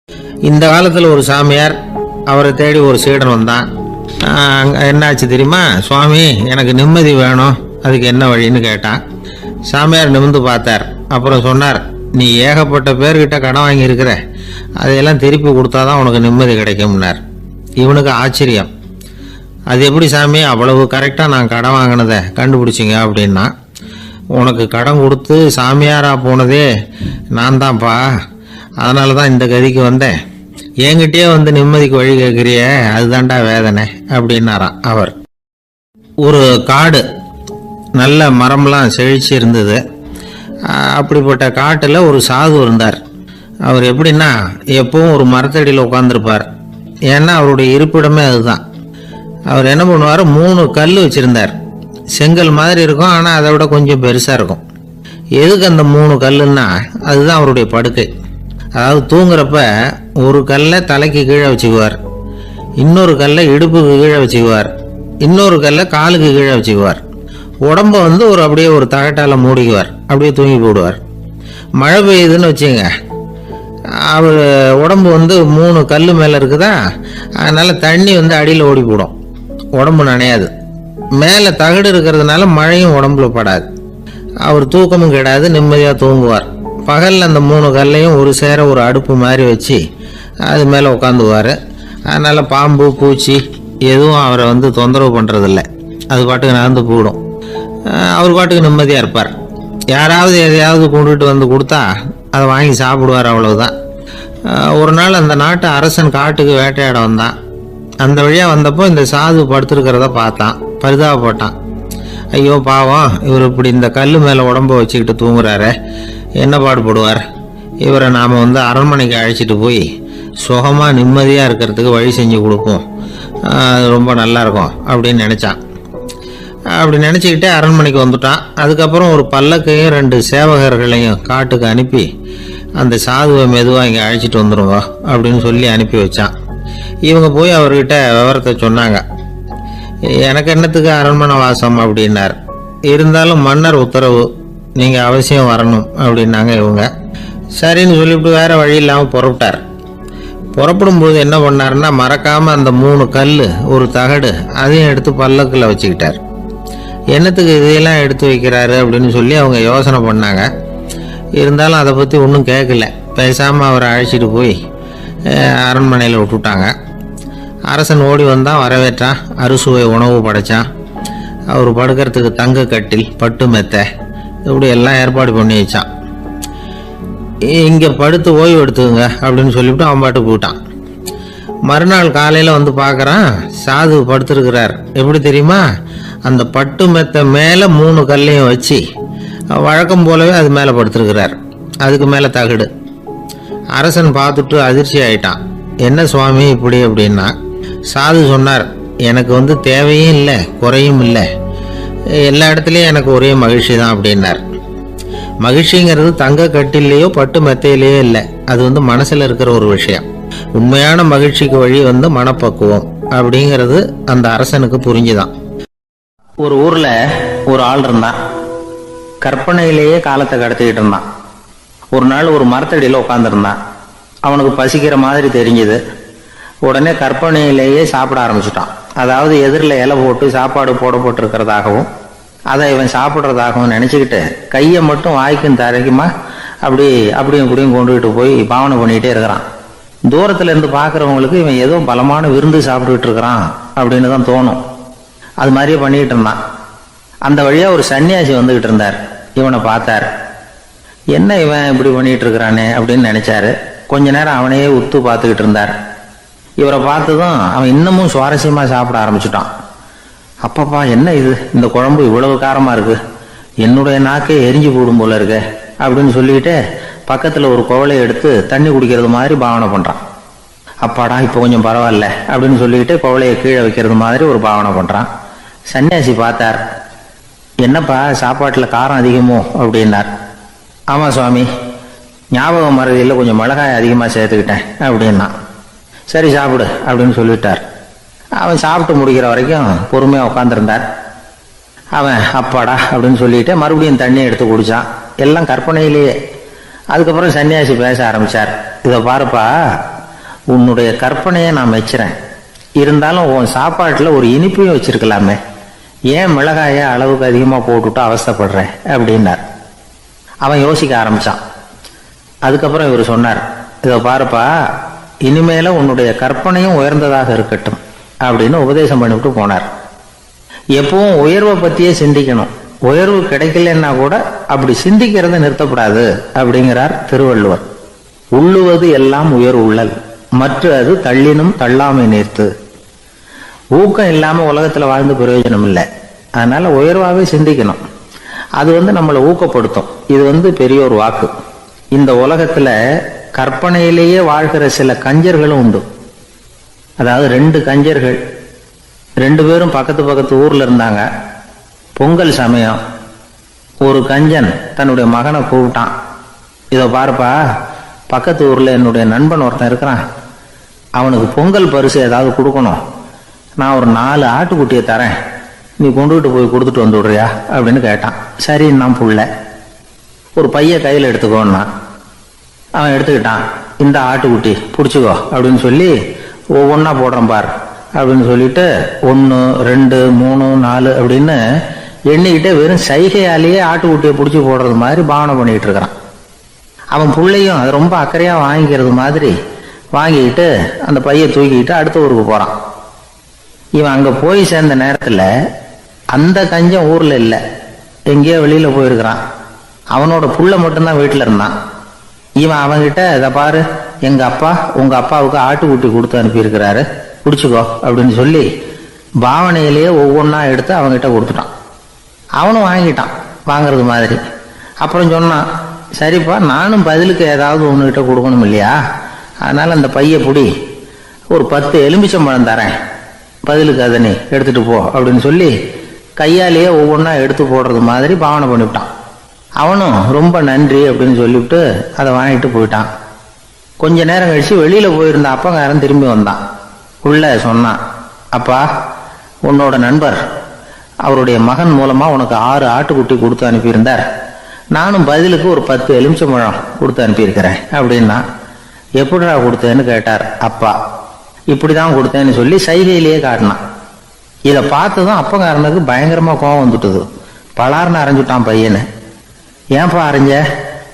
இந்த காலத்தில் ஒரு சாமியார் அவரை தேடி ஒரு சீடன் வந்தான். என்னாச்சு தெரியுமா? சுவாமி, எனக்கு நிம்மதி வேணும், அதுக்கு என்ன வழின்னு கேட்டான். சாமியார் நிமிர்ந்து பார்த்தார். அப்புறம் சொன்னார், நீ ஏகப்பட்ட பேர்கிட்ட கடன் வாங்கியிருக்கிற, அதையெல்லாம் திருப்பி கொடுத்தாதான் உனக்கு நிம்மதி கிடைக்கும்னார். இவனுக்கு ஆச்சரியம். அது எப்படி சாமி அவ்வளவு கரெக்டாக நான் கடன் வாங்கினதை கண்டுபிடிச்சிங்க அப்படின்னா, உனக்கு கடன் கொடுத்து சாமியாராக போனதே நான் தான்ப்பா, அதனால தான் இந்த கதிக்கு வந்தேன். என்கிட்டயே வந்து நிம்மதிக்கு வழி கேட்குறிய, அதுதான்டா வேதனை அப்படின்னாராம் அவர். ஒரு காடு, நல்ல மரம்லாம் செழிச்சு இருந்தது. அப்படிப்பட்ட காட்டில் ஒரு சாது இருந்தார். அவர் எப்படின்னா எப்பவும் ஒரு மரத்தடியில் உட்காந்துருப்பார். ஏன்னா அவருடைய இருப்பிடமே அதுதான். அவர் என்ன பண்ணுவார், 3 கல் வச்சுருந்தார். செங்கல் மாதிரி இருக்கும், ஆனால் அதை விட கொஞ்சம் பெருசாக இருக்கும். எதுக்கு அந்த 3 கல்லுன்னா, அதுதான் அவருடைய படுக்கை. அதாவது தூங்குறப்ப ஒரு கல்லை தலைக்கு கீழே வச்சுக்குவார், இன்னொரு கல்லை இடுப்புக்கு கீழே வச்சுக்குவார், இன்னொரு கல்லை காலுக்கு கீழே வச்சுக்குவார். உடம்ப வந்து அப்படியே ஒரு தகட்டால் மூடிக்குவார், அப்படியே தூங்கி போடுவார். மழை பெய்யுதுன்னு வச்சுங்க, அவர் உடம்பு வந்து 3 கல் மேலே இருக்குதா, அதனால் தண்ணி வந்து அடியில் ஓடி போடும், உடம்பு நனையாது. மேலே தகடு இருக்கிறதுனால மழையும் உடம்புல படாது. அவர் தூக்கமும் கிடையாது, நிம்மதியாக தூங்குவார். பகலில் அந்த 3 கல்லையும் ஒரு சேர ஒரு அடுப்பு மாதிரி வச்சு அது மேலே உட்காந்துவார். அதனால் பாம்பு பூச்சி எதுவும் அவரை வந்து தொந்தரவு பண்ணுறதில்ல, அது பாட்டுக்கு நடந்து போயிடும். அவர் பாட்டுக்கு நிம்மதியாக இருப்பார். யாராவது எதையாவது கொண்டுட்டு வந்து கொடுத்தா அதை வாங்கி சாப்பிடுவார், அவ்வளவுதான். ஒரு நாள் அந்த நாட்டு அரசன் காட்டுக்கு வேட்டையாட வந்தான். அந்த வழியாக வந்தப்போ இந்த சாது படுத்துருக்கிறத பார்த்தான், பரிதாபப்பட்டான். ஐயோ பாவம், இவர் இப்படி இந்த கல் மேலே உடம்ப வச்சுக்கிட்டு தூங்குறாரு, என்ன பாடுபடுவார். இவரை நாம் வந்து அரண்மனைக்கு அழைச்சிட்டு போய் சுகமாக நிம்மதியாக இருக்கிறதுக்கு வழி செஞ்சு கொடுப்போம், அது ரொம்ப நல்லாயிருக்கும் அப்படின்னு நினச்சான். அப்படி நினச்சிக்கிட்டே அரண்மனைக்கு வந்துட்டான். அதுக்கப்புறம் ஒரு பல்லக்கையும் 2 சேவகர்களையும் காட்டுக்கு அனுப்பி அந்த சாதுவை மெதுவாக இங்கே அழைச்சிட்டு வந்துடுங்க அப்படின்னு சொல்லி அனுப்பி வச்சான். இவங்க போய் அவர்கிட்ட விவரத்தை சொன்னாங்க. எனக்கு என்னத்துக்கு அரண்மனை வாசம் அப்படின்னார். இருந்தாலும் மன்னர் உத்தரவு, நீங்கள் அவசியம் வரணும் அப்படின்னாங்க இவங்க. சரின்னு சொல்லிவிட்டு வேறு வழி இல்லாமல் புறப்பட்டார். புறப்படும்போது என்ன பண்ணாருன்னா, மறக்காமல் அந்த 3 கல் ஒரு தகடு அதையும் எடுத்து பல்லக்கில் வச்சுக்கிட்டார். என்னத்துக்கு இதையெல்லாம் எடுத்து வைக்கிறாரு அப்படின்னு சொல்லி அவங்க யோசனை பண்ணாங்க. இருந்தாலும் அதை பற்றி ஒன்றும் கேட்கல. பேசாமல் அவரை அழைச்சிட்டு போய் அரண்மனையில் விட்டுட்டாங்க. அரசன் ஓடி வந்தான், வரவேற்றான், அறுசுவை உணவு படைத்தான். அவர் படுக்கிறதுக்கு தங்க கட்டில், பட்டு மெத்தை, இப்படி எல்லாம் ஏற்பாடு பண்ணி வச்சான். இங்கே படுத்து ஓய்வு எடுத்துக்குங்க அப்படின்னு சொல்லிவிட்டு அவன் பாட்டு போயிட்டான். மறுநாள் காலையில் வந்து பார்க்குறான், சாது படுத்துருக்கிறார். எப்படி தெரியுமா? அந்த பட்டு மெத்தை மேலே 3 கல்லையும் வச்சு வழக்கம் போலவே அது மேலே படுத்துருக்கிறார். அதுக்கு மேலே தகடு. அரசன் பார்த்துட்டு அதிர்ச்சி ஆயிட்டான். என்ன சுவாமி இப்படி அப்படின்னா, சாது சொன்னார், எனக்கு வந்து தேவையும் இல்லை குறையும் இல்லை, எல்லா இடத்துலையும் எனக்கு ஒரே மகிழ்ச்சி தான் அப்படின்னார். மகிழ்ச்சிங்கிறது தங்க கட்டிலேயோ பட்டு மெத்தையிலேயோ இல்லை, அது வந்து மனசில் இருக்கிற ஒரு விஷயம். உண்மையான மகிழ்ச்சிக்கு வழி வந்து மனப்பக்குவம் அப்படிங்கிறது அந்த அரசனுக்கு புரிஞ்சுதான். ஒரு ஊரில் ஒரு ஆள் இருந்தான். கற்பனையிலேயே காலத்தை கடத்திக்கிட்டு இருந்தான். ஒரு நாள் ஒரு மரத்தடியில் உட்காந்துருந்தான். அவனுக்கு பசிக்கிற மாதிரி தெரிஞ்சுது. உடனே கற்பனையிலேயே சாப்பிட ஆரம்பிச்சுட்டான். அதாவது எதிரில் இலை போட்டு சாப்பாடு போடப்பட்டிருக்கிறதாகவும் அதை இவன் சாப்பிட்றதாகவும் நினச்சிக்கிட்டு கையை மட்டும் வாய்க்கும் தரைக்குமா அப்படியும் இப்படியும் கொண்டுகிட்டு போய் பாவனை பண்ணிகிட்டே இருக்கிறான். தூரத்தில் இருந்து பார்க்குறவங்களுக்கு இவன் ஏதோ பலமான விருந்து சாப்பிட்டுக்கிட்டு இருக்கிறான் அப்படின்னு தான் தோணும். அது மாதிரியே பண்ணிக்கிட்டு இருந்தான். அந்த வழியாக ஒரு சன்னியாசி வந்துக்கிட்டு இருந்தார். இவனை பார்த்தார். என்ன இவன் இப்படி பண்ணிகிட்டு இருக்கிறானே அப்படின்னு நினச்சாரு. கொஞ்ச நேரம் அவனையே உத்து பார்த்துக்கிட்டு இருந்தார். இவரை பார்த்ததும் அவன் இன்னமும் சுவாரஸ்யமாக சாப்பிட ஆரம்பிச்சுட்டான். அப்பப்பா, என்ன இது, இந்த குழம்பு இவ்வளவு காரமாக இருக்கு, என்னுடைய நாக்கே எரிஞ்சு போடும் போல இருக்கு அப்படின்னு சொல்லிட்டு பக்கத்தில் ஒரு குவளையை எடுத்து தண்ணி குடிக்கிறது மாதிரி பாவனை பண்ணுறான். அப்பாடா, இப்போ கொஞ்சம் பரவாயில்ல அப்படின்னு சொல்லிக்கிட்டு குவளையை கீழே வைக்கிறது மாதிரி ஒரு பாவனை பண்ணுறான். சன்னியாசி பார்த்தார். என்னப்பா, சாப்பாட்டில் காரம் அதிகமோ அப்படின்னார். ஆமாம் சுவாமி, ஞாபகம் மறதியில் கொஞ்சம் மிளகாய் அதிகமாக சேர்த்துக்கிட்டேன் அப்படின்னா. சரி சாப்பிடு அப்படின்னு சொல்லிட்டார். அவன் சாப்பிட்டு முடிக்கிற வரைக்கும் பொறுமையாக உட்காந்துருந்தார். அவன் அப்பாடா அப்படின்னு சொல்லிட்டு மறுபடியும் தண்ணியை எடுத்து குடித்தான். எல்லாம் கற்பனையிலேயே. அதுக்கப்புறம் சன்னியாசி பேச ஆரம்பித்தார். இதை பாருப்பா, உன்னுடைய கற்பனையை நான் மெச்சுறேன். இருந்தாலும் உன் சாப்பாட்டில் ஒரு இனிப்பையும் வச்சிருக்கலாமே, ஏன் மிளகாய அளவுக்கு அதிகமாக போட்டுவிட்டு அவஸ்தைப்படுறேன் அப்படின்னார். அவன் யோசிக்க ஆரம்பித்தான். அதுக்கப்புறம் இவர் சொன்னார், இதை பாருப்பா, இனிமேல உன்னுடைய கற்பனையும் உயர்ந்ததாக இருக்கட்டும் அப்படின்னு உபதேசம் பண்ணிவிட்டு போனார். எப்பவும் உயர்வை பற்றியே சிந்திக்கணும். உயர்வு கிடைக்கலன்னா கூட அப்படி சிந்திக்கிறத நிறுத்தப்படாது அப்படிங்கிறார் திருவள்ளுவர். உள்ளுவது எல்லாம் உயர் உள்ளல், மற்ற அது தள்ளினும் தள்ளாமை நேர்த்து. ஊக்கம் இல்லாமல் உலகத்தில் வாழ்ந்து பிரயோஜனம் இல்லை. அதனால உயர்வாகவே சிந்திக்கணும். அது நம்மளை ஊக்கப்படுத்தும். இது பெரிய ஒரு வாக்கு. இந்த உலகத்துல கற்பனையிலேயே வாழ்கிற சில கஞ்சர்களும் உண்டு. அதாவது 2 கஞ்சர்கள் 2 பேரும் பக்கத்து பக்கத்து ஊர்ல இருந்தாங்க. பொங்கல் சமயம் ஒரு கஞ்சன் தன்னுடைய மகனை கூப்பிட்டான். இதை பாருப்பா, பக்கத்து ஊர்ல என்னுடைய நண்பன் ஒருத்தன் இருக்கிறான், அவனுக்கு பொங்கல் பரிசு ஏதாவது கொடுக்கணும். நான் ஒரு 4 ஆட்டுக்குட்டியை தரேன், நீ கொண்டுகிட்டு போய் கொடுத்துட்டு வந்து விடுறியா அப்படின்னு கேட்டான். சரி, நான் புள்ள ஒரு பைய கையில் எடுத்துக்கோன்னா அவன் எடுத்துக்கிட்டான். இந்த ஆட்டுக்குட்டி பிடிச்சிக்கோ அப்படின்னு சொல்லி ஒவ்வொன்றா போடுறேன் பார் அப்படின்னு சொல்லிட்டு 1 2 3 4 அப்படின்னு எண்ணிக்கிட்டே வெறும் சைகையாலேயே ஆட்டுக்குட்டியை பிடிச்சி போடுறது மாதிரி பாவனை பண்ணிக்கிட்டு இருக்கிறான். அவன் பிள்ளையும் அதை ரொம்ப அக்கறையாக வாங்கிக்கிறது மாதிரி வாங்கிக்கிட்டு அந்த பையை தூக்கிக்கிட்டு அடுத்த ஊருக்கு போகிறான். இவன் அங்கே போய் சேர்ந்த நேரத்தில் அந்த கஞ்சன் ஊரில் இல்லை, எங்கேயோ வெளியில் போயிருக்கிறான். அவனோட புள்ள மட்டும்தான் வீட்டில் இருந்தான். இவன் அவன்கிட்ட, இதை பாரு, எங்கள் அப்பா உங்கள் அப்பாவுக்கு ஆட்டுக்குட்டி கொடுத்து அனுப்பியிருக்கிறாரு, பிடிச்சிக்கோ அப்படின்னு சொல்லி பாவனையிலேயே ஒவ்வொன்றா எடுத்து அவன்கிட்ட கொடுத்துட்டான். அவனும் வாங்கிட்டான் வாங்கிறது மாதிரி. அப்புறம் சொன்னான், சரிப்பா, நானும் பதிலுக்கு ஏதாவது ஒன்றுகிட்ட கொடுக்கணும் இல்லையா, அதனால் அந்த பைய பிடி, ஒரு 10 எலுமிச்சம்பழம் தரேன், பதிலுக்கு அதை நீ எடுத்துகிட்டு போ அப்படின்னு சொல்லி கையாலேயே ஒவ்வொன்றா எடுத்து போடுறது மாதிரி பாவனை பண்ணிவிட்டான். அவனும் ரொம்ப நன்றி அப்படின்னு சொல்லிவிட்டு அதை வாங்கிட்டு போயிட்டான். கொஞ்ச நேரம் கழிச்சு வெளியில் போயிருந்த அப்பங்காரன் திரும்பி வந்தான். உள்ள சொன்னான், அப்பா, உன்னோட நண்பர் அவருடைய மகன் மூலமாக உனக்கு 6 ஆட்டுக்குட்டி கொடுத்து அனுப்பியிருந்தார், நானும் பதிலுக்கு ஒரு 10 எலுமிச்சம்பழம் கொடுத்து அனுப்பியிருக்கிறேன் அப்படின்னா. எப்படிடா கொடுத்தேன்னு கேட்டார் அப்பா. இப்படி தான் கொடுத்தேன்னு சொல்லி சைகையிலேயே காட்டினான். இதை பார்த்ததும் அப்பங்காரனுக்கு பயங்கரமாக கோபம் வந்துட்டுது. பலார்னு அரைஞ்சுட்டான் பையனு. ஏன்பா அரைஞ்ச?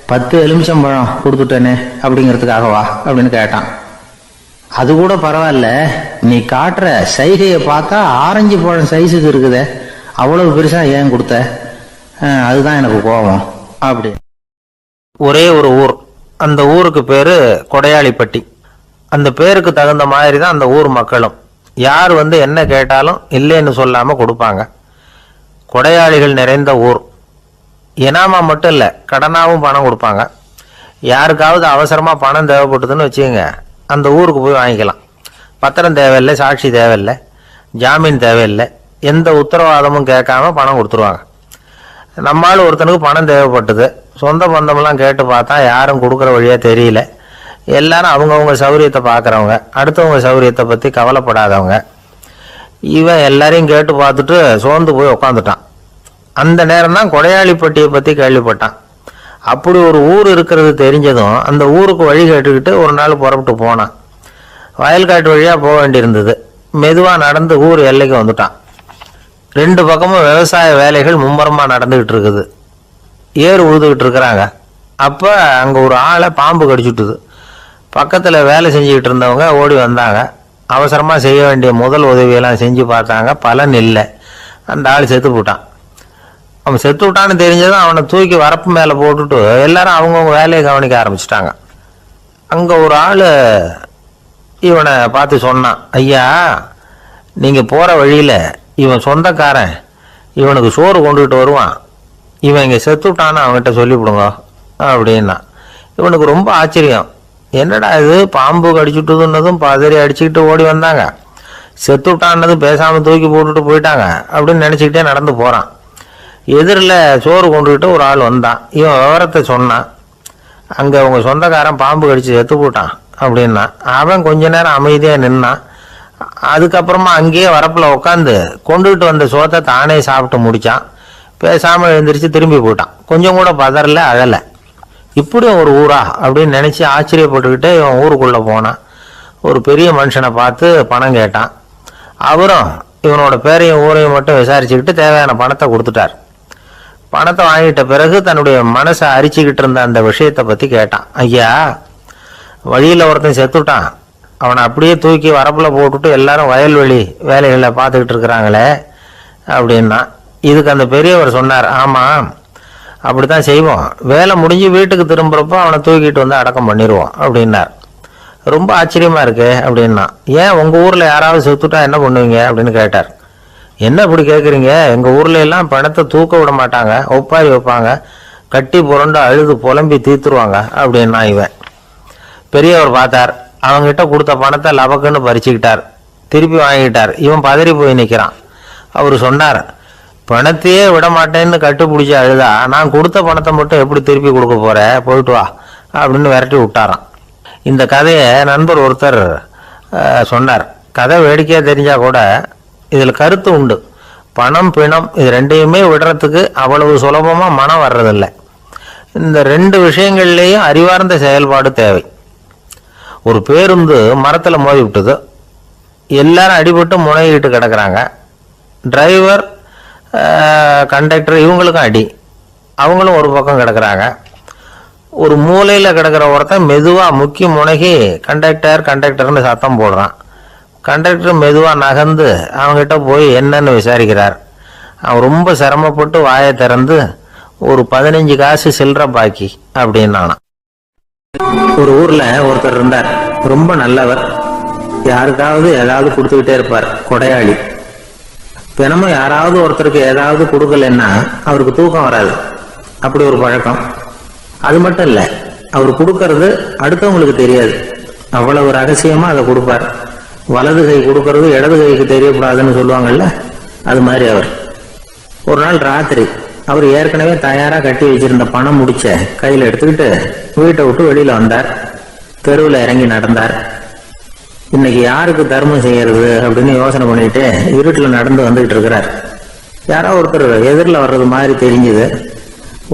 10 எலுமிச்சம்பழம் கொடுத்துட்டேனே அப்படிங்கிறதுக்காகவா அப்படின்னு கேட்டான். அது கூட பரவாயில்ல, நீ காட்டுற சைகையை பார்த்தா ஆரஞ்சு பழம் சைஸுக்கு இருக்குதே, அவ்வளவு பெருசா ஏன் கொடுத்த? அதுதான் எனக்கு கோபம் அப்படி. ஒரே ஒரு ஊர், அந்த ஊருக்கு பேரு கொடையாளிப்பட்டி. அந்த பேருக்கு தகுந்த மாதிரி தான் அந்த ஊர் மக்களும். யார் என்ன கேட்டாலும் இல்லைன்னு சொல்லாம கொடுப்பாங்க. கொடையாளிகள் நிறைந்த ஊர். இனாமா மட்டும் இல்லை, கடனாகவும் பணம் கொடுப்பாங்க. யாருக்காவது அவசரமாக பணம் தேவைப்பட்டதுன்னு வச்சுக்கோங்க, அந்த ஊருக்கு போய் வாங்கிக்கலாம். பத்திரம் தேவையில்லை, சாட்சி தேவையில்லை, ஜாமீன் தேவையில்லை, எந்த உத்தரவாதமும் கேட்காம பணம் கொடுத்துருவாங்க. நம்மளால் ஒருத்தனுக்கு பணம் தேவைப்பட்டது, சொந்த பந்தமெல்லாம் கேட்டு பார்த்தா யாரும் கொடுக்குற வழியாக தெரியல. எல்லாரும் அவங்கவுங்க சௌரியத்தை பார்க்குறவங்க, அடுத்தவங்க சௌரியத்தை பற்றி கவலைப்படாதவங்க. இவன் எல்லாரையும் கேட்டு பார்த்துட்டு சோர்ந்து போய் உக்காந்துட்டான். அந்த நேரம் தான் கொடையாளிப்பட்டியை பற்றி கேள்விப்பட்டான். அப்படி ஒரு ஊர் இருக்கிறது தெரிஞ்சதும் அந்த ஊருக்கு வழி கேட்டுக்கிட்டு ஒரு நாள் புறப்பட்டு போனான். வயல்காட்டு வழியாக போக வேண்டியிருந்தது. மெதுவாக நடந்து ஊர் எல்லைக்கு வந்துட்டான். 2 பக்கமும் விவசாய வேலைகள் மும்முரமாக நடந்துக்கிட்டு இருக்குது. ஏறு உழுதுகிட்டு இருக்கிறாங்க. அப்போ அங்கே ஒரு ஆளை பாம்பு கடிச்சுட்டுது. பக்கத்தில் வேலை செஞ்சுக்கிட்டு இருந்தவங்க ஓடி வந்தாங்க. அவசரமாக செய்ய வேண்டிய முதல் உதவியெல்லாம் செஞ்சு பார்த்தாங்க, பலன் இல்லை. அந்த ஆள் செத்து போட்டான். அவன் செத்து விட்டான்னு தெரிஞ்சதும் அவனை தூக்கி வரப்பு மேலே போட்டுட்டு எல்லாரும் அவங்கவுங்க வேலையை கவனிக்க ஆரம்பிச்சிட்டாங்க. அங்கே ஒரு ஆள் இவனை பார்த்து சொன்னான், ஐயா, நீங்கள் போகிற வழியில் இவன் சொந்தக்காரன் இவனுக்கு சோறு கொண்டுகிட்டு வருவான், இவன் இங்கே செத்து விட்டான்னு அவன்கிட்ட சொல்லிவிடுங்க அப்படின்னா. இவனுக்கு ரொம்ப ஆச்சரியம். என்னடா இது, பாம்பு கடிச்சுட்டுதுன்னதும் பதறி அடிச்சுக்கிட்டு ஓடி வந்தாங்க, செத்து விட்டான்னதும் பேசாமல் தூக்கி போட்டுட்டு போயிட்டாங்க அப்படின்னு நினச்சிக்கிட்டே நடந்து போகிறான். எதிரில் சோறு கொண்டுகிட்டு ஒரு ஆள் வந்தான். இவன் விவரத்தை சொன்னான். அங்கே அவங்க சொந்தக்காரன் பாம்பு கடிச்சு செத்து போட்டான் அப்படின்னா. அவன் கொஞ்ச நேரம் அமைதியாக நின்னான். அதுக்கப்புறமா அங்கேயே வரப்பில் உட்காந்து கொண்டுகிட்டு வந்த சோத்தை தானே சாப்பிட்டு முடித்தான். பேசாமல் எழுந்திரிச்சு திரும்பி போயிட்டான். கொஞ்சம் கூட பதறல, அழலை. இப்படியும் ஒரு ஊரா அப்படின்னு நினச்சி ஆச்சரியப்பட்டுக்கிட்டே இவன் ஊருக்குள்ளே போனான். ஒரு பெரிய மனுஷனை பார்த்து பணம் கேட்டான். அவரும் இவனோட பேரையும் ஊரையும் மட்டும் விசாரிச்சுக்கிட்டு தேவையான பணத்தை கொடுத்துட்டார். பணத்தை வாங்கிட்ட பிறகு தன்னுடைய மனசை அரிச்சுக்கிட்டு இருந்த அந்த விஷயத்தை பற்றி கேட்டான். ஐயா, வழியில் ஒருத்தன் செத்துட்டான், அவனை அப்படியே தூக்கி வரப்பில் போட்டுட்டு எல்லாரும் வயல்வெளி வேலைகளை பார்த்துக்கிட்டு இருக்கிறாங்களே அப்படின்னா. இதுக்கு அந்த பெரியவர் சொன்னார், ஆமாம் அப்படித்தான் செய்வோம், வேலை முடிஞ்சு வீட்டுக்கு திரும்புகிறப்போ அவனை தூக்கிட்டு வந்து அடக்கம் பண்ணிடுவோம் அப்படின்னார். ரொம்ப ஆச்சரியமாக இருக்கு அப்படின்னா. ஏன் உங்கள் ஊரில் யாராவது செத்துட்டா என்ன பண்ணுவீங்க அப்படின்னு கேட்டார். என்ன இப்படி கேட்குறீங்க, எங்கள் ஊரில் எல்லாம் பணத்தை தூக்க விட மாட்டாங்க, ஒப்பாரி வைப்பாங்க, கட்டி புரண்டு அழுது புலம்பி தீர்த்துருவாங்க அப்படின்னா. இவன் பெரியவர் பார்த்தார், அவங்ககிட்ட கொடுத்த பணத்தை லபக்குன்னு பறிச்சுக்கிட்டார், திருப்பி வாங்கிக்கிட்டார். இவன் பதறி போய் நிற்கிறான். அவர் சொன்னார், பணத்தையே விட மாட்டேன்னு கட்டுப்பிடிச்சி அழுதா நான் கொடுத்த பணத்தை மட்டும் எப்படி திருப்பி கொடுக்க போற, போயிட்டு வா அப்படின்னு விரட்டி விட்டாராம். இந்த கதையை நண்பர் ஒருத்தர் சொன்னார். கதை வேடிக்கையாக தெரிஞ்சா கூட இதில் கருத்து உண்டு. பணம் பிணம் இது ரெண்டையுமே விடுறதுக்கு அவ்வளவு சுலபமாக மனம் வர்றதில்லை. இந்த ரெண்டு விஷயங்கள்லேயும் அறிவார்ந்த செயல்பாடு தேவை. ஒரு பேருந்து மரத்தில் மோதி விட்டது, எல்லாரும் அடிபட்டு முனைகிட்டு கிடக்கிறாங்க. டிரைவர் கண்டக்டர் இவங்களுக்கும் அடி, அவங்களும் ஒரு பக்கம் கிடக்கிறாங்க. ஒரு மூலையில் கிடக்கிற ஒருத்தன் மெதுவாக முக்கி முனகி கண்டக்டர்னு சத்தம் போடுறான். கண்டக்டர் மெதுவாக நகர்ந்து அவங்ககிட்ட போய் என்னன்னு விசாரிக்கிறார். அவன் ரொம்ப சிரமப்பட்டு வாயை திறந்து ஒரு 15 காசு சில்லற பாக்கி அப்படின்னானா. ஒரு ஊரில் ஒருத்தர் இருந்தார், ரொம்ப நல்லவர், யாருக்காவது ஏதாவது கொடுத்துக்கிட்டே இருப்பார், கொடையாளி. தினமும் யாராவது ஒருத்தருக்கு ஏதாவது கொடுக்கலன்னா அவருக்கு தூக்கம் வராது, அப்படி ஒரு பழக்கம். அது மட்டும் இல்லை, அவர் கொடுக்கறது அடுத்தவங்களுக்கு தெரியாது, அவ்வளவு ரகசியமாக அதை கொடுப்பார். வலது கை கொடுக்கறது இடது கைக்கு தெரியக்கூடாதுன்னு சொல்லுவாங்கல்ல, அது மாதிரி அவர். ஒரு நாள் ராத்திரி அவர் ஏற்கனவே தயாராக கட்டி வச்சிருந்த பணம் முடிச்ச கையில் எடுத்துக்கிட்டு வீட்டை விட்டு வெளியில் வந்தார். தெருவில் இறங்கி நடந்தார். இன்னைக்கு யாருக்கு தர்மம் செய்யறது அப்படின்னு யோசனை பண்ணிட்டு இருட்டில் நடந்து வந்துகிட்டு இருக்கிறார். யாரோ ஒருத்தர் எதிரில் வர்றது மாதிரி தெரிஞ்சுது.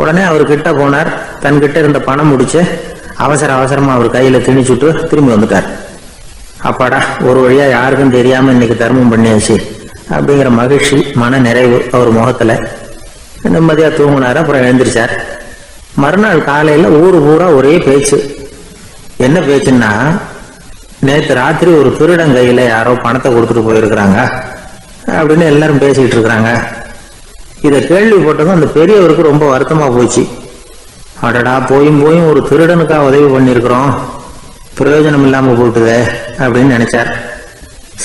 உடனே அவர் கிட்ட போனார். தன்கிட்ட இருந்த பணம் முடிச்சு அவசரமா அவர் கையில திணிச்சுட்டு திரும்பி வந்துட்டார். அப்பாடா, ஒரு வழியா யாருக்கும் தெரியாம இன்னைக்கு தர்மம் பண்ணியாச்சு அப்படிங்கிற மகிழ்ச்சி, மன நிறைவு அவர் முகத்துல. நிம்மதியா தூங்கினார். அப்புறம் எழுந்திரிச்சார். மறுநாள் காலையில ஊரு பூரா ஒரே பேச்சு. என்ன பேச்சுன்னா, நேற்று ராத்திரி ஒரு திருடன் கையில யாரோ பணத்தை கொடுத்துட்டு போயிருக்கிறாங்க அப்படின்னு எல்லாரும் பேசிக்கிட்டு இருக்கிறாங்க. இதை கேள்விப்பட்டதும் அந்த பெரியவருக்கு ரொம்ப வருத்தமா போச்சு. அடடா, போயும் ஒரு திருடனுக்கா உதவி பண்ணியிருக்கிறோம், பிரயோஜனம் இல்லாம போட்டுதே அப்படின்னு நினைச்சார்.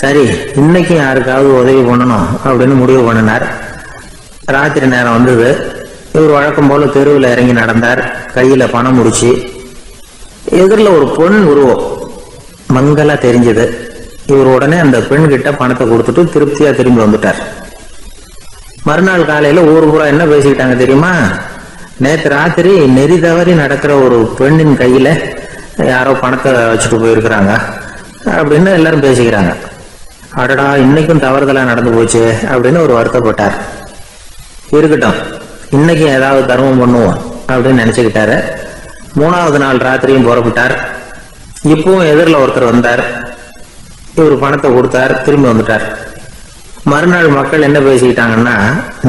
சரி, இன்னைக்கு யாருக்காவது உதவி பண்ணணும் அப்படின்னு முடிவு பண்ணினார். ராத்திரி நேரம் வந்தது. இவர் வழக்கம் போல தெருவில் இறங்கி நடந்தார். கையில பணம் முடிச்சு. எதிரில் ஒரு பெண் உருவம் மங்களா தெரிஞ்சது. இவர் உடனே அந்த பெண் கிட்ட பணத்தை கொடுத்துட்டு திருப்தியா திரும்பி வந்துட்டார். மறுநாள் காலையில ஊர் பூரா என்ன பேசிக்கிட்டாங்க தெரியுமா? நேற்று ராத்திரி நெறி தவறி நடக்கிற ஒரு பெண்ணின் கையில யாரோ பணத்தை வச்சுட்டு போயிருக்கிறாங்க அப்படின்னு எல்லாரும் பேசிக்கிறாங்க. அடடா, இன்னைக்கும் தவறுதலா நடந்து போச்சு அப்படின்னு ஒரு வருத்தப்பட்டார். இருக்கட்டும், இன்னைக்கு ஏதாவது தர்மம் பண்ணுவோம் அப்படின்னு நினைச்சுக்கிட்டாரு. 3வது நாள் ராத்திரியும் புறப்பட்டார். இப்பவும் எதிரில் ஒருத்தர் வந்தார். இவர் பணத்தை கொடுத்தார், திரும்பி வந்துட்டார். மறுநாள் மக்கள் என்ன பேசிக்கிட்டாங்கன்னா,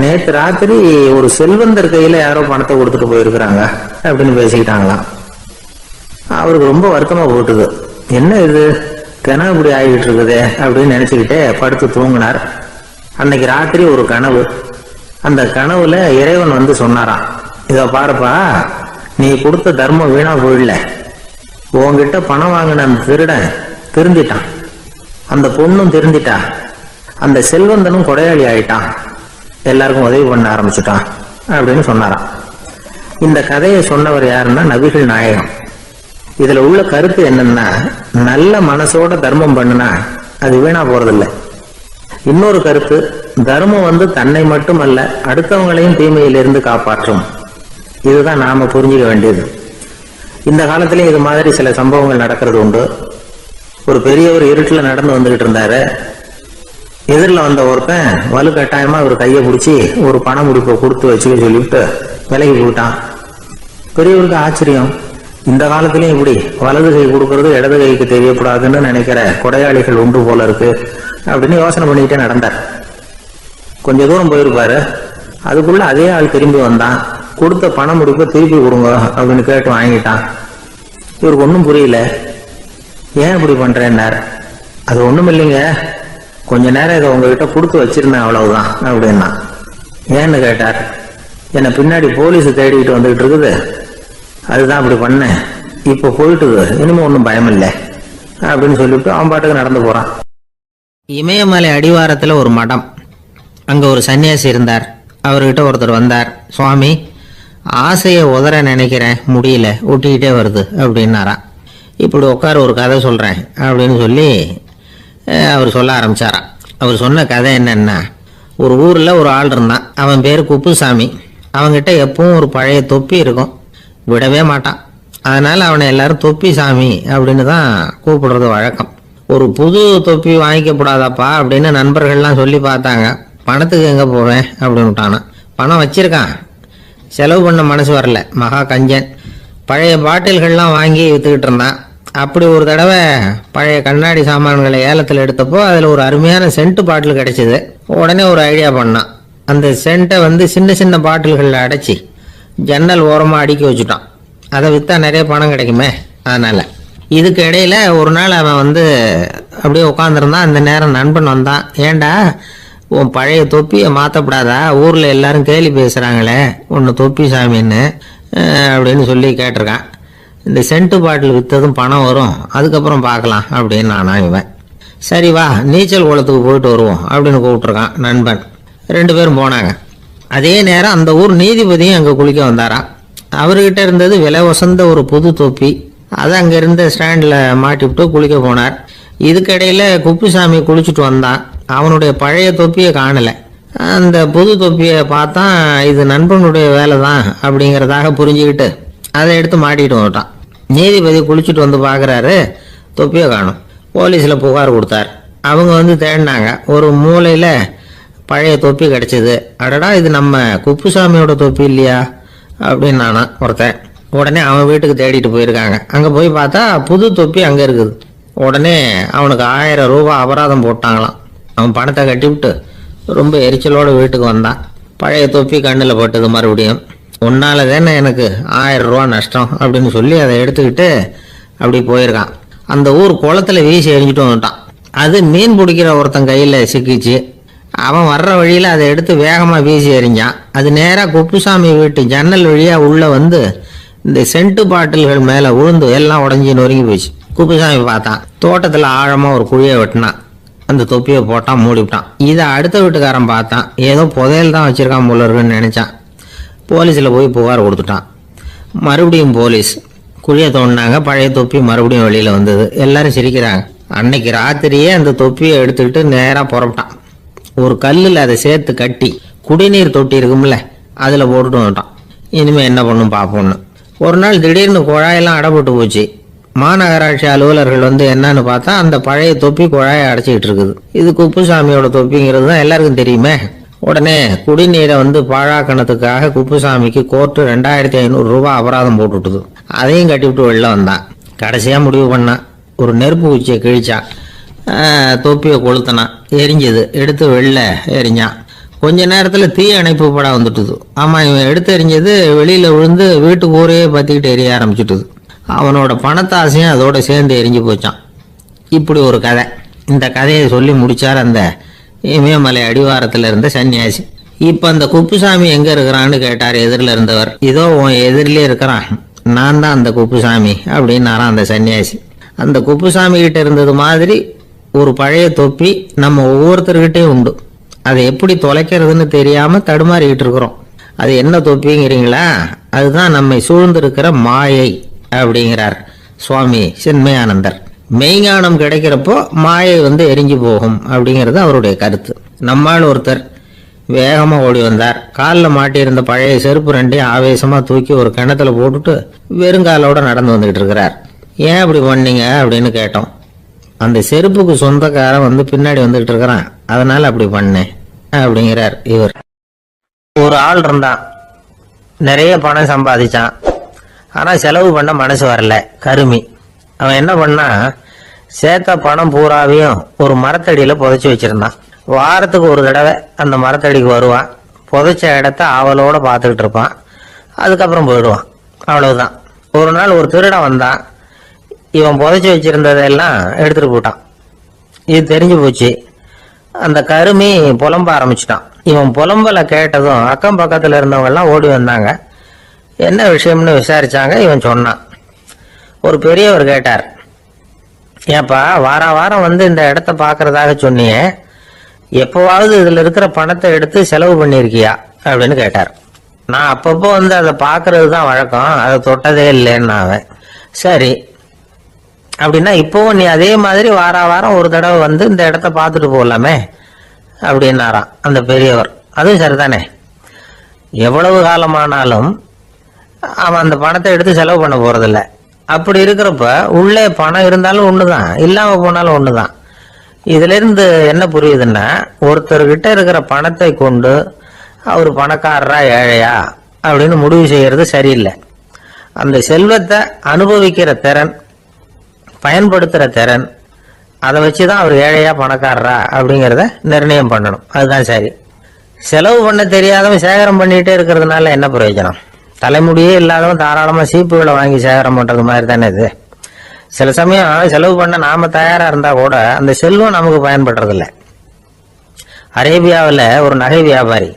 நேற்று ராத்திரி ஒரு செல்வந்தர் கையில யாரோ பணத்தை கொடுத்துட்டு போயிருக்கிறாங்க அப்படின்னு பேசிக்கிட்டாங்களாம். அவருக்கு ரொம்ப வருத்தமா போட்டுது. என்ன இது, தினம் இப்படி ஆகிட்டு இருக்குதே அப்படின்னு நினைச்சுக்கிட்டே படுத்து தூங்கினார். அன்னைக்கு ராத்திரி ஒரு கனவு. அந்த கனவுல இறைவன் வந்து சொன்னாராம், இத பாருப்பா, நீ கொடுத்த தர்மம் வீணா போயிடல. உன்கிட்ட பணம் வாங்கின அந்த திருடன் திருந்திட்டான், அந்த பொண்ணும் திருந்திட்டா, அந்த செல்வந்தனும் கொடையாளி ஆயிட்டான், எல்லாருக்கும் உதவி பண்ண ஆரம்பிச்சுட்டான் அப்படின்னு சொன்னாராம். இந்த கதையை சொன்னவர் யாருன்னா நபிகள் நாயகம். இதுல உள்ள கருத்து என்னன்னா, நல்ல மனசோட தர்மம் பண்ணுனா அது வீணா போறதில்லை. இன்னொரு கருத்து, தர்மம் வந்து தன்னை மட்டுமல்ல அடுத்தவங்களையும் தீமையிலிருந்து காப்பாற்றும். இதுதான் நாம புரிஞ்சுக்க வேண்டியது. இந்த காலத்திலயும் இது மாதிரி சில சம்பவங்கள் நடக்கிறது உண்டு. ஒரு பெரியவர் இருட்டில் நடந்து வந்துகிட்டு இருந்தாரு. எதிரில் வந்த ஒருத்தன் வலுக்கட்டாயமா ஒரு கையை பிடிச்சி ஒரு பண முடிப்பை கொடுத்து வச்சுக்க சொல்லிவிட்டு விலகி போட்டான். பெரியவருக்கு ஆச்சரியம், இந்த காலத்திலயும் இப்படி வலது கை கொடுக்கறது இடது கைக்கு தெரியக்கூடாதுன்னு நினைக்கிற கொடையாளிகள் உண்டு போல இருக்கு அப்படின்னு யோசனை பண்ணிக்கிட்டே நடந்தார். கொஞ்ச தூரம் போயிருப்பாரு. அதுக்குள்ள அதே ஆள் திரும்பி வந்தான். கொடுத்த பண முடிப்பை திருப்பி கொடுங்க அப்படின்னு கேட்டு வாங்கிட்டான். இவருக்கு ஒன்றும் புரியல. ஏன் இப்படி பண்றேன்னார். அது ஒண்ணும் இல்லைங்க, கொஞ்ச நேரம் இதை உங்ககிட்ட கொடுத்து வச்சிருந்தேன் அவ்வளவுதான் அப்படின்னா. ஏன்னு கேட்டார். என்னை பின்னாடி போலீஸ் தேடிக்கிட்டு வந்துகிட்டு இருக்குது, அதுதான் அப்படி பண்ணேன். இப்போ போயிட்டு இனிமே ஒன்றும் பயம் இல்லை அப்படின்னு சொல்லிட்டு அவன் பாட்டுக்கு நடந்து போறான். இமயமலை அடிவாரத்தில் ஒரு மடம். அங்கே ஒரு சன்னியாசி இருந்தார். அவர்கிட்ட ஒருத்தர் வந்தார். சுவாமி, ஆசையை உதற நினைக்கிறேன், முடியல, ஒட்டிக்கிட்டே வருது அப்படின்னாராம். இப்படி உட்கார ஒரு கதை சொல்கிறேன் அப்படின்னு சொல்லி அவர் சொல்ல ஆரம்பித்தாராம். அவர் சொன்ன கதை என்னன்னா, ஒரு ஊரில் ஒரு ஆள் இருந்தான். அவன் பேர் குப்புசாமி. அவன்கிட்ட எப்பவும் ஒரு பழைய தொப்பி இருக்கும், விடவே மாட்டான். அதனால் அவனை எல்லாரும் தொப்பி சாமி அப்படின்னு தான் கூப்பிடுறது வழக்கம். ஒரு புது தொப்பி வாங்கிக்கப்படாதாப்பா அப்படின்னு நண்பர்கள்லாம் சொல்லி பார்த்தாங்க. பணத்துக்கு எங்கே போவேன் அப்படின்னு விட்டானா. பணம் வச்சிருக்கான், செலவு பண்ண மனசு வரல. மகா கஞ்சன். பழைய பாட்டில்கள்லாம் வாங்கி விற்றுக்கிட்டு இருந்தான். அப்படி ஒரு தடவை பழைய கண்ணாடி சாமான்களை ஏலத்தில் எடுத்தப்போ அதில் ஒரு அருமையான சென்ட் பாட்டில் கிடைச்சிது. உடனே ஒரு ஐடியா பண்ணான். அந்த சென்ட்டை சின்ன சின்ன பாட்டில்களில் அடைச்சி ஜன்னல் ஓரமாக அடுக்கி வச்சுட்டான். அதை விற்றா நிறைய பணம் கிடைக்குமே. அதனால் இதுக்கு இடையில் ஒரு நாள் அவன் அப்படியே உட்காந்துருந்தான். அந்த நேரம் நண்பன் வந்தான். ஏண்டா, உன் பழைய தொப்பியை மாற்றப்படாதா, ஊரில் எல்லாரும் கேலி பேசுகிறாங்களே ஒன்று தொப்பி சாமின்னு அப்படின்னு சொல்லி கேட்டிருக்கான். இந்த சென்ட்டு பாட்டில் விற்றதும் பணம் வரும், அதுக்கப்புறம் பார்க்கலாம் அப்படின்னு நானா இவன். சரி வா, நீச்சல் குளத்துக்கு போயிட்டு வருவோம் அப்படின்னு கூப்பிட்ருக்கான் நண்பன். 2 பேரும் போனாங்க. அதே நேரம் அந்த ஊர் நீதிபதியும் அங்கே குளிக்க வந்தாராம். அவர்கிட்ட இருந்தது விலை வசந்த ஒரு புது தொப்பி. அதை அங்கே இருந்த ஸ்டாண்டில் மாட்டிவிட்டு குளிக்க போனார். இதுக்கிடையில் குப்புசாமி குளிச்சுட்டு வந்தான். அவனுடைய பழைய தொப்பியை காணலை. அந்த புது தொப்பியை பார்த்தா இது நண்பனுடைய வேலை தான் அப்படிங்கிறதாக புரிஞ்சுக்கிட்டு அதை எடுத்து மாட்டிக்கிட்டு வந்துட்டான். நீதிபதி குளிச்சுட்டு வந்து பார்க்குறாரு, தொப்பியை காணும். போலீஸில் புகார் கொடுத்தார். அவங்க தேடினாங்க. ஒரு மூலையில் பழைய தொப்பி கிடச்சிது. அடடா, இது நம்ம குப்புசாமியோட தொப்பி இல்லையா அப்படின்னு நானா ஒருத்தன். உடனே அவன் வீட்டுக்கு தேடிட்டு போயிருக்காங்க. அங்கே போய் பார்த்தா புது தொப்பி அங்கே இருக்குது. உடனே அவனுக்கு 1000 ரூபாய் அபராதம் போட்டாங்களாம். அவன் பணத்தை கட்டிவிட்டு ரொம்ப எரிச்சலோடு வீட்டுக்கு வந்தான். பழைய தொப்பி கண்ணில் பட்டது. மறுபடியும் உன்னால தானே எனக்கு 1000 ரூபா நஷ்டம் அப்படின்னு சொல்லி அதை எடுத்துக்கிட்டு அப்படி போயிருக்கான். அந்த ஊர் குளத்தில் வீசி எரிஞ்சிட்டு வந்துட்டான். அது மீன் பிடிக்கிற ஒருத்தன் கையில் சிக்கிச்சு. அவன் வர்ற வழியில் அதை எடுத்து வேகமாக வீசி எறிஞ்சான். அது நேராக குப்புசாமி வீட்டு ஜன்னல் வழியாக உள்ளே இந்த சென்ட்டு பாட்டில்கள் மேலே விழுந்து எல்லாம் உடஞ்சி நொறுங்கி போச்சு. குப்புசாமி பார்த்தான். தோட்டத்தில் ஆழமாக ஒரு குழியை வெட்டினான். அந்த தொப்பியை போட்டான், மூடிவிட்டான். இதை அடுத்த வீட்டுக்காரன் பார்த்தான். ஏதோ புதையல் தான் வச்சுருக்கான் போல இருக்குன்னு நினச்சான். போலீஸில் போய் புகார் கொடுத்துட்டான். மறுபடியும் போலீஸ் குழியை தோண்டினாங்க. பழைய தொப்பி மறுபடியும் வெளியில் வந்தது. எல்லாரும் சிரிக்கிறாங்க. அன்னைக்கு ராத்திரியே அந்த தொப்பியை எடுத்துக்கிட்டு நேராக புறப்பட்டான். ஒரு கல்லில் அதை சேர்த்து கட்டி குடிநீர் தொட்டி இருக்கும்ல, அதில் போட்டுட்டு வந்துட்டான். இனிமேல் என்ன பண்ணும் பார்ப்போம்னு. ஒரு நாள் திடீர்னு குழாயெல்லாம் அடைப்பட்டு போச்சு. மாநகராட்சி அலுவலர்கள் என்னன்னு பார்த்தா அந்த பழைய தொப்பி குழாயை அடைச்சிக்கிட்டு இருக்குது. இது குப்புசாமியோட தொப்பிங்கிறது தான் எல்லாருக்கும் தெரியுமே. உடனே குடிநீரை பாழாக்கணத்துக்காக குப்புசாமிக்கு கோர்ட்டு 2500 ரூபாய் அபராதம் போட்டுவிட்டுது. அதையும் கட்டிவிட்டு வெளில வந்தான். கடைசியாக முடிவு பண்ணான். ஒரு நெருப்பு குச்சியை கிழிச்சான். தொப்பியை கொளுத்தினான். எரிஞ்சது. எடுத்து வெளில எரிஞ்சான். கொஞ்ச நேரத்தில் தீ அணைப்பு படம் வந்துட்டுது. ஆமாம், இவன் எடுத்து எரிஞ்சது வெளியில் விழுந்து வீட்டுக்கு ஊரே பற்றிக்கிட்டு எரிய ஆரம்பிச்சுட்டுது. அவனோட பணத்தாசையும் அதோட சேர்ந்து எரிஞ்சு போச்சான். இப்படி ஒரு கதை. இந்த கதையை சொல்லி முடித்தார் அந்த இமயமலை அடிவாரத்தில் இருந்த சன்னியாசி. இப்போ அந்த குப்புசாமி எங்கே இருக்கிறான்னு கேட்டார் எதிரில் இருந்தவர். இதோ உன் எதிரிலே இருக்கிறான், நான் தான் அந்த குப்புசாமி அப்படின்னாரான் அந்த சன்னியாசி. அந்த குப்புசாமி கிட்ட இருந்தது மாதிரி ஒரு பழைய தொப்பி நம்ம ஒவ்வொருத்தர்கிட்டையும் உண்டு. அதை எப்படி தொலைக்கிறதுன்னு தெரியாமல் தடுமாறிக்கிட்டு இருக்கிறோம். அது என்ன தொப்பிங்கிறீங்களா? அதுதான் நம்மை சூழ்ந்திருக்கிற மாயை அப்படிங்கிறார் சுவாமி சின்மயானந்தர். மெய்ஞானம் கிடைக்கிறப்போ மாயை எரிஞ்சு போகும் அப்படிங்கிறது அவருடைய கருத்து. நம்மால் ஒருத்தர் வேகமாக ஓடி வந்தார். காலில் மாட்டியிருந்த பழைய செருப்பு 2 ஆவேசமாக தூக்கி ஒரு கிணத்துல போட்டுட்டு வெறுங்காலோட நடந்து வந்துகிட்டு இருக்கிறார். ஏன் அப்படி பண்ணீங்க அப்படின்னு கேட்டோம். அந்த செருப்புக்கு சொந்தக்காரன் பின்னாடி வந்துகிட்டு இருக்கிறான், அதனால அப்படி பண்ணேன் அப்படிங்கிறார் இவர். ஒரு ஆள் இருந்தான், நிறைய பணம் சம்பாதிச்சான். ஆனால் செலவு பண்ண மனசு வரல. கருமி. அவன் என்ன பண்ணா, சேர்த்த பணம் பூராவையும் ஒரு மரத்தடியில் புதைச்சி வச்சிருந்தான். வாரத்துக்கு ஒரு தடவை அந்த மரத்தடிக்கு வருவான். புதைச்ச இடத்த ஆவலோடு பார்த்துக்கிட்டு இருப்பான். அதுக்கப்புறம் போயிடுவான். அவ்வளவுதான். ஒரு நாள் ஒரு திருடன் வந்தான். இவன் புதைச்சி வச்சிருந்ததெல்லாம் எடுத்துட்டு போட்டான். இது தெரிஞ்சு போச்சு. அந்த கருமி புலம்ப ஆரம்பிச்சிட்டான். இவன் புலம்பலை கேட்டதும் அக்கம் பக்கத்தில் இருந்தவங்க எல்லாம் ஓடி வந்தாங்க. என்ன விஷயம்னு விசாரிச்சாங்க. இவன் சொன்னான். ஒரு பெரியவர் கேட்டார், ஏப்பா வாரம் வந்து இந்த இடத்த பார்க்கறதாக சொன்னியே, எப்போவாவது இதில் இருக்கிற பணத்தை எடுத்து செலவு பண்ணியிருக்கியா அப்படின்னு கேட்டார். நான் அப்பப்போ வந்து அதை பார்க்கறது தான் வழக்கம், அதை தொட்டதே இல்லைன்னு. அவன் சரி அப்படின்னா இப்போவும் நீ அதே மாதிரி வாரம் ஒரு தடவை வந்து இந்த இடத்த பார்த்துட்டு போகலாமே அப்படின்னாராம் அந்த பெரியவர். அதுவும் சரிதானே. எவ்வளவு காலமானாலும் அவன் அந்த பணத்தை எடுத்து செலவு பண்ண போறதில்ல. அப்படி இருக்கிறப்ப உள்ளே பணம் இருந்தாலும் ஒண்ணுதான், இல்லாம போனாலும் ஒண்ணுதான். இதுல இருந்து என்ன புரியுதுன்னா, ஒருத்தர்கிட்ட இருக்கிற பணத்தை கொண்டு அவர் பணக்காரரா ஏழையா அப்படின்னு முடிவு செய்யறது சரியில்லை. அந்த செல்வத்தை அனுபவிக்கிற திறன், பயன்படுத்துற திறன், அதை வச்சுதான் அவர் ஏழையா பணக்காரரா அப்படிங்கிறத நிர்ணயம் பண்ணணும். அதுதான் சரி. செலவு பண்ண தெரியாதவன் சேகரம் பண்ணிட்டே இருக்கிறதுனால என்ன பிரயோஜனம்? தலைமுடியே இல்லாதவன் தாராளமா சீப்புகளை வாங்கி சேகரம் பண்றது மாதிரி தானே இது. சில சமயம் செலவு பண்ண நாம தயாரா இருந்தா கூட அந்த செல்வம் நமக்கு பயன்படுறதில்லை. அரேபியாவில் ஒரு நகை வியாபாரி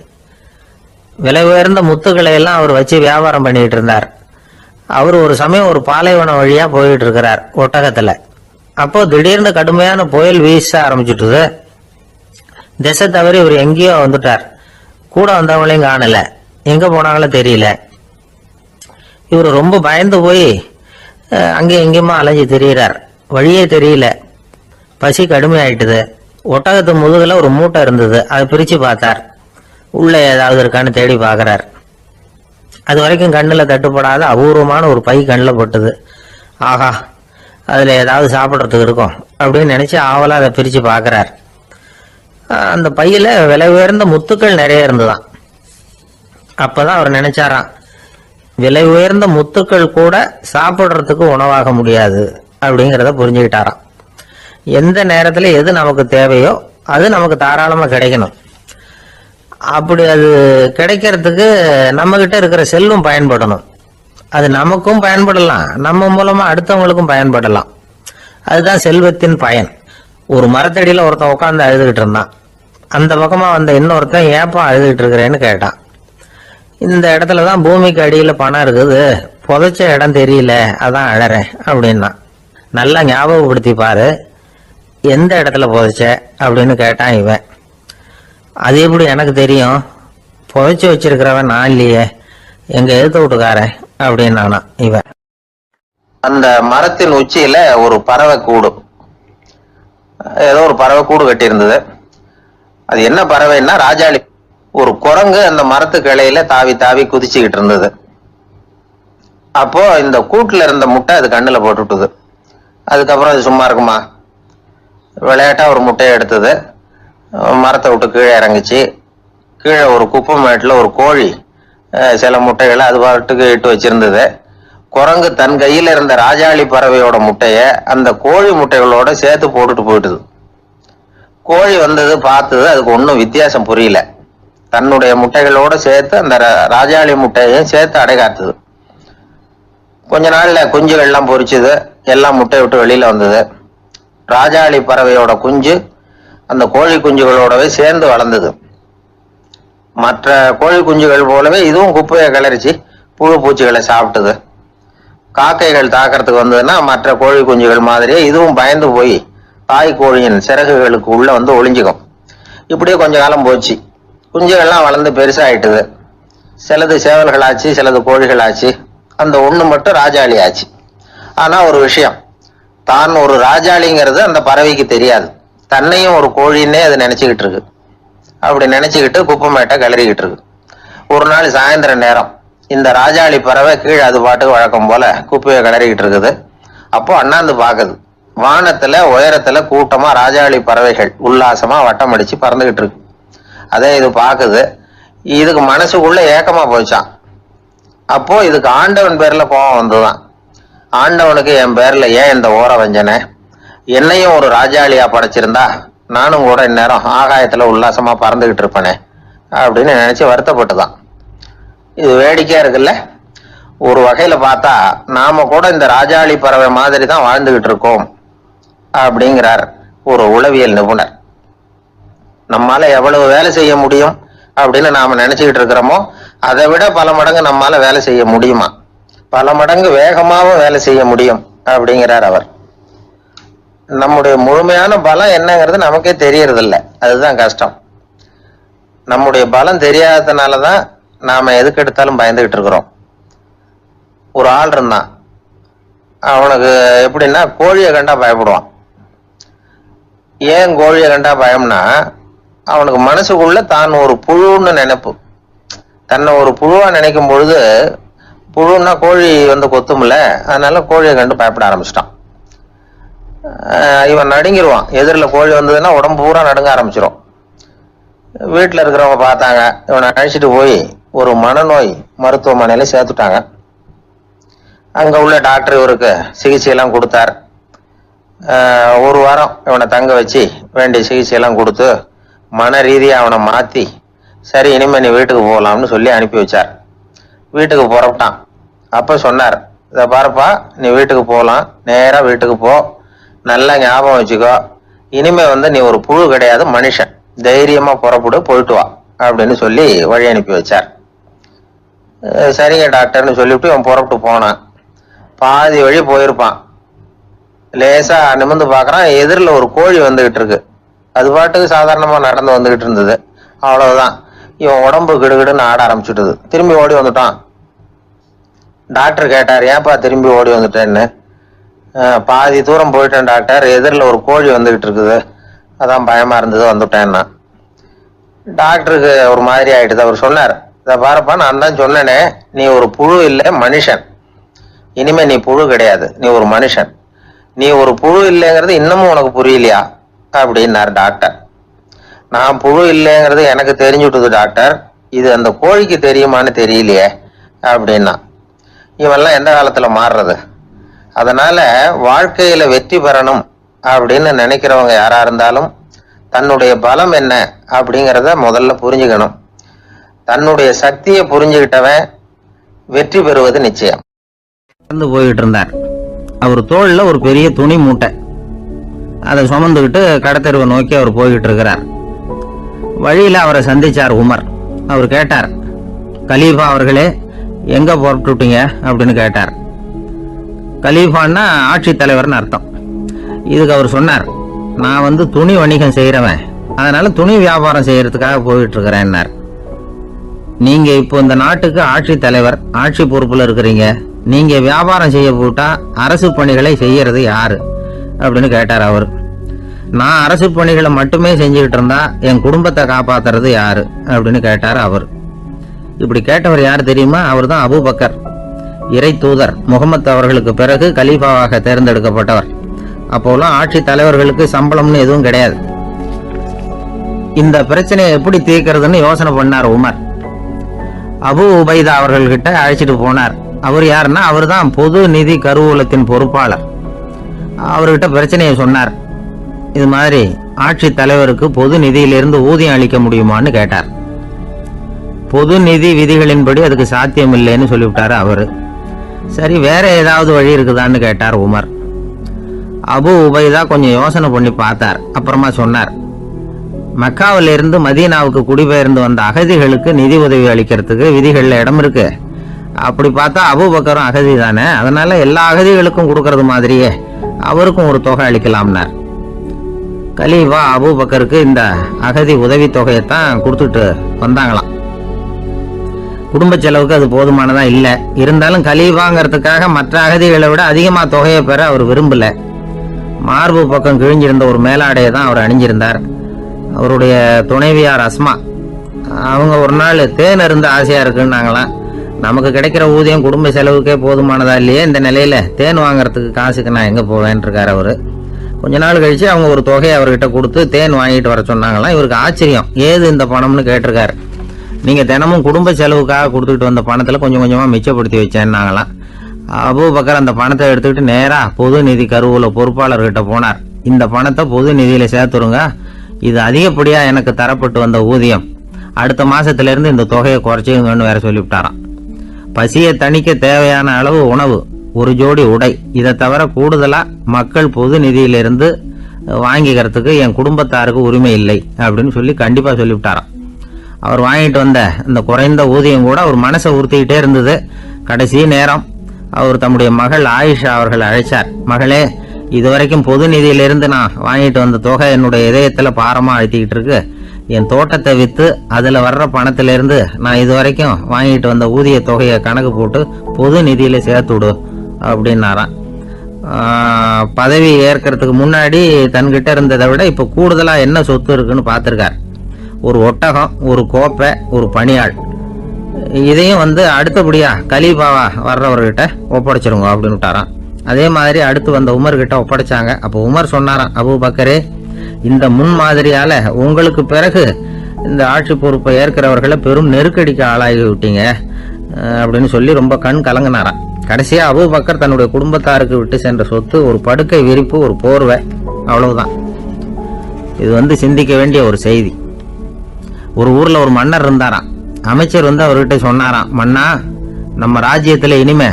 விலை உயர்ந்த முத்துக்களை எல்லாம் அவர் வச்சு வியாபாரம் பண்ணிட்டு இருந்தார். அவர் ஒரு சமயம் ஒரு பாலைவனம் வழியா போயிட்டு இருக்கிறார் ஒட்டகத்துல. அப்போ திடீர்னு கடுமையான புயல் வீச ஆரம்பிச்சுட்டுது. திசை தவறி இவர் எங்கேயோ வந்துட்டார். கூட வந்தவங்களையும் காணல, எங்க போனாங்களும் தெரியல. இவர் ரொம்ப பயந்து போய் அங்கே எங்கேயுமா அலைஞ்சு திரியிறார். வழியே தெரியல. பசி கடுமையாயிட்டுது. ஒட்டகத்து முதுகுல ஒரு மூட்டை இருந்தது. அதை பிரிச்சு பார்த்தார். உள்ள ஏதாவது இருக்கான்னு தேடி பார்க்கிறார். அது வரைக்கும் கண்ணில் தட்டுப்படாத அபூர்வமான ஒரு பை கண்ணில் பட்டுது. ஆஹா, அதுல ஏதாவது சாப்பிட்றதுக்கு இருக்கும் அப்படின்னு நினைச்சு ஆவலா அதை பிரிச்சு பார்க்கிறார். அந்த பையில விலை உயர்ந்த முத்துக்கள் நிறைய இருந்துதான். அப்பதான் அவர் நினைச்சாராம், விலை உயர்ந்த முத்துக்கள் கூட சாப்பிட்றதுக்கு உணவாக முடியாது அப்படிங்கிறத புரிஞ்சுக்கிட்டாராம். எந்த நேரத்துல எது நமக்கு தேவையோ அது நமக்கு தாராளமா கிடைக்கணும். அப்படி அது கிடைக்கிறதுக்கு நம்ம கிட்ட இருக்கிற செல்வம் பயன்படணும். அது நமக்கும் பயன்படலாம், நம்ம மூலமா அடுத்தவங்களுக்கும் பயன்படலாம். அதுதான் செல்வத்தின் பயன். ஒரு மரத்தடியில ஒருத்தன் உட்காந்து அழுதுகிட்டு இருந்தான். அந்த பக்கமா வந்த இன்னொருத்தன் ஏப்பா அழுதுகிட்டு இருக்கிறேன்னு கேட்டான். இந்த இடத்துலதான் பூமிக்கு அடியில பணம் இருக்குது, புதைச்ச இடம் தெரியல, அதான் அழறேன் அப்படின்னா. நல்லா ஞாபகப்படுத்தி பாரு, எந்த இடத்துல புதைச்ச அப்படின்னு கேட்டான் இவன். அது எப்படி எனக்கு தெரியும்? புதைச்சி வச்சிருக்கிறவன் நான் இல்லையே, எங்க எழுத்து வீட்டுக்காரன் அப்படின்னானா இவன். அந்த மரத்தின் உச்சியில ஒரு பறவை கூடு, ஏதோ ஒரு பறவை கூடு கட்டி இருந்தது. அது என்ன பறவைன்னா ராஜாளி. ஒரு குரங்கு அந்த மரத்து கிளையில தாவி தாவி குதிச்சுக்கிட்டு இருந்தது. அப்போ இந்த கூட்டுல இருந்த முட்டை அது கண்ணுல போட்டுட்டுது. அதுக்கப்புறம் அது சும்மா இருக்குமா? விளையாட்டா ஒரு முட்டையை எடுத்தது, மரத்தை விட்டு கீழே இறங்குச்சு. கீழே ஒரு குப்பை மேட்டில் ஒரு கோழி சில முட்டைகளை அது பாட்டுக்கு இட்டு வச்சிருந்தது. குரங்கு தன் கையில இருந்த ராஜாளி பறவையோட முட்டைய அந்த கோழி முட்டைகளோட சேர்த்து போட்டுட்டு போயிட்டுது. கோழி வந்தது, பார்த்தது, அதுக்கு ஒன்றும் வித்தியாசம் புரியல. தன்னுடைய முட்டைகளோட சேர்த்து அந்த ராஜாளி முட்டையையும் சேர்த்து அடைகாத்துது. கொஞ்ச நாள்ல குஞ்சுகள் எல்லாம் பொரிச்சுது. எல்லாம் முட்டை விட்டு வெளியில வந்தது. ராஜாளி பறவையோட குஞ்சு அந்த கோழி குஞ்சுகளோடவே சேர்ந்து வளர்ந்தது. மற்ற கோழி குஞ்சுகள் போலவே இதுவும் குப்பையை கிளறிச்சு புழு பூச்சிகளை சாப்பிட்டது. காக்கைகள் தாக்கிறதுக்கு வந்ததுன்னா மற்ற கோழி குஞ்சுகள் மாதிரியே இதுவும் பயந்து போய் தாய் கோழியின் சிறகுகளுக்கு உள்ள வந்து ஒளிஞ்சுக்கும். இப்படியே கொஞ்ச காலம் போச்சு. குஞ்சுகள்லாம் வளர்ந்து பெருசாயிட்டுது. சிலது சேவல்களாச்சு, சிலது கோழிகளாச்சு. அந்த ஒண்ணு மட்டும் ராஜாளி ஆச்சு. ஆனா ஒரு விஷயம், தான் ஒரு ராஜாளிங்கிறது அந்த பறவைக்கு தெரியாது. தன்னையும் ஒரு கோழின்னே அது நினைச்சுக்கிட்டு இருக்கு. அப்படி நினைச்சுக்கிட்டு குப்பை மேட்டை கிளறிக்கிட்டு இருக்கு. ஒரு நாள் சாயந்தர நேரம் இந்த ராஜாளி பறவை கீழே அது பாட்டுக்கு வழக்கம் போல குப்பையை கிளறிக்கிட்டு இருக்குது. அப்போ அண்ணாந்து பாக்குது. வானத்துல உயரத்துல கூட்டமா ராஜாளி பறவைகள் உல்லாசமா வட்டம் அடிச்சு பறந்துகிட்டு இருக்கு. அதே இது பாக்குது. இதுக்கு மனசுக்குள்ள ஏக்கமா போச்சான். அப்போ இதுக்கு ஆண்டவன் பேர்ல கோபம் வந்துதான். ஆண்டவனுக்கு என் பேர்ல ஏன் இந்த ஓர வஞ்சனை, என்னையும் ஒரு ராஜாளியா படைச்சிருந்தா நானும் கூட இந்நேரம் ஆகாயத்துல உல்லாசமா பறந்துகிட்டு இருப்பேனே அப்படின்னு நினைச்சு வருத்தப்பட்டுதான். இது வேடிக்கையா இருக்குல்ல. ஒரு வகையில பார்த்தா நாம கூட இந்த ராஜாளி பறவை மாதிரி தான் வாழ்ந்துகிட்டு இருக்கோம் அப்படிங்கிறார் ஒரு உளவியல் நிபுணர். நம்மால எவ்வளவு வேலை செய்ய முடியும் அப்படின்னு நாம நினைச்சுக்கிட்டு இருக்கிறோமோ அதை விட பல மடங்கு நம்மால வேலை செய்ய முடியுமா, பல மடங்கு வேகமாவும் வேலை செய்ய முடியும் அப்படிங்கிறார் அவர். நம்முடைய முழுமையான பலம் என்னங்கிறது நமக்கே தெரியறது இல்லை, அதுதான் கஷ்டம். நம்முடைய பலம் தெரியாததுனாலதான் நாம எதுக்கு எடுத்தாலும் பயந்துகிட்டு இருக்கிறோம். ஒரு ஆள் இருந்தான், அவனுக்கு எப்படின்னா கோழியை கண்டா பயப்படுவான். ஏன் கோழியை கண்டா பயம்னா, அவனுக்கு மனசுக்குள்ள தான் ஒரு புழுன்னு நினைப்பு. தன்னை ஒரு புழுவா நினைக்கும் பொழுது, புழுன்னா கோழி வந்து கொத்தும்ல, அதனால கோழியை கண்டு பயப்பட ஆரம்பிச்சிட்டான். இவன் நடுங்கிடுவான். எதிரில் கோழி வந்ததுன்னா உடம்பு பூரா நடுங்க ஆரம்பிச்சிடும். வீட்டில் இருக்கிறவங்க பார்த்தாங்க, இவனை அழைச்சிட்டு போய் ஒரு மனநோய் மருத்துவமனையில சேர்த்துட்டாங்க. அங்க உள்ள டாக்டர் இவருக்கு சிகிச்சையெல்லாம் கொடுத்தார். ஒரு வாரம் இவனை தங்க வச்சு வேண்டிய சிகிச்சையெல்லாம் கொடுத்து மன ரீதியா அவனை மாத்தி, சரி இனிமே நீ வீட்டுக்கு போகலாம்னு சொல்லி அனுப்பி வச்சார். வீட்டுக்கு புறப்பட்டான். அப்ப சொன்னார், இதை பாருப்பா, நீ வீட்டுக்கு போகலாம், நேரா வீட்டுக்கு போ, நல்லா ஞாபகம் வச்சுக்கோ, இனிமே வந்து நீ ஒரு புழு கிடையாது, மனுஷன், தைரியமா புறப்படு, போயிட்டு வா அப்படின்னு சொல்லி வழி அனுப்பி வச்சார். சரிங்க டாக்டர்னு சொல்லிவிட்டு இவன் புறப்பட்டு போனான். பாதி வழி போயிருப்பான். லேசா நிமிர்ந்து பாக்குறான், எதிரில் ஒரு கோழி வந்துகிட்டு இருக்கு. அது பாட்டுக்கு சாதாரணமா நடந்து வந்துகிட்டு இருந்தது. அவ்வளவுதான், இவன் உடம்பு கிடுகிடுன்னு ஆட ஆரம்பிச்சுட்டுது. திரும்பி ஓடி வந்துட்டான். டாக்டர் கேட்டார், ஏன்பா திரும்பி ஓடி வந்துட்டேன்னு. பாதி தூரம் போயிட்டேன் டாக்டர், எதிரில் ஒரு கோழி வந்துகிட்டு இருக்குது, அதான் பயமா இருந்தது வந்துட்டேன்னா. டாக்டருக்கு ஒரு மாதிரி ஆயிடுது. அவர் சொன்னார், இதை பாருப்பா, நான் தான் சொன்னேனே, நீ ஒரு புழு இல்லை, மனுஷன், இனிமே நீ புழு கிடையாது, நீ ஒரு மனுஷன், நீ ஒரு புழு இல்லைங்கிறது இன்னமும் உனக்கு புரியலையா அப்படின்னார் டாக்டர். நான் புழு இல்லைங்கிறது எனக்கு தெரிஞ்சுட்டுது டாக்டர், இது அந்த கோழிக்கு தெரியுமான்னு தெரியலையே அப்படின்னா. இவெல்லாம் எந்த காலத்துல மாறுறது? அதனால வாழ்க்கையில வெற்றி பெறணும் அப்படின்னு நினைக்கிறவங்க யாரா இருந்தாலும் தன்னுடைய பலம் என்ன அப்படிங்கிறத முதல்ல புரிஞ்சுக்கணும். தன்னுடைய சக்தியை புரிஞ்சுக்கிட்டவன் வெற்றி பெறுவது நிச்சயம். நடந்து போயிட்டு இருந்தார். அவர் தோளில் ஒரு பெரிய துணி மூட்டை, அதை சுமந்துக்கிட்டு கடத்தெருவை நோக்கி அவர் போய்கிட்டு இருக்கிறார். வழியில் அவரை சந்திச்சார் உமர். அவர் கேட்டார், கலீஃபா அவர்களே, எங்க புறப்பட்டுட்டீங்க அப்படின்னு கேட்டார். கலீஃபான்னா ஆட்சி தலைவர்னு அர்த்தம். இதுக்கு அவர் சொன்னார், நான் வந்து துணி வணிகம் செய்யறவன், அதனால துணி வியாபாரம் செய்யறதுக்காக போயிட்டு இருக்கிறேன்னார். நீங்க இப்போ இந்த நாட்டுக்கு ஆட்சி தலைவர், ஆட்சி பொறுப்புல இருக்கிறீங்க, நீங்க வியாபாரம் செய்ய போட்டா அரசு பணிகளை செய்யறது யாரு அப்படின்னு கேட்டார் அவர். நான் அரசு பணிகளை மட்டுமே செஞ்சுக்கிட்டு இருந்தா என் குடும்பத்தை காப்பாத்துறது யாரு அப்படின்னு கேட்டார் அவர். இப்படி கேட்டவர் யார் தெரியுமா? அவர் தான் அபூபக்கர், இறை தூதர் முகமது அவர்களுக்கு பிறகு கலீஃபாவாக தேர்ந்தெடுக்கப்பட்டவர். அப்போலாம் ஆட்சி தலைவர்களுக்கு சம்பளம்னு எதுவும் கிடையாது. இந்த பிரச்சனையை எப்படி தீர்க்கிறதுன்னு யோசனை பண்ணார் உமர். அபு உபைதா அவர்கள்கிட்ட அழைச்சிட்டு போனார். அவர் யாருன்னா, அவர் தான் பொது நிதி கருவூலத்தின் பொறுப்பாளர். அவர்கிட்ட பிரச்சனையை சொன்னார். இது மாதிரி ஆட்சி தலைவருக்கு பொது நிதியிலிருந்து ஊதியம் அளிக்க முடியுமான்னு கேட்டார். பொது நிதி விதிகளின்படி அதுக்கு சாத்தியம் இல்லைன்னு சொல்லிவிட்டாரு அவரு. சரி, வேற ஏதாவது வழி இருக்குதான்னு கேட்டார் உமர். அபு உபைதா கொஞ்சம் யோசனை பண்ணி பார்த்தார். அப்புறமா சொன்னார், மக்காவிலிருந்து மதீனாவுக்கு குடிபெயர்ந்து வந்த அகதிகளுக்கு நிதி உதவி அளிக்கிறதுக்கு விதிகள்ல இடம் இருக்கு. அப்படி பார்த்தா அபூபக்கரும் அகதி தானே, அதனால எல்லா அகதிகளுக்கும் கொடுக்கறது மாதிரியே அவருக்கும் ஒரு தொகை அளிக்கலாம்னார். கலீஃபா அபூபக்கருக்கு இந்த அகதி உதவி தொகையைத்தான் கொடுத்துட்டு வந்தாங்களாம். குடும்ப செலவுக்கு அது போதுமானதா இல்லை. இருந்தாலும் கலீஃபாங்கிறதுக்காக மற்ற அகதிகளை விட அதிகமா தொகையை பெற அவர் விரும்பல. மார்பு பக்கம் கிழிஞ்சிருந்த ஒரு மேலாடையை தான் அவர் அணிஞ்சிருந்தார். அவருடைய துணைவியார் அஸ்மா, அவங்க ஒரு நாள் தேன் அருந்த ஆசையா இருக்குன்னாங்களாம். நமக்கு கிடைக்கிற ஊதியம் குடும்ப செலவுக்கே போதுமானதா இல்லையே, இந்த நிலையில தேன் வாங்கறதுக்கு காசுக்கு நான் எங்க போவேன் இருக்காரு அவரு. கொஞ்ச நாள் கழிச்சு அவங்க ஒரு தொகையை அவர்கிட்ட கொடுத்து தேன் வாங்கிட்டு வர சொன்னாங்களாம். இவருக்கு ஆச்சரியம், ஏது இந்த பணம்னு கேட்டிருக்காரு. நீங்கள் தினமும் குடும்ப செலவுக்காக கொடுத்துக்கிட்டு வந்த பணத்தில் கொஞ்சம் கொஞ்சமாக மிச்சப்படுத்தி வச்சேன்னாங்களாம். அபூபக்கர் அந்த பணத்தை எடுத்துக்கிட்டு நேராக பொது நிதி கருவூல பொறுப்பாளர்கிட்ட போனார். இந்த பணத்தை பொது நிதியில் சேர்த்துருங்க, இது அதிகப்படியாக எனக்கு தரப்பட்டு வந்த ஊதியம், அடுத்த மாசத்திலிருந்து இந்த தொகையை குறைச்சிங்கன்னு வேற சொல்லிவிட்டாராம். பசியை தணிக்க தேவையான அளவு உணவு, ஒரு ஜோடி உடை, இதை தவிர கூடுதலா மக்கள் பொது நிதியிலிருந்து வாங்கிக்கிறதுக்கு என் குடும்பத்தாருக்கு உரிமை இல்லை அப்படின்னு சொல்லி கண்டிப்பா சொல்லிவிட்டாராம். அவர் வாங்கிட்டு வந்த இந்த குறைந்த ஊதியம் கூட அவர் மனசை உறுத்திக்கிட்டே இருந்தது. கடைசி நேரம் அவர் தம்முடைய மகள் ஆயிஷா அவர்கள் அழைச்சார். மகளே, இதுவரைக்கும் பொது நிதியிலிருந்து நான் வாங்கிட்டு வந்த தொகை என்னுடைய இதயத்துல பாரமா அழுத்திக்கிட்டு இருக்கு. என் தோட்டத்தை வித்து அதுல வர்ற பணத்திலிருந்து நான் இதுவரைக்கும் வாங்கிட்டு வந்த ஊதிய தொகையை கணக்கு போட்டு பொது நிதியில சேர்த்து விடு அப்படின்னாராம். பதவி ஏற்கிறதுக்கு முன்னாடி தன்கிட்ட இருந்ததை விட இப்ப கூடுதலா என்ன சொத்து இருக்குன்னு பார்த்திருக்கார். ஒரு ஒட்டகம், ஒரு கோப்பை, ஒரு பணியாள், இதையும் அடுத்தபடியா கலீஃபாவா வர்றவர்கிட்ட ஒப்படைச்சிருங்க அப்படின்னு விட்டாராம். அதே மாதிரி அடுத்து வந்த உமர் கிட்ட ஒப்படைச்சாங்க. அப்போ உமர் சொன்னாராம், அபூபக்கரே, இந்த முன்மாதிரியால உங்களுக்கு பிறகு இந்த ஆட்சி பொறுப்பை ஏற்கிறவர்களை பெரும் நெருக்கடிக்கு ஆளாகி விட்டீங்க அப்படின்னு சொல்லி ரொம்ப கண் கலங்கினாராம். கடைசியா அபூபக்கர் தன்னுடைய குடும்பத்தாருக்கு விட்டு சென்ற சொத்து ஒரு படுக்கை விரிப்பு, ஒரு போர்வை, அவ்வளவுதான். இது சிந்திக்க வேண்டிய ஒரு செய்தி. ஒரு ஊர்ல ஒரு மன்னர் இருந்தாராம். அமைச்சர் அவர்கிட்ட சொன்னாராம், மன்னா, நம்ம ராஜ்யத்துல இனிமே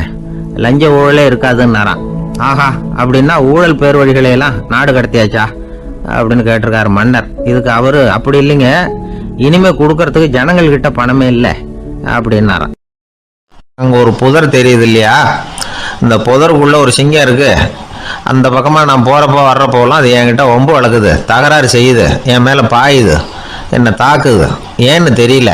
லஞ்ச ஊழலே இருக்காதுன்னாராம். ஆஹா, அப்படின்னா ஊழல் பேர் வழிகளை எல்லாம் நாடு கடத்தியாச்சா அப்படின்னு கேட்டிருக்காரு மன்னர். இதுக்கு அவரு, அப்படி இல்லைங்க, இனிமே கொடுக்கறதுக்கு ஜனங்கள் கிட்ட பணமே இல்லை அப்படின்னாராம். அங்க ஒரு புதர் தெரியுது இல்லையா, இந்த புதருக்குள்ள ஒரு சிங்கம் இருக்கு. அந்த பக்கமா நான் போறப்போ வர்றப்போலாம் அது என்கிட்ட ஒம்பு வளர்க்குது, தகராறு செய்யுது, என் மேல பாயுது, என்னை தாக்குது, ஏன்னு தெரியல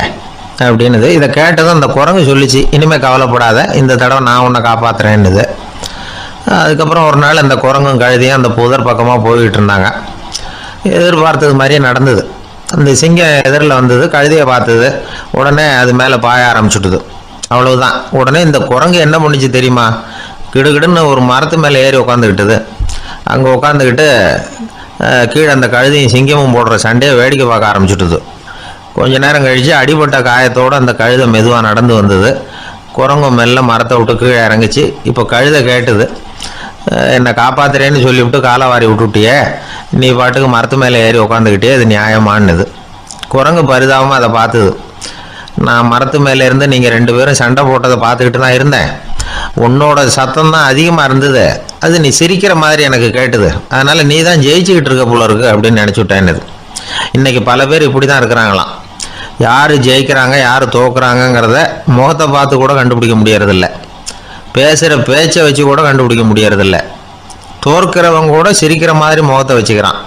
அப்படின்னுது. இதை கேட்டதும் அந்த குரங்கு சொல்லிச்சு, இனிமேல் கவலைப்படாத, இந்த தடவை நான் உன்னை காப்பாற்றுறேன்னுது. அதுக்கப்புறம் ஒரு நாள் அந்த குரங்கும் கழுதியும் அந்த புதர் பக்கமாக போய்கிட்டு இருந்தாங்க. எதிர்பார்த்தது மாதிரியே நடந்தது. அந்த சிங்கம் எதிரில் வந்தது, கழுதியை பார்த்தது, உடனே அது மேலே பாய ஆரம்பிச்சுட்டுது. அவ்வளவுதான். உடனே இந்த குரங்கு என்ன பண்ணிச்சு தெரியுமா, கிடுகிடுன்னு ஒரு மரத்து மேலே ஏறி உட்காந்துக்கிட்டது. அங்கே உட்காந்துக்கிட்டு கீழே அந்த கழுதியும் சிங்கமும் போடுற சண்டையை வேடிக்கை பார்க்க ஆரம்பிச்சுட்டுது. கொஞ்ச நேரம் கழித்து அடிபட்ட காயத்தோடு அந்த கழுதை மெதுவாக நடந்து வந்தது. குரங்கும் மெல்ல மரத்தை விட்டு கீழே இறங்குச்சு. இப்போ கழுதை கேட்டுது, என்னை காப்பாத்துறேன்னு சொல்லிவிட்டு காலை வாரி விட்டுட்டியே, நீ பாட்டுக்கு மரத்து மேலே ஏறி உட்காந்துக்கிட்டே, அது நியாயமானது. குரங்கு பரிதாபமாக அதை பார்த்துது. நான் மரத்து மேலே இருந்து நீங்கள் 2 பேரும் சண்டை போட்டதை பார்த்துக்கிட்டு தான் இருந்தேன். உன்னோட சத்தம் தான் அதிகமாக இருந்தது, அது நீ சிரிக்கிற மாதிரி எனக்கு கேட்டுது, அதனால் நீ தான் ஜெயிச்சுக்கிட்டு இருக்க போல இருக்கு அப்படின்னு நினச்சிவிட்டேன்னுது. இன்றைக்கி பல பேர் இப்படி தான் இருக்கிறாங்களாம். யார் ஜெயிக்கிறாங்க யார் தோக்குறாங்கங்கிறத முகத்தை பார்த்து கூட கண்டுபிடிக்க முடியறதில்ல, பேசுகிற பேச்சை வச்சு கூட கண்டுபிடிக்க முடியறதில்ல. தோற்கிறவங்க கூட சிரிக்கிற மாதிரி முகத்தை வச்சுக்கிறான்.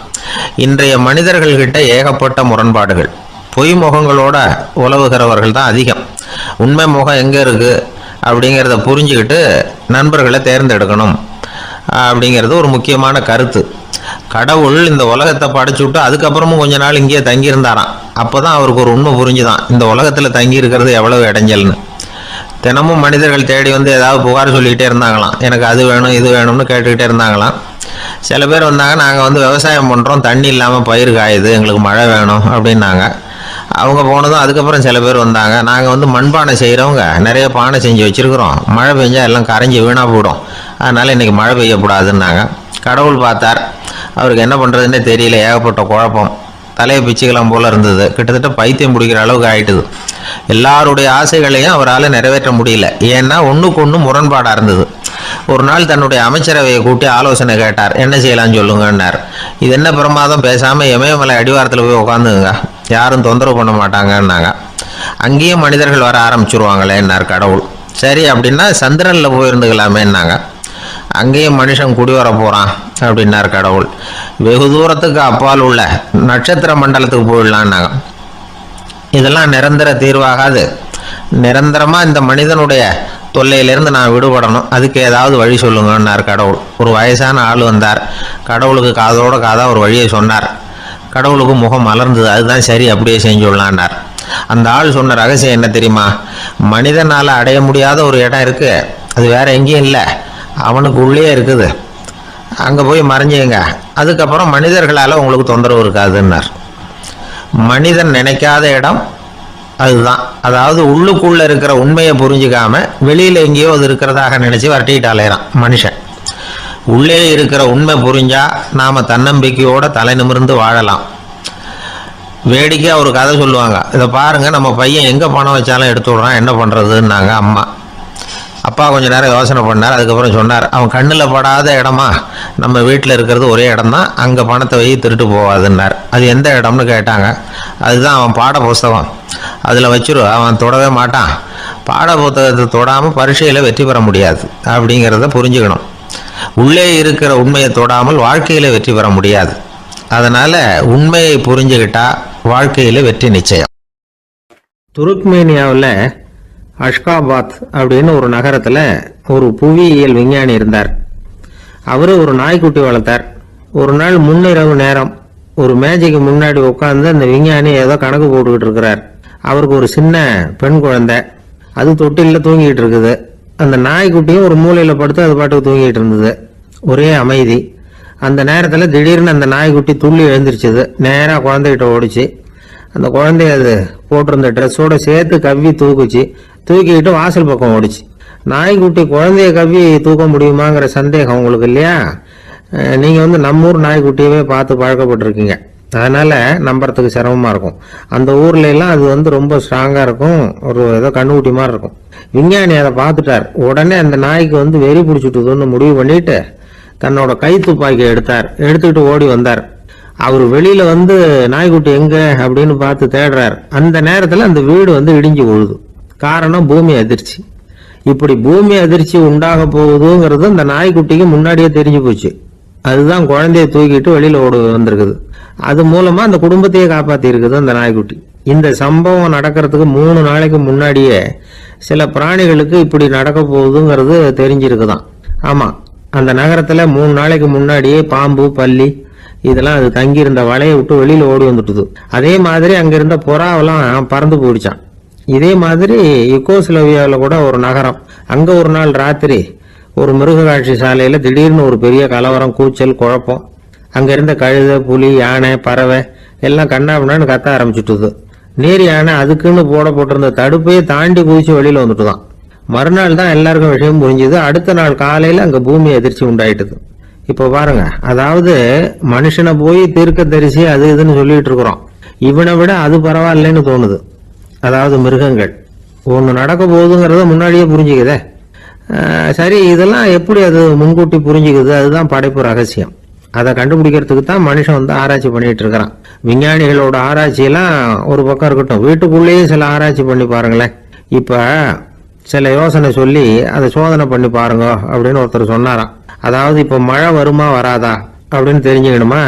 இன்றைய மனிதர்கள்கிட்ட ஏகப்பட்ட முரண்பாடுகள். பொய் முகங்களோட உலவுகிறவர்கள் தான் அதிகம். உண்மை முகம் எங்கே இருக்குது அப்படிங்கிறத புரிஞ்சுக்கிட்டு நண்பர்களை தேர்ந்தெடுக்கணும் அப்படிங்கிறது ஒரு முக்கியமான கருத்து. கடவுள் இந்த உலகத்தை படைச்சு விட்டு அதுக்கப்புறமும் கொஞ்ச நாள் இங்கேயே தங்கியிருந்தாராம். அப்போ தான் அவருக்கு ஒரு உண்மை புரிஞ்சுதான், இந்த உலகத்தில் தங்கி இருக்கிறது எவ்வளவு இடைஞ்சல்னு. தினமும் மனிதர்கள் தேடி ஏதாவது புகார் சொல்லிக்கிட்டே இருந்தாங்களாம். எனக்கு அது வேணும் இது வேணும்னு கேட்டுக்கிட்டே இருந்தாங்களாம். சில பேர் வந்தாங்க, நாங்கள் விவசாயம் பண்ணுறோம், தண்ணி இல்லாமல் பயிர் காயுது, எங்களுக்கு மழை வேணும் அப்படின்னாங்க. அவங்க போனதும் அதுக்கப்புறம் சில பேர் வந்தாங்க, நாங்கள் மண்பானை செய்கிறவங்க, நிறைய பானை செஞ்சு வச்சுருக்குறோம், மழை பெஞ்சால் எல்லாம் கரைஞ்சி வீணாக போயிடும், அதனால் இன்றைக்கி மழை பெய்யக்கூடாதுன்னாங்க. கடவுள் பார்த்தார், அவருக்கு என்ன பண்ணுறதுன்னே தெரியல, ஏகப்பட்ட குழப்பம், தலையை பிச்சுக்கலாம் போல் இருந்தது, கிட்டத்தட்ட பைத்தியம் பிடிக்கிற அளவுக்கு ஆயிட்டுது. எல்லாருடைய ஆசைகளையும் அவரால் நிறைவேற்ற முடியல, ஏன்னா ஒன்றுக்கு ஒன்று முரண்பாடாக இருந்தது. ஒரு நாள் தன்னுடைய அமைச்சரவையை கூட்டி ஆலோசனை கேட்டார், என்ன செய்யலாம்னு சொல்லுங்கன்னார். இது என்ன பிரமாதம், பேசாமல் இமயமலை அடிவாரத்தில் போய் உட்காந்துங்க, யாரும் தொந்தரவு பண்ண மாட்டாங்கன்னாங்க. அங்கேயும் மனிதர்கள் வர ஆரம்பிச்சுருவாங்களேன்னார் கடவுள். சரி அப்படின்னா சந்திரனில் போயிருந்துக்கலாமேன்னாங்க. அங்கேயும் மனுஷன் குடி வர போகிறான் அப்படின்னார் கடவுள். வெகு தூரத்துக்கு அப்பால் உள்ள நட்சத்திர மண்டலத்துக்கு போயிடலான்னாங்க. இதெல்லாம் நிரந்தர தீர்வாகாது, நிரந்தரமாக இந்த மனிதனுடைய தொல்லையிலேருந்து நான் விடுபடணும், அதுக்கு ஏதாவது வழி சொல்லுங்கன்னார் கடவுள். ஒரு வயசான ஆள் வந்தார், கடவுளுக்கு காதோட காதாக ஒரு வழியை சொன்னார். கடவுளுக்கு முகம் மலர்ந்தது, அதுதான் சரி, அப்படியே செஞ்சுடலான்னார். அந்த ஆள் சொன்ன ரகசியம் என்ன தெரியுமா, மனிதனால் அடைய முடியாத ஒரு இடம் இருக்குது, அது வேற எங்கேயும் இல்லை, அவனுக்கு உள்ளே இருக்குது, அங்கே போய் மறைஞ்சிங்க, அதுக்கப்புறம் மனிதர்களால் உங்களுக்கு தொந்தரவு இருக்காதுன்னார். மனிதன் நினைக்காத இடம் அதுதான், அதாவது உள்ளுக்குள்ள இருக்கிற உண்மையை புரிஞ்சுக்காம வெளியில எங்கேயோ அது இருக்கிறதாக நினைச்சு வரட்டிக்கிட்டு அலையிறான் மனுஷன். உள்ளே இருக்கிற உண்மை புரிஞ்சா நாம தன்னம்பிக்கையோட தலை நிமிர்ந்து வாழலாம். வேடிக்கையா ஒரு கதை சொல்லுவாங்க, இதை பாருங்க, நம்ம பையன் எங்க பணம் வச்சாலும் எடுத்து விடுறான், என்ன பண்றதுன்னாங்க அம்மா. அப்பா கொஞ்ச நேரம் யோசனை பண்ணார். அதுக்கப்புறம் சொன்னார், அவன் கண்ணில் படாத இடமா நம்ம வீட்டில் இருக்கிறது ஒரே இடம் தான், அங்கே பணத்தை வை திருட்டு போவாதுன்னார். அது எந்த இடம்னு கேட்டாங்க. அதுதான் அவன் பாட புஸ்தகம், அதில் வச்சிரு, அவன் தொடவே மாட்டான். பாட புத்தகத்தை தொடாமல் பரீட்சையில் வெற்றி பெற முடியாது அப்படிங்கிறத புரிஞ்சுக்கணும். உள்ளே இருக்கிற உண்மையை தொடாமல் வாழ்க்கையில் வெற்றி பெற முடியாது. அதனால் உண்மையை புரிஞ்சுக்கிட்டா வாழ்க்கையில் வெற்றி நிச்சயம். துருக்மேனியாவில் அஷ்காபாத் அப்படின்னு ஒரு நகரத்தில் ஒரு புவியியல் விஞ்ஞானி இருந்தார். அவரு ஒரு நாய்க்குட்டி வளர்த்தார். ஒரு நாள் முன்னிரவு நேரம் ஒரு மேஜைக்கு முன்னாடி உட்காந்து அந்த விஞ்ஞானி ஏதோ கணக்கு போட்டுக்கிட்டு இருக்கிறார். அவருக்கு ஒரு சின்ன பெண் குழந்தை, அது தொட்டிலில் தூங்கிட்டு இருக்குது. அந்த நாய்க்குட்டியும் ஒரு மூலையில் படுத்து அது பாட்டுக்கு தூங்கிட்டு இருந்தது. ஒரே அமைதி. அந்த நேரத்தில் திடீர்னு அந்த நாய்க்குட்டி துள்ளி எழுந்திருச்சுது. நேராக குழந்தைகிட்ட ஓடிச்சு. அந்த குழந்தைய அது போட்டிருந்த ட்ரெஸ்ஸோட சேர்த்து கவ்வி தூக்கிக்கிட்டு வாசல் பக்கம் ஓடிச்சு. நாய்க்குட்டி குழந்தைய கவ்வி தூக்க முடியுமாங்கிற சந்தேகம் உங்களுக்கு இல்லையா? நீங்கள் நம்மூர் நாய்க்குட்டியவே பார்த்து பழக்கப்பட்டிருக்கீங்க, அதனால நம்புறதுக்கு சிரமமாக இருக்கும். அந்த ஊர்ல எல்லாம் அது ரொம்ப ஸ்ட்ராங்காக இருக்கும், ஒரு ஏதோ கண்ணுக்குட்டி மாதிரி இருக்கும். விஞ்ஞானி அதை பார்த்துட்டார். உடனே அந்த நாய்க்கு வெறி பிடிச்சிட்டுதுன்னு முடிவு பண்ணிட்டு தன்னோட கை துப்பாக்கி எடுத்துக்கிட்டு ஓடி வந்தார். அவர் வெளியில நாய்க்குட்டி எங்க அப்படின்னு பார்த்து தேடுறார். அந்த நேரத்தில் அந்த வீடு இடிஞ்சு விழுது. காரணம் பூமி அதிர்ச்சி. இப்படி பூமி அதிர்ச்சி உண்டாக போகுதுங்கிறது அந்த நாய்க்குட்டிக்கு முன்னாடியே தெரிஞ்சு போச்சு. அதுதான் குழந்தைய தூக்கிட்டு வெளியில ஓடி வந்திருக்குது. அது மூலமா அந்த குடும்பத்தையே காப்பாத்தி இருக்குது அந்த நாய்க்குட்டி. இந்த சம்பவம் நடக்கிறதுக்கு 3 நாளைக்கு முன்னாடியே சில பிராணிகளுக்கு இப்படி நடக்க போகுதுங்கிறது தெரிஞ்சிருக்குதான். ஆமா, அந்த நகரத்துல 3 நாளைக்கு முன்னாடியே பாம்பு, பல்லி இதெல்லாம் அது தங்கியிருந்த வலையை விட்டு வெளியில ஓடி வந்துட்டுது. அதே மாதிரி அங்கிருந்த புறாவெல்லாம் பறந்து போயிடுச்சான். இதே மாதிரி யுகோஸ்லோவியாவில் கூட ஒரு நகரம், அங்க ஒரு நாள் ராத்திரி ஒரு மிருக காட்சி சாலையில திடீர்னு ஒரு பெரிய கலவரம், கூச்சல், குழப்பம். அங்க இருந்த கழுதை, புலி, யானை, பறவை எல்லாம் கண்ணாபின்னான்னு கத்த ஆரம்பிச்சுட்டுது. நீர் யானை அதுக்குன்னு போட்டிருந்த தடுப்பையே தாண்டி குதிச்சு வெளியில வந்துட்டுதான். மறுநாள் தான் எல்லாருக்கும் விஷயம் புரிஞ்சுது. அடுத்த நாள் காலையில அங்க பூமி அதிர்ச்சி உண்டாயிட்டுது. இப்ப பாருங்க, அதாவது மனுஷனை போய் தீர்க்க தரிசி அது இதுன்னு சொல்லிட்டு இருக்கிறோம். இவனை விட அது பரவாயில்லைன்னு தோணுது. அதாவது மிருகங்கள் ஒண்ணு நடக்க போகுதுங்கிறத முன்னாடியே புரிஞ்சுக்குதே. சரி, இதெல்லாம் எப்படி அது முன்கூட்டி புரிஞ்சுக்குது? அதுதான் படைப்பு ரகசியம். அதை கண்டுபிடிக்கிறதுக்கு தான் மனுஷன் ஆராய்ச்சி பண்ணிட்டு இருக்கிறான். விஞ்ஞானிகளோட ஆராய்ச்சியெல்லாம் ஒரு பக்கம் இருக்கட்டும், வீட்டுக்குள்ளேயே சில ஆராய்ச்சி பண்ணி பாருங்களேன். இப்ப சில யோசனை சொல்லி அதை சோதனை பண்ணி பாருங்க அப்படின்னு ஒருத்தர் சொன்னாராம். அதாவது இப்ப மழை வருமா வராதா அப்படின்னு தெரிஞ்சுக்கணுமா,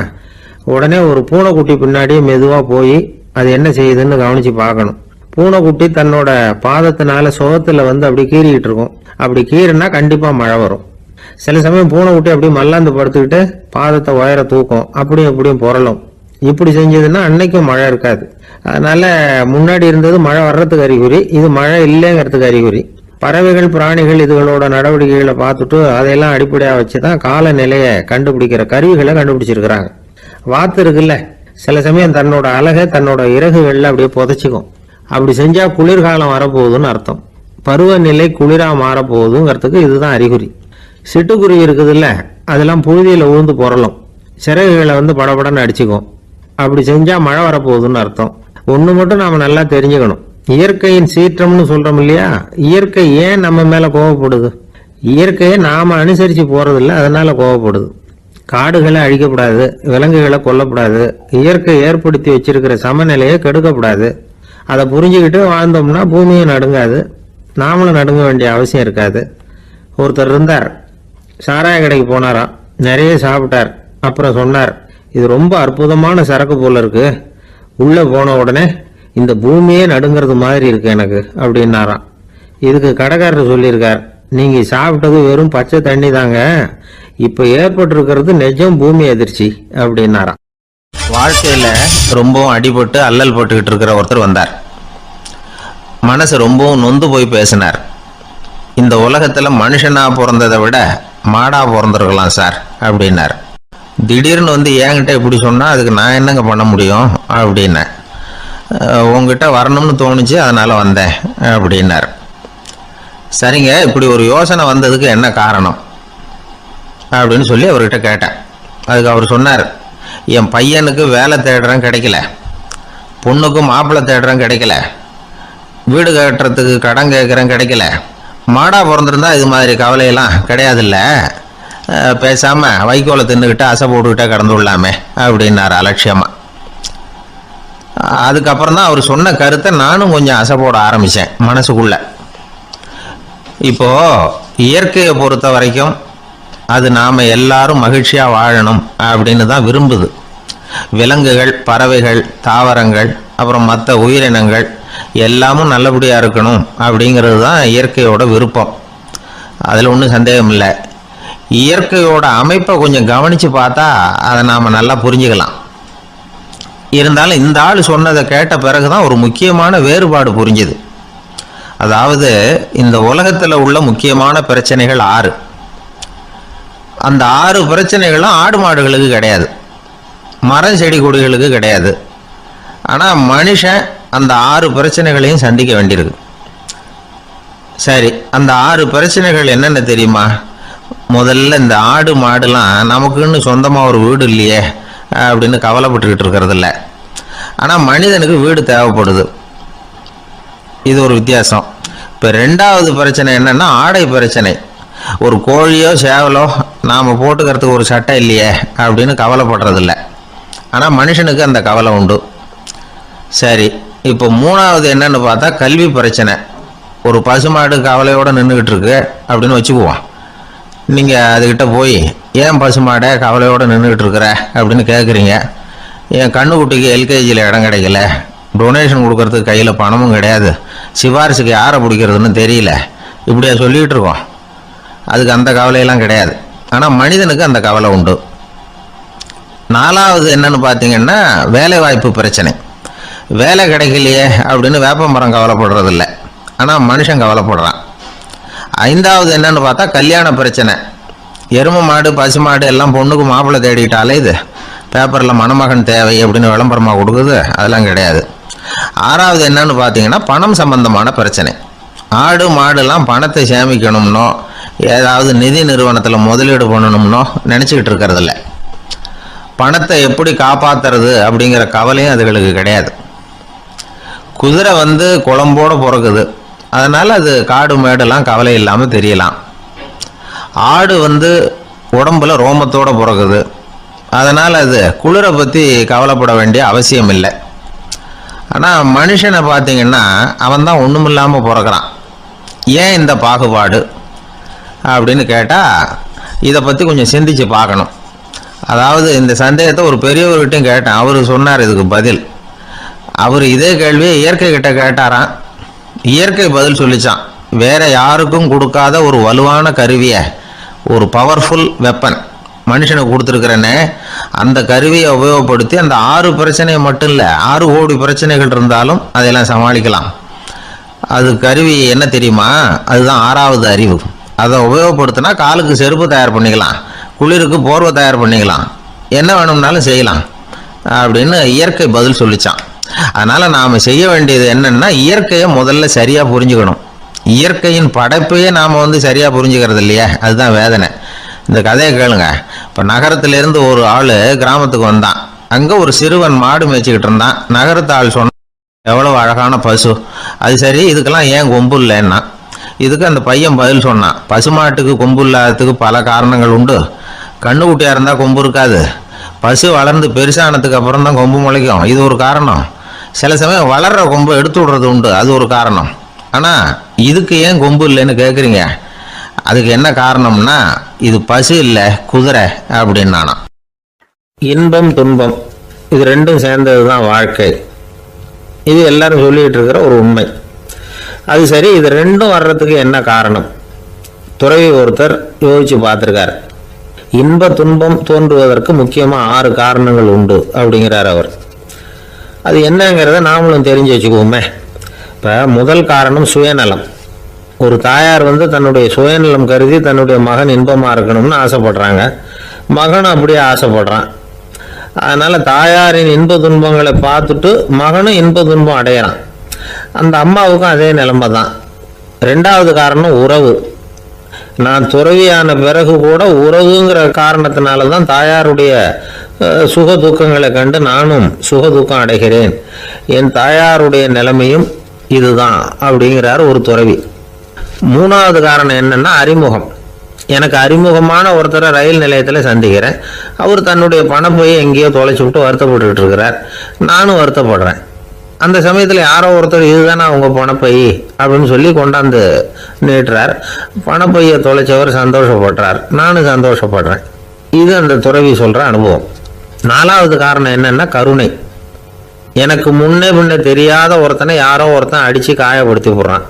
உடனே ஒரு பூனைக்குட்டி பின்னாடியே மெதுவா போய் அது என்ன செய்யுதுன்னு கவனிச்சு பார்க்கணும். பூனைக்குட்டி தன்னோட பாதத்தினால சுகத்துல அப்படி கீறிக்கிட்டு இருக்கும். அப்படி கீறினா கண்டிப்பா மழை வரும். சில சமயம் பூனைக்குட்டி அப்படி மல்லாந்து படுத்துக்கிட்டு பாதத்தை உயர தூக்கும், அப்படியும் புரளும். இப்படி செஞ்சதுன்னா அன்னைக்கும் மழை இருக்காது. அதனால முன்னாடி இருந்தது மழை வர்றதுக்கு அறிகுறி, இது மழை இல்லைங்கிறதுக்கு அறிகுறி. பறவைகள், பிராணிகள் இதுகளோட நடவடிக்கைகளை பார்த்துட்டு அதையெல்லாம் அடிப்படையாக வச்சுதான் காலநிலையை கண்டுபிடிக்கிற கருவிகளை கண்டுபிடிச்சிருக்கிறாங்க. வாத்து இருக்குல்ல, சில சமயம் தன்னோட அழகை தன்னோட இறகுகள்ல அப்படியே புதைச்சிக்கும். அப்படி செஞ்சா குளிர்காலம் வரப்போகுதுன்னு அர்த்தம். பருவநிலை குளிரா மாறப்போகுதுங்கிறதுக்கு இதுதான் அறிகுறி. சிட்டுக்குருவி இருக்குதுல்ல, அதெல்லாம் புழுதியில உழுந்து புரளும், சிறகுகளை படபடன்னு அடிச்சுக்கும். அப்படி செஞ்சா மழை வரப்போகுதுன்னு அர்த்தம். ஒண்ணு மட்டும் நாம நல்லா தெரிஞ்சுக்கணும், இயற்கையின் சீற்றம்னு சொல்றோம் இல்லையா, இயற்கை ஏன் நம்ம மேல கோவப்படுது? இயற்கையை நாம அனுசரிச்சு போறதில்ல, அதனால கோவப்படுது. காடுகளை அழிக்கப்படாது, விலங்குகளை கொல்லப்படாது, இயற்கை ஏற்படுத்தி வச்சிருக்கிற சமநிலையை கெடுக்கப்படாது. அதை புரிஞ்சுக்கிட்டு வாழ்ந்தோம்னா பூமியும் நடுங்காது, நாமளும் நடுங்க வேண்டிய அவசியம் இருக்காது. ஒருத்தர் இருந்தார், சாராய கடைக்கு போனாராம், நிறைய சாப்பிட்டார். அப்புறம் சொன்னார், இது ரொம்ப அற்புதமான சரக்கு போல இருக்கு, உள்ள போன உடனே இந்த பூமியே நடுங்கிறது மாதிரி இருக்கு எனக்கு அப்படின்னாராம். இதுக்கு கடைக்காரர் சொல்லியிருக்கார், நீங்க சாப்பிட்டது வெறும் பச்சை தண்ணி தாங்க, இப்ப ஏற்பட்டிருக்கிறது நிஜம் பூமி அதிர்ச்சி அப்படின்னாராம். வாழ்க்கையில ரொம்பவும் அடிபட்டு அல்லல் போட்டுக்கிட்டு இருக்கிற ஒருத்தர் வந்தார். மனசு ரொம்பவும் நொந்து போய் பேசினார். இந்த உலகத்துல மனுஷனா பிறந்ததை விட மாடா பிறந்திருக்கலாம் சார் அப்படின்னார். திடீர்னு என்கிட்ட இப்படி சொன்னா அதுக்கு நான் என்னங்க பண்ண முடியும் அப்படின்னேன். உங்ககிட்ட வரணும்னு தோணுச்சு, அதனால் வந்தேன் அப்படின்னார். சரிங்க, இப்படி ஒரு யோசனை வந்ததுக்கு என்ன காரணம் அப்படின்னு சொல்லி அவர்கிட்ட கேட்டேன். அதுக்கு அவர் சொன்னார், என் பையனுக்கு வேலை தேடுறேன் கிடைக்கல, பொண்ணுக்கும் மாப்பிள்ளை தேடுறேன் கிடைக்கல, வீடு கட்டுறதுக்கு கடன் கேட்குறேன் கிடைக்கல, மாடா பிறந்திருந்தா இது மாதிரி கவலையெல்லாம் கிடையாதுல்ல, பேசாமல் வைக்கோலை தின்னுக்கிட்டு அசை போட்டுக்கிட்டே கடந்து விடலாமே அப்படின்னார் அலட்சியமாக. அதுக்கப்புறம் தான் அவர் சொன்ன கருத்தை நானும் கொஞ்சம் அசை போட ஆரம்பித்தேன் மனசுக்குள்ள. இப்போது இயற்கையை பொறுத்த வரைக்கும் அது நாம் எல்லாரும் மகிழ்ச்சியாக வாழணும் அப்படின்னு தான் விரும்புது. விலங்குகள், பறவைகள், தாவரங்கள், அப்புறம் மற்ற உயிரினங்கள் எல்லாமும் நல்லபடியாக இருக்கணும் அப்படிங்கிறது தான் இயற்கையோட விருப்பம். அதில் ஒன்றும் சந்தேகம் இல்லை. இயற்கையோட அமைப்பை கொஞ்சம் கவனித்து பார்த்தா அதை நாம் நல்லா புரிஞ்சுக்கலாம். இருந்தாலும் இந்த ஆள் சொன்னதை கேட்ட பிறகு தான் ஒரு முக்கியமான வேறுபாடு புரிஞ்சுது. அதாவது இந்த உலகத்தில் உள்ள முக்கியமான பிரச்சனைகள் 6. அந்த 6 பிரச்சனைகளும் ஆடு மாடுகளுக்கு கிடையாது, மரம் செடி கொடிகளுக்கு கிடையாது. ஆனால் மனுஷன் அந்த 6 பிரச்சனைகளையும் சந்திக்க வேண்டியிருக்கு. சரி, அந்த 6 பிரச்சனைகள் என்னென்ன தெரியுமா? முதல்ல இந்த ஆடு மாடுலாம் நமக்குன்னு சொந்தமாக ஒரு வீடு இல்லையே அப்படின்னு கவலைப்பட்டுக்கிட்டு இருக்கிறதில்ல. ஆனால் மனிதனுக்கு வீடு தேவைப்படுது. இது ஒரு வித்தியாசம். இப்போ 2வது பிரச்சனை என்னன்னா ஆடை பிரச்சனை. ஒரு கோழியோ சேவலோ நாம் போட்டுக்கிறதுக்கு ஒரு சட்டை இல்லையே அப்படின்னு கவலைப்படுறதில்ல. ஆனால் மனுஷனுக்கு அந்த கவலை உண்டு. சரி, இப்போ 3வது என்னன்னு பார்த்தா கல்வி பிரச்சனை. ஒரு பசுமாடு கவலையோடு நின்றுக்கிட்டு இருக்கு அப்படின்னு வச்சுக்குவோம். நீங்கள் அதுக்கிட்ட போய், ஏன் பசுமாடை கவலையோடு நின்றுக்கிட்டு இருக்கிற அப்படின்னு கேட்குறீங்க. என் கண்ணுக்குட்டிக்கு எல்கேஜியில் இடம் கிடைக்கல, டொனேஷன் கொடுக்கறதுக்கு கையில் பணமும் கிடையாது, சிபாரிசுக்கு யாரை பிடிக்கிறதுன்னு தெரியல, இப்படியா சொல்லிகிட்டு இருக்கோம். அதுக்கு அந்த கவலையெல்லாம் கிடையாது. ஆனால் மனிதனுக்கு அந்த கவலை உண்டு. 4வது என்னன்னு பார்த்தீங்கன்னா வேலை வாய்ப்பு பிரச்சனை. வேலை கிடைக்கலையே அப்படின்னு வேப்ப மரம் கவலைப்படுறதில்ல, ஆனால் மனுஷன் கவலைப்படுறான். 5வது என்னன்னு பார்த்தா கல்யாண பிரச்சனை. எருமை மாடு, பசு மாடு எல்லாம் பொண்ணுக்கு மாப்பிள்ளை தேடிட்டாலே இது பேப்பரில் மணமகன் தேவை அப்படின்னு விளம்பரமாக கொடுக்குது, அதெல்லாம் கிடையாது. 6வது என்னன்னு பார்த்தீங்கன்னா பணம் சம்பந்தமான பிரச்சனை. ஆடு மாடுலாம் பணத்தை சேமிக்கணும்னோ ஏதாவது நிதி நிறுவனத்தில் முதலீடு பண்ணணும்னோ நினச்சிக்கிட்டு இருக்கிறதில்ல. பணத்தை எப்படி காப்பாற்றுறது அப்படிங்கிற கவலையும் அதுகளுக்கு கிடையாது. குதிரை குளம்போடு பிறகுது, அதனால் அது காடு மேடெல்லாம் கவலை இல்லாமல் தெரியலாம். ஆடு உடம்புல ரோமத்தோடு பிறகுது, அதனால் அது குளிரை பற்றி கவலைப்பட வேண்டிய அவசியம் இல்லை. ஆனால் மனுஷனை பார்த்தீங்கன்னா அவன் தான் ஒன்றும் இல்லாமல் பிறக்கிறான். ஏன் இந்த பாகுபாடு அப்படின்னு கேட்டால் இதை பற்றி கொஞ்சம் சிந்திச்சு பார்க்கணும். அதாவது இந்த சந்தேகத்தை ஒரு பெரியவர்கிட்டையும் கேட்டேன். அவர் சொன்னார் இதுக்கு பதில். அவர் இதே கேள்வியை இயற்கை கிட்ட கேட்டாராம். இயற்கை பதில் சொல்லிச்சான், வேற யாருக்கும் கொடுக்காத ஒரு வலுவான கருவியை, ஒரு பவர்ஃபுல் வெப்பன் மனுஷனுக்கு கொடுத்துருக்கிறேன்னு, அந்த கருவியை உபயோகப்படுத்தி அந்த 6 பிரச்சனையை மட்டும் இல்லை 6 கோடி பிரச்சனைகள் இருந்தாலும் அதையெல்லாம் சமாளிக்கலாம். அது கருவி என்ன தெரியுமா? அதுதான் 6வது அறிவு. அதை உபயோகப்படுத்தினா காலுக்கு செருப்பு தயார் பண்ணிக்கலாம், குளிருக்கு போர்வை தயார் பண்ணிக்கலாம், என்ன வேணும்னாலும் செய்யலாம் அப்படின்னு இயற்கை பதில் சொல்லிச்சான். அதனால் நாம் செய்ய வேண்டியது என்னென்னா இயற்கையை முதல்ல சரியாக புரிஞ்சுக்கணும். இயற்கையின் படைப்பையே நாம் சரியாக புரிஞ்சுக்கிறது இல்லையா, அதுதான் வேதனை. இந்த கதையை கேளுங்க. இப்போ நகரத்திலேருந்து ஒரு ஆள் கிராமத்துக்கு வந்தான். அங்கே ஒரு சிறுவன் மாடு மேய்ச்சிக்கிட்டு இருந்தான். நகரத்து ஆள் சொன்னான், எவ்வளோ அழகான பசு, அது சரி இதுக்கெல்லாம் ஏன் கொம்பு இல்லைன்னா. இதுக்கு அந்த பையன் பதில் சொன்னான், பசுமாட்டுக்கு கொம்பு இல்லாததுக்கு பல காரணங்கள் உண்டு. கண்ணுக்குட்டியாக இருந்தால் கொம்பு இருக்காது, பசு வளர்ந்து பெருசானதுக்கு அப்புறம் தான் கொம்பு முளைக்கும், இது ஒரு காரணம். சில சமயம் வளர்கிற கொம்பை எடுத்து விடுறது உண்டு, அது ஒரு காரணம். ஆனால் இதுக்கு ஏன் கொம்பு இல்லைன்னு கேட்குறீங்க, அதுக்கு என்ன காரணம்னா இது பசு இல்லை குதிரை அப்படின்னானா. இன்பம் துன்பம் இது ரெண்டும் சேர்ந்தது தான் வாழ்க்கை. இது எல்லாரும் சொல்லிகிட்டு இருக்கிற ஒரு உண்மை. அது சரி, இது ரெண்டும் வர்றதுக்கு என்ன காரணம்? துறவி ஒருத்தர் யோசிச்சு பார்த்துருக்கார். இன்ப துன்பம் தோன்றுவதற்கு முக்கியமாக 6 காரணங்கள் உண்டு அப்படிங்கிறார் அவர். அது என்னங்கிறத நாமளும் தெரிஞ்சு வச்சுக்குவோமே. இப்போ முதல் காரணம் சுயநலம். ஒரு தாயார் தன்னுடைய சுயநலம் கருதி தன்னுடைய மகன் இன்பமாக இருக்கணும்னு ஆசைப்படுறாங்க. மகனும் அப்படியே ஆசைப்படுறான். அதனால தாயாரின் இன்ப துன்பங்களை பார்த்துட்டு மகனும் இன்ப துன்பம் அடையறான். அந்த அம்மாவுக்கும் அதே நிலைமை தான். ரெண்டாவது காரணம் உறவு. நான் துறவியான பிறகு கூட உறவுங்கிற காரணத்தினால தான் தாயாருடைய சுக துக்கங்களை கண்டு நானும் சுக துக்கம் அடைகிறேன். என் தாயாருடைய நிலைமையும் இதுதான் அப்படிங்கிறார் ஒரு துறவி. மூணாவது காரணம் என்னன்னா அறிமுகம். எனக்கு அறிமுகமான ஒருத்தரை ரயில் நிலையத்தில் சந்திக்கிறேன். அவர் தன்னுடைய பணப்பையை எங்கேயோ தொலைச்சி விட்டு வருத்தப்பட்டுக்கிட்டு இருக்கிறார். நானும் வருத்தப்படுறேன். அந்த சமயத்தில் யாரோ ஒருத்தர் இதுதானே அவங்க பணப்பை அப்படின்னு சொல்லி கொண்டாந்து நீட்டுறார். பணப்பையை தொலைச்சவர் சந்தோஷப்படுறார், நானும் சந்தோஷப்படுறேன். இது அந்த துறவி சொல்கிற அனுபவம். நாலாவது காரணம் என்னன்னா கருணை. எனக்கு முன்னே பின்ன தெரியாத ஒருத்தனை யாரோ ஒருத்தன் அடித்து காயப்படுத்தி போடுறான்.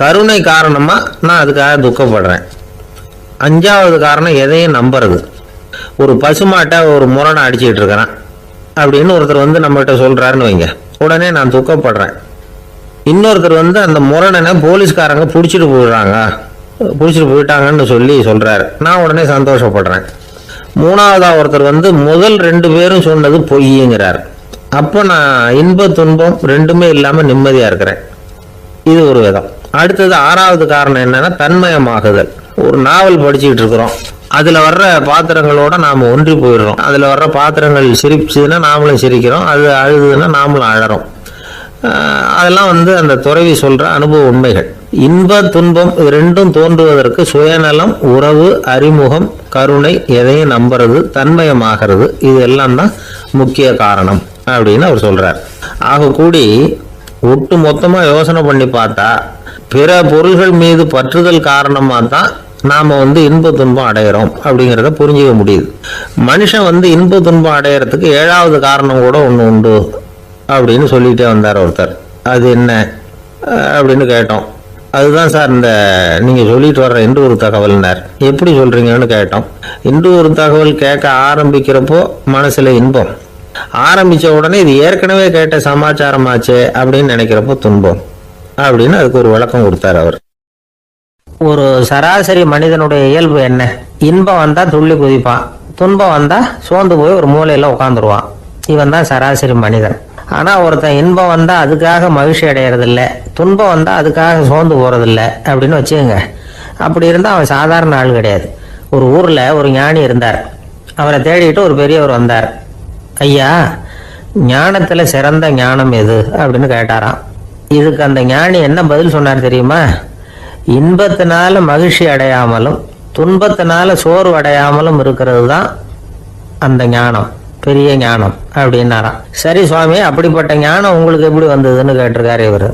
கருணை காரணமாக நான் அதுக்காக துக்கப்படுறேன். அஞ்சாவது காரணம் எதையும் நம்புறது. ஒரு பசுமாட்டை ஒரு முரணை அடிச்சுக்கிட்டு இருக்கிறான் அப்படின்னு ஒருத்தர் வந்து நம்மகிட்ட சொல்கிறாருன்னு வைங்க, உடனே நான் துக்கப்படுறேன். இன்னொருத்தர் வந்து அந்த முரணனை போலீஸ்காரங்க பிடிச்சிட்டு போயிட்டாங்கன்னு சொல்லி சொல்கிறாரு, நான் உடனே சந்தோஷப்படுறேன். மூணாவதாக ஒருத்தர் வந்து முதல் 2 பேரும் சொன்னது பொய்யுங்கிறார். அப்போ நான் இன்ப துன்பம் ரெண்டுமே இல்லாமல் நிம்மதியாக இருக்கிறேன். இது ஒரு விதம். அடுத்தது 6வது காரணம் என்னன்னா தன்மயமாகுதல். ஒரு நாவல் படிச்சுக்கிட்டு இருக்கிறோம், அதில் வர்ற பாத்திரங்களோட நாம் ஒன்றி போயிடுறோம். அதில் வர்ற பாத்திரங்கள் சிரிச்சுதுன்னா நாமளும் சிரிக்கிறோம், அது அழுதுன்னா நாமளும் அழறோம். அதெல்லாம் வந்து அந்த துறவி சொல்கிற அனுபவ உண்மைகள். இன்ப துன்பம் இது ரெண்டும் தோன்றுவதற்கு சுயநலம், உறவு, அறிமுகம், கருணை, எதையும் நம்புறது, தன்மயமாகிறது, இது எல்லாம் தான் முக்கிய காரணம் அப்படின்னு அவர் சொல்கிறார். ஆக கூடி ஒட்டு மொத்தமாக யோசனை பண்ணி பார்த்தா பிற பொருள்கள் மீது பற்றுதல் காரணமாக தான் நாம் வந்து இன்ப துன்பம் அடையிறோம் அப்படிங்கிறத புரிஞ்சுக்க முடியுது. மனுஷன் வந்து இன்ப துன்பம் அடையிறதுக்கு 7வது காரணம் கூட ஒன்று உண்டு அப்படின்னு சொல்லிகிட்டே வந்தார் ஒருத்தர். அது என்ன அப்படின்னு கேட்டோம். அதுதான் சார் இந்த நீங்கள் சொல்லிட்டு வர்ற இன்று ஒரு தகவல்னார். எப்படி சொல்கிறீங்கன்னு கேட்டோம். இன்று ஒரு தகவல் கேட்க ஆரம்பிக்கிறப்போ மனசில் இன்பம், ஆரம்பித்த உடனே இது ஏற்கனவே கேட்ட சமாச்சாரமாச்சே அப்படின்னு நினைக்கிறப்போ துன்பம் அப்படின்னு அதுக்கு ஒரு விளக்கம் கொடுத்தார் அவர். ஒரு சராசரி மனிதனுடைய இயல்பு என்ன? இன்பம் வந்தா துள்ளி குதிப்பான், துன்பம் வந்தா சோர்ந்து போய் ஒரு மூலையில உட்காந்துருவான். இவன் தான் சராசரி மனிதன். ஆனா ஒருத்தன் இன்பம் வந்தா அதுக்காக மகிழ்ச்சி அடையறதில்ல, துன்பம் வந்தா அதுக்காக சோர்ந்து போறதில்ல அப்படின்னு வச்சுக்கோங்க. அப்படி இருந்தா அவன் சாதாரண ஆள் கிடையாது. ஒரு ஊர்ல ஒரு ஞானி இருந்தார். அவரை தேடிட்டு ஒரு பெரியவர் வந்தார். ஐயா, ஞானத்துல சிறந்த ஞானம் எது அப்படின்னு கேட்டாராம். இதுக்கு அந்த ஞானி என்ன பதில் சொன்னார் தெரியுமா? இன்பத்தினால மகிழ்ச்சி அடையாமலும் துன்பத்தினால சோர்வு அடையாமலும் இருக்கிறது தான் அந்த ஞானம், பெரிய ஞானம் அப்படின்னாராம். சரி சுவாமி, அப்படிப்பட்ட ஞானம் உங்களுக்கு எப்படி வந்ததுன்னு கேட்டிருக்காரு இவர்.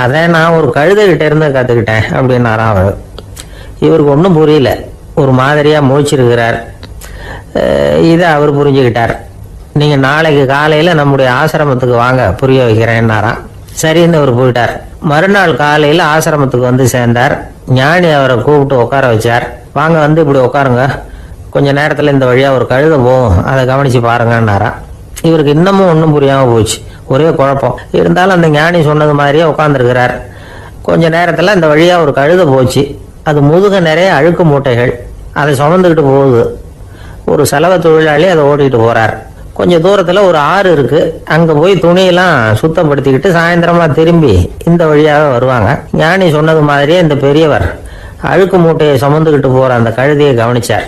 அதை நான் ஒரு கழுதைகிட்ட இருந்து கற்றுக்கிட்டேன் அப்படின்னாராம் அவர். இவருக்கு ஒன்றும் புரியல, ஒரு மாதிரியாக முழிச்சிருக்கிறார். இதை அவர் புரிஞ்சுக்கிட்டார். நீங்கள் நாளைக்கு காலையில் நம்முடைய ஆசிரமத்துக்கு வாங்க, புரிய வைக்கிறேன்னாராம். சரின்னு அவர் போயிட்டார். மறுநாள் காலையில் ஆசிரமத்துக்கு வந்து சேர்ந்தார். ஞானி அவரை கூப்பிட்டு உட்கார வச்சார். வாங்க வந்து இப்படி உட்காருங்க, கொஞ்ச நேரத்தில் இந்த வழியாக ஒரு கழுதை போகும், அதை கவனித்து பாருங்கன்னாராம். இவருக்கு இன்னமும் ஒன்றும் புரியாமல் போச்சு, ஒரே குழப்பம். இருந்தாலும் அந்த ஞானி சொன்னது மாதிரியே உட்காந்துருக்கிறார். கொஞ்ச நேரத்தில் இந்த வழியாக ஒரு கழுதை போச்சு. அது முதுக நிறைய அழுக்கு மூட்டைகள், அதை சுமந்துக்கிட்டு போகுது. ஒரு செலவு தொழிலாளி அதை ஓட்டிகிட்டு போகிறார். கொஞ்சம் தூரத்தில் ஒரு ஆறு இருக்குது, அங்கே போய் துணியெல்லாம் சுத்தப்படுத்திக்கிட்டு சாயந்தரமாக திரும்பி இந்த வழியாக வருவாங்க. ஞானி சொன்னது மாதிரியே இந்த பெரியவர் அழுக்கு மூட்டையை சுமந்துக்கிட்டு போகிற அந்த கழுதையை கவனிச்சார்.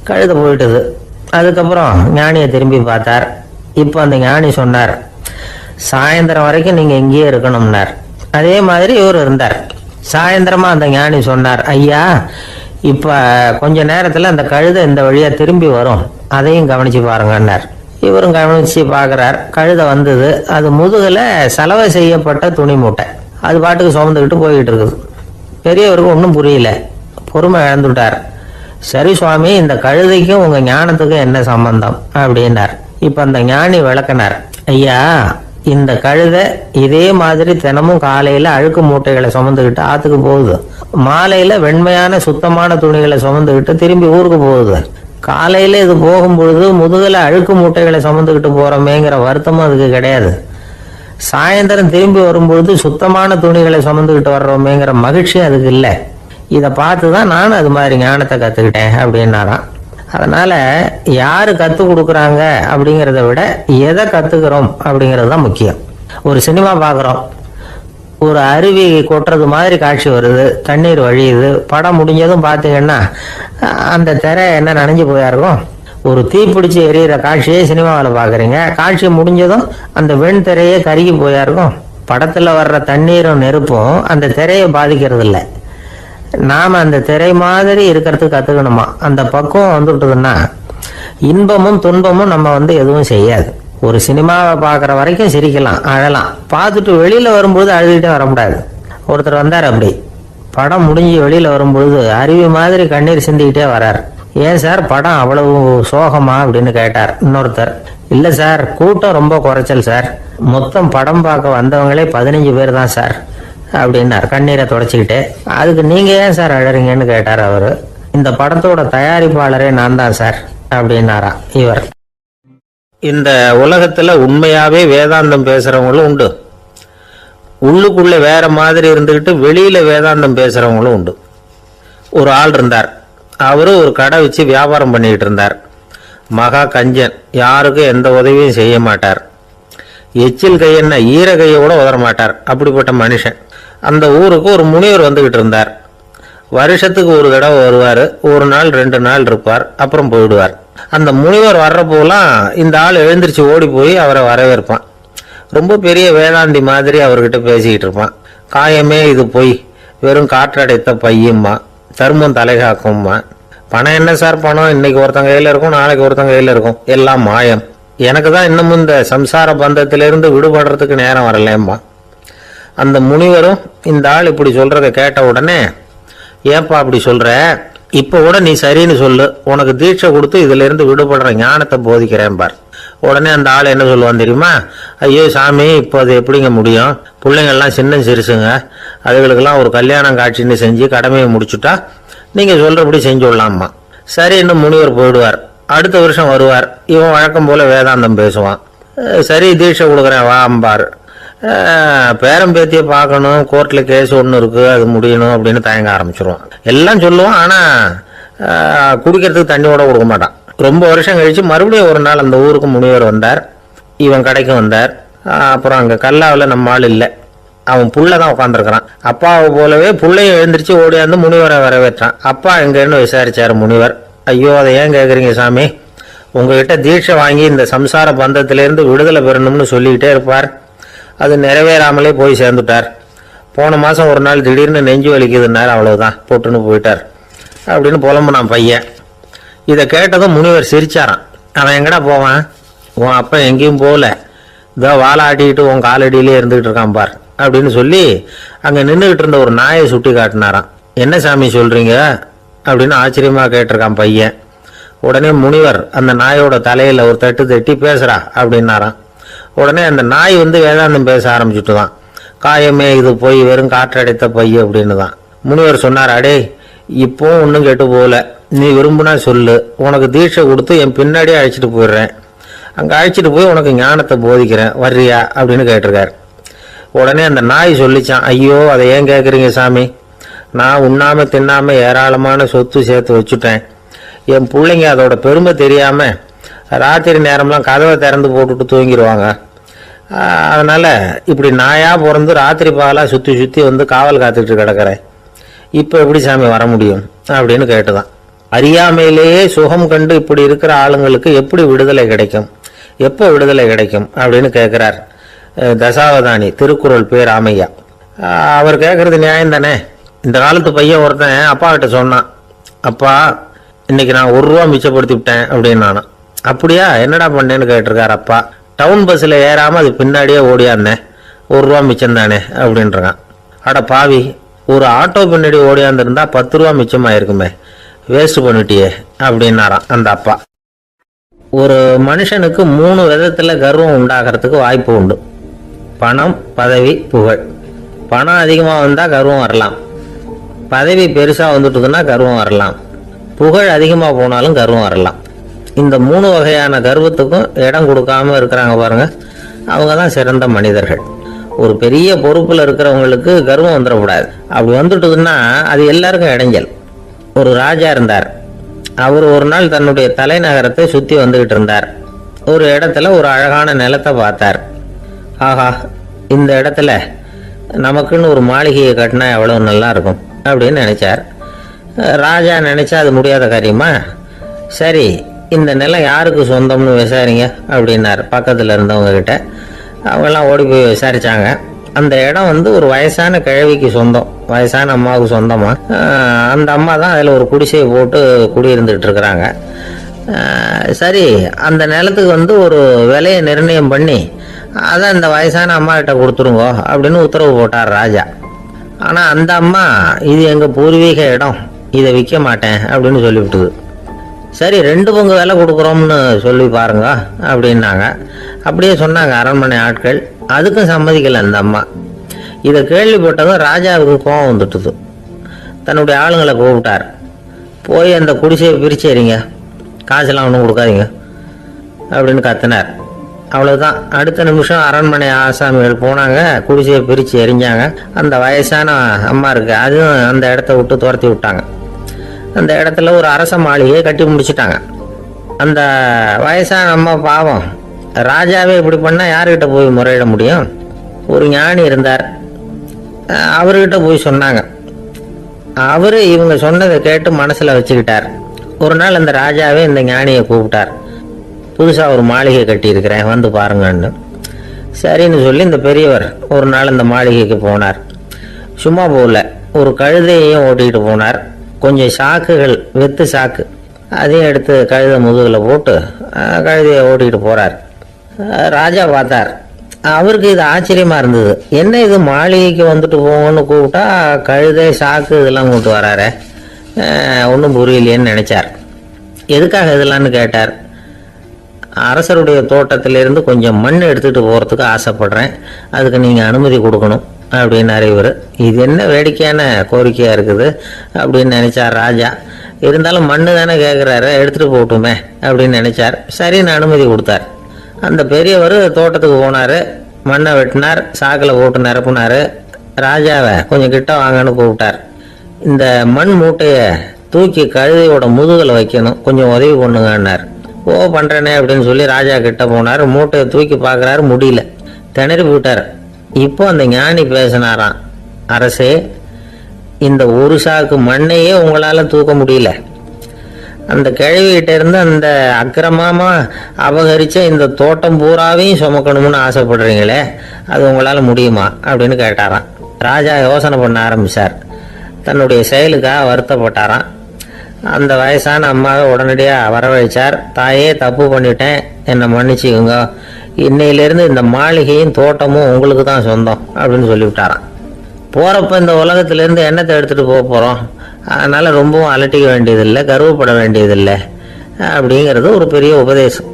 கழுதை போயிட்டுது. அதுக்கப்புறம் ஞானியை திரும்பி பார்த்தார். இப்போ அந்த ஞானி சொன்னார், சாயந்தரம் வரைக்கும் நீங்கள் இங்கேயே இருக்கணும்னார். அதே மாதிரி இவர் இருந்தார். சாயந்தரமாக அந்த ஞானி சொன்னார், ஐயா இப்போ கொஞ்ச நேரத்தில் அந்த கழுதை இந்த வழியாக திரும்பி வரும், அதையும் கவனித்து பாருங்கன்னார். இவரும் கவனித்து பார்க்குறார். கழுதை வந்தது. அது முதுகில் சலவை செய்யப்பட்ட துணி மூட்டை, அது பாட்டுக்கு சுமந்துக்கிட்டு போய்கிட்டு இருக்குது. பெரியவருக்கு ஒன்றும் புரியல, பொறுமை இழந்துட்டார். சரி சுவாமி, இந்த கழுதைக்கும் உங்கள் ஞானத்துக்கும் என்ன சம்பந்தம் அப்படின்னார். இப்போ அந்த ஞானி விளக்கினார். ஐயா, இந்த கழுதை இதே மாதிரி தினமும் காலையில் அழுக்கு மூட்டைகளை சுமந்துக்கிட்டு ஆற்றுக்கு போகுது, மாலையில் வெண்மையான சுத்தமான துணிகளை சுமந்துக்கிட்டு திரும்பி ஊருக்கு போகுது. காலையில் இது போகும்பொழுது முதுகில் அழுக்கு மூட்டைகளை சுமந்துக்கிட்டு போகிறோமேங்கிற வருத்தமும் அதுக்கு கிடையாது. சாயந்தரம் திரும்பி வரும்பொழுது சுத்தமான துணிகளை சுமந்துக்கிட்டு வர்றோமேங்கிற மகிழ்ச்சி அதுக்கு இல்லை. இதை பார்த்து தான் நானும் அது மாதிரி ஞானத்தை கற்றுக்கிட்டேன் அப்படின்னாராம். அதனால யாரு கற்றுக் கொடுக்குறாங்க அப்படிங்கிறத விட எதை கற்றுக்கிறோம் அப்படிங்கிறது தான் முக்கியம். ஒரு சினிமா பார்க்குறோம், ஒரு அருவி கொட்டுறது மாதிரி காட்சி வருது, தண்ணீர் வழியுது. படம் முடிஞ்சதும் பார்த்தீங்கன்னா அந்த திரை என்ன நனைஞ்சு போயா இருக்கும். ஒரு தீப்பிடிச்சு எரியிற காட்சியே சினிமாவில் பார்க்குறீங்க, காட்சி முடிஞ்சதும் அந்த வெண் திரையே கருகி போயா இருக்கும். படத்தில் வர்ற தண்ணீரும் நெருப்பும் அந்த திரையை பாதிக்கிறது இல்லை. நாம் அந்த திரை மாதிரி இருக்கிறதுக்கு கற்றுக்கணுமா. அந்த பக்குவம் வந்துவிட்டதுன்னா இன்பமும் துன்பமும் நம்ம எதுவும் செய்யாது. ஒரு சினிமாவை பார்க்குற வரைக்கும் சிரிக்கலாம், அழலாம். பார்த்துட்டு வெளியில் வரும்பொழுது அழுதுகிட்டே வரக்கூடாது. ஒருத்தர் வந்தார், அப்படி படம் முடிஞ்சு வெளியில் வரும்பொழுது அருவி மாதிரி கண்ணீர் சிந்திக்கிட்டே வரார். ஏன் சார் படம் அவ்வளவு சோகமா அப்படின்னு கேட்டார். இன்னொருத்தர், இல்லை சார் கூட்டம் ரொம்ப குறைச்சல் சார், மொத்தம் படம் பார்க்க வந்தவங்களே 15 பேர் தான் சார் அப்படின்னார் கண்ணீரை தொடச்சிக்கிட்டே. அதுக்கு நீங்க ஏன் சார் அழறீங்கன்னு கேட்டார் அவரு. இந்த படத்தோட தயாரிப்பாளரே நான் தான் சார் அப்படின்னாரா இவர். இந்த உலகத்துல உண்மையாவே வேதாந்தம் பேசுறவங்களும் உண்டு, உள்ளுக்குள்ள வேற மாதிரி இருந்துக்கிட்டு வெளியில வேதாந்தம் பேசுறவங்களும் உண்டு. ஒரு ஆள் இருந்தார், அவரு ஒரு கடை வச்சு வியாபாரம் பண்ணிக்கிட்டு இருந்தார். மகா கஞ்சன், யாருக்கும் எந்த உதவியும் செய்ய மாட்டார். எச்சில் கையென்ன ஈர கையை கூட உதற மாட்டார், அப்படிப்பட்ட மனுஷன். அந்த ஊருக்கு ஒரு முனிவர் வந்துகிட்டு இருந்தார். வருஷத்துக்கு ஒரு தடவை வருவார், ஒரு நாள் 2 நாள் இருப்பார், அப்புறம் போயிடுவார். அந்த முனிவர் வர்றப்போலாம் இந்த ஆள் எழுந்திரிச்சு ஓடி போய் அவரை வரவேற்பான். ரொம்ப பெரிய வேதாந்தி மாதிரி அவர்கிட்ட பேசிக்கிட்டு இருப்பான். காயமே இது பொய், வெறும் காற்றடைத்த பையம்மா, தர்மம் தலைகாக்கும்மா. பணம் என்ன சார் பணம், இன்னைக்கு ஒருத்தங்க கையில் இருக்கும், நாளைக்கு ஒருத்தங்க கையில் இருக்கும், எல்லாம் மாயம். எனக்கு தான் இன்னமும் இந்த சம்சார பந்தத்திலிருந்து விடுபடுறதுக்கு நேரம் வரலேம்மா. அந்த முனிவரும் இந்த ஆள் இப்படி சொல்றத கேட்ட உடனே, ஏப்பா அப்படி சொல்ற, இப்போ கூட நீ சரின்னு சொல்லு, உனக்கு தீட்சை கொடுத்து இதுல இருந்து விடுபடுற ஞானத்தை போதிக்கிறேன் பார். உடனே அந்த ஆள் என்ன சொல்லுவான் தெரியுமா, ஐயோ சாமி இப்போ அது எப்படிங்க முடியும், பிள்ளைங்கள்லாம் சின்ன சிறுசுங்க, அதுகளுக்கெல்லாம் ஒரு கல்யாணம் காட்சின்னு செஞ்சு கடமையை முடிச்சுட்டா நீங்க சொல்றபடி செஞ்சு விடலாமா. சரி, இன்னும் முனிவர் போயிடுவார். அடுத்த வருஷம் வருவார், இவன் வழக்கம் போல வேதாந்தம் பேசுவான். சரி தீட்சை கொடுக்குறேன் வா அம்பார். பேரம்பேத்தியை பார்க்கணும், கோர்ட்டில் கேஸ் ஒன்று இருக்குது, அது முடியணும் அப்படின்னு தயங்க ஆரம்பிச்சிருவான். எல்லாம் சொல்லுவான், ஆனால் குடிக்கிறதுக்கு தண்ணி கூட கொடுக்க மாட்டான். ரொம்ப வருஷம் கழித்து மறுபடியும் ஒரு நாள் அந்த ஊருக்கு முனிவர் வந்தார், இவன் கடைக்கு வந்தார். அப்புறம் அங்கே கல்லாவில் நம்ம ஆள் இல்லை, அவன் புள்ள தான் உட்காந்துருக்கிறான். அப்பாவை போலவே புள்ளையும் எழுந்திரிச்சு ஓடியாந்து முனிவரை வரவேற்றான். அப்பா எங்கன்னு விசாரிச்சார் முனிவர். ஐயோ அதை ஏன் கேட்குறீங்க சாமி, உங்ககிட்ட தீட்சை வாங்கி இந்த சம்சார பந்தத்திலேருந்து விடுதலை பெறணும்னு சொல்லிக்கிட்டே இருப்பார், அது நிறைவேறாமலே போய் சேர்ந்துட்டார். போன மாதம் ஒரு நாள் திடீர்னு நெஞ்சு வலிக்குதுன்னார், அவ்வளோதான் போட்டுன்னு போயிட்டார் அப்படின்னு புலம்புனான் பையன். இதை கேட்டதும் முனிவர் சிரிச்சாரான். அவன் எங்கடா போவான், உன் அப்பா எங்கேயும் போகல, இதோ வாழை ஆட்டிக்கிட்டு உன் காலடியிலே இருந்துகிட்டு இருக்கான் பார் அப்படின்னு சொல்லி அங்கே நின்றுக்கிட்டு இருந்த ஒரு நாயை சுட்டி காட்டினாரான். என்ன சாமி சொல்கிறீங்க அப்படின்னு ஆச்சரியமாக கேட்டிருக்கான் பையன். உடனே முனிவர் அந்த நாயோட தலையில் ஒரு தட்டு தட்டி பேசுகிறா அப்படின்னாரான். உடனே அந்த நாய் வேதாந்தம் பேச ஆரம்பிச்சுட்டு தான், காயமே இது போய் வெறும் காற்றடைத்த பைய அப்படின்னு தான். முனிவர் சொன்னார், அடே இப்போ ஒன்றும் கெட்டு போகல, நீ விரும்புனா சொல்லு, உனக்கு தீட்சை கொடுத்து என் பின்னாடியே அழைச்சிட்டு போயிடுறேன், அங்கே அழைச்சிட்டு போய் உனக்கு ஞானத்தை போதிக்கிறேன், வர்றியா அப்படின்னு கேட்டிருக்காரு. உடனே அந்த நாய் சொல்லிச்சான், ஐயோ அதை ஏன் கேட்குறீங்க சாமி, நான் உண்ணாமல் தின்னாமல் ஏராளமான சொத்து சேர்த்து வச்சுட்டேன், என் பிள்ளைங்க அதோட பெருமை தெரியாமல் ராத்திரி நேரம்லாம் கதவை திறந்து போட்டுட்டு தூங்கிடுவாங்க, அதனால் இப்படி நாயாக பிறந்து ராத்திரி பகலாக சுற்றி சுற்றி காவல் காத்துட்டு கிடக்கிறேன், இப்போ எப்படி சாமி வர முடியும் அப்படின்னு கேட்டுதான். அறியாமையிலேயே சுகம் கண்டு இப்படி இருக்கிற ஆளுங்களுக்கு எப்படி விடுதலை கிடைக்கும், எப்போ விடுதலை கிடைக்கும் அப்படின்னு கேட்குறார் தசாவதானி, திருக்குறள் பேர் ராமையா. அவர் கேட்குறது நியாயம் தானே. இந்த காலத்து பையன் ஒருத்தன் அப்பா கிட்ட சொன்னான், அப்பா இன்னைக்கு நான் 1 ரூபா மிச்சப்படுத்தி விட்டேன் அப்படின்னு. நானும் அப்படியா என்னடா பண்ணேன்னு கேட்டிருக்கார் அப்பா. டவுன் பஸ்ஸில் ஏறாமல் அது பின்னாடியே ஓடியாந்தேன், 1 ரூபா மிச்சம் தானே அப்படின்றான். அட பாவி, ஒரு ஆட்டோ பின்னாடி ஓடியாந்துருந்தா 10 ரூபா மிச்சமாயிருக்குமே, வேஸ்ட் பண்ணிட்டியே அப்படின்னாராம் அந்த அப்பா. ஒரு மனுஷனுக்கு 3 விதத்தில் கர்வம் உண்டாகிறதுக்கு வாய்ப்பு உண்டு. பணம், பதவி, புகழ். பணம் அதிகமாக வந்தால் கர்வம் வரலாம், பதவி பெருசாக வந்துட்டுதுன்னா கர்வம் வரலாம், புகழ் அதிகமாக போனாலும் கர்வம் வரலாம். இந்த 3 வகையான கர்வத்துக்கும் இடம் கொடுக்காம இருக்கிறாங்க பாருங்க, அவங்க தான் சிறந்த மனிதர்கள். ஒரு பெரிய பொறுப்பில் இருக்கிறவங்களுக்கு கர்வம் வந்துடக்கூடாது. அப்படி வந்துட்டுதுன்னா அது எல்லாருக்கும் இடைஞ்சல். ஒரு ராஜா இருந்தார், அவர் ஒரு நாள் தன்னுடைய தலைநகரத்தை சுற்றி வந்துக்கிட்டு இருந்தார். ஒரு இடத்துல ஒரு அழகான நிலத்தை பார்த்தார். ஆஹா, இந்த இடத்துல நமக்குன்னு ஒரு மாளிகையை கட்டினா எவ்வளோ நல்லா இருக்கும் அப்படின்னு நினச்சார். ராஜா நினச்சா அது முடியாத காரியமா? சரி, இந்த நிலம் யாருக்கு சொந்தம்னு விசாரிங்க அப்படின்னார் பக்கத்தில் இருந்தவங்க கிட்ட. அவங்கெல்லாம் ஓடி போய் விசாரித்தாங்க. அந்த இடம் ஒரு வயசான கிழவிக்கு சொந்தம், வயசான அம்மாவுக்கு சொந்தமாக. அந்த அம்மா தான் அதில் ஒரு குடிசையை போட்டு குடியிருந்துகிட்டு இருக்கிறாங்க. சரி, அந்த நிலத்துக்கு ஒரு விலையை நிர்ணயம் பண்ணி அதை அந்த வயசான அம்மா கிட்ட கொடுத்துருங்கோ அப்படின்னு உத்தரவு போட்டார் ராஜா. ஆனால் அந்த அம்மா இது எங்கள் பூர்வீக இடம், இதை விற்க மாட்டேன் அப்படின்னு சொல்லிவிட்டுது. சரி, 2 பங்கு விலை கொடுக்குறோம்னு சொல்லி பாருங்க அப்படின்னாங்க. அப்படியே சொன்னாங்க அரண்மனை ஆட்கள். அதுக்கும் சம்மதிக்கலை அந்த அம்மா. இதை கேள்விப்பட்டதும் ராஜாவுக்கு கோபம் வந்துட்டுது. தன்னுடைய ஆளுங்களை கூப்பிட்டார். போய் அந்த குடிசையை பிரித்து எறிங்க, காசெல்லாம் ஒன்றும் கொடுக்காதீங்க அப்படின்னு கத்தினார். அவ்வளோதான். அடுத்த நிமிஷம் அரண்மனை ஆசாமிகள் போனாங்க, குடிசையை பிரித்து எரிஞ்சாங்க. அந்த வயசான அம்மா இருக்கு, அதுவும் அந்த இடத்த விட்டு துரத்தி விட்டாங்க. அந்த இடத்துல ஒரு அரச மாளிகையை கட்டி முடிச்சுட்டாங்க. அந்த வயசான அம்மா பாவம், ராஜாவே இப்படி பண்ணால் யாருக்கிட்ட போய் முறையிட முடியும்? ஒரு ஞானி இருந்தார், அவர்கிட்ட போய் சொன்னாங்க. அவர் இவங்க சொன்னதை கேட்டு மனசில் வச்சுக்கிட்டார். ஒரு நாள் அந்த ராஜாவே இந்த ஞானியை கூப்பிட்டார். புதுசாக ஒரு மாளிகை கட்டியிருக்கிறேன், வந்து பாருங்கன்னு. சரின்னு சொல்லி இந்த பெரியவர் ஒரு நாள் இந்த மாளிகைக்கு போனார். சும்மா போகல, ஒரு கழுதையையும் ஓட்டிகிட்டு போனார். கொஞ்சம் சாக்குகள், வெத்து சாக்கு, அதையும் எடுத்து கழுதை முதுகில் போட்டு கழுதையை ஓட்டிகிட்டு போகிறார். ராஜா பார்த்தார். அவருக்கு இது ஆச்சரியமாக இருந்தது. என்ன இது, மாளிகைக்கு வந்துட்டு போங்கன்னு கூப்பிட்டா கழுதை சாக்கு இதெல்லாம் கொண்டு வராரு, ஒன்றும் புரியலையேன்னு நினச்சார். எதுக்காக இதெல்லாம்னு கேட்டார். அரசருடைய தோட்டத்திலிருந்து கொஞ்சம் மண் எடுத்துகிட்டு போகிறதுக்கு ஆசைப்படுறேன், அதுக்கு நீங்கள் அனுமதி கொடுக்கணும் அப்படின்னாரு இவர். இது என்ன வேடிக்கையான கோரிக்கையாக இருக்குது அப்படின்னு நினச்சார் ராஜா. இருந்தாலும் மண்ணு தானே கேட்குறாரு, எடுத்துகிட்டு போகட்டுமே அப்படின்னு நினச்சார். சரின்னு அனுமதி கொடுத்தார். அந்த பெரியவர் தோட்டத்துக்கு போனார், மண்ணை வெட்டினார், சாக்கில் போட்டு நிரப்புனார். ராஜாவை கொஞ்சம் கிட்ட வாங்கன்னு கூப்பிட்டார். இந்த மண் மூட்டையை தூக்கி கழுதையோட முதுகில் வைக்கணும், கொஞ்சம் உதவி பண்ணுங்கன்னார். ஓ, பண்ணுறேனே அப்படின்னு சொல்லி ராஜா கிட்ட போனார். மூட்டையை தூக்கி பார்க்குறாரு, முடியல, திணறி போட்டார். இப்போ அந்த ஞானி பேசினாராம். அரசே, இந்த ஒரு சாக்கு மண்ணையே உங்களால் தூக்க முடியல, அந்த கிழவிகிட்ட இருந்து அந்த அக்கிரமமா அபகரிச்ச இந்த தோட்டம் பூராவையும் சுமக்கணும்னு ஆசைப்படுறீங்களே, அது உங்களால் முடியுமா அப்படின்னு கேட்டாராம். ராஜா யோசனை பண்ண ஆரம்பித்தார். தன்னுடைய செயலுக்காக வருத்தப்பட்டாராம். அந்த வயசான அம்மாவை உடனடியாக வரவழைச்சார். தாயே, தப்பு பண்ணிட்டேன், என்னை மன்னிச்சுக்குங்க, இன்னையிலேருந்து இந்த மாளிகையும் தோட்டமும் உங்களுக்கு தான் சொந்தம் அப்படின்னு சொல்லிவிட்டாராம். போகிறப்ப இந்த உலகத்திலேருந்து எண்ணத்தை எடுத்துகிட்டு போக போகிறோம், அதனால் ரொம்பவும் அலட்டிக்க வேண்டியதில்லை, கர்வப்பட வேண்டியதில்லை அப்படிங்கிறது ஒரு பெரிய உபதேசம்.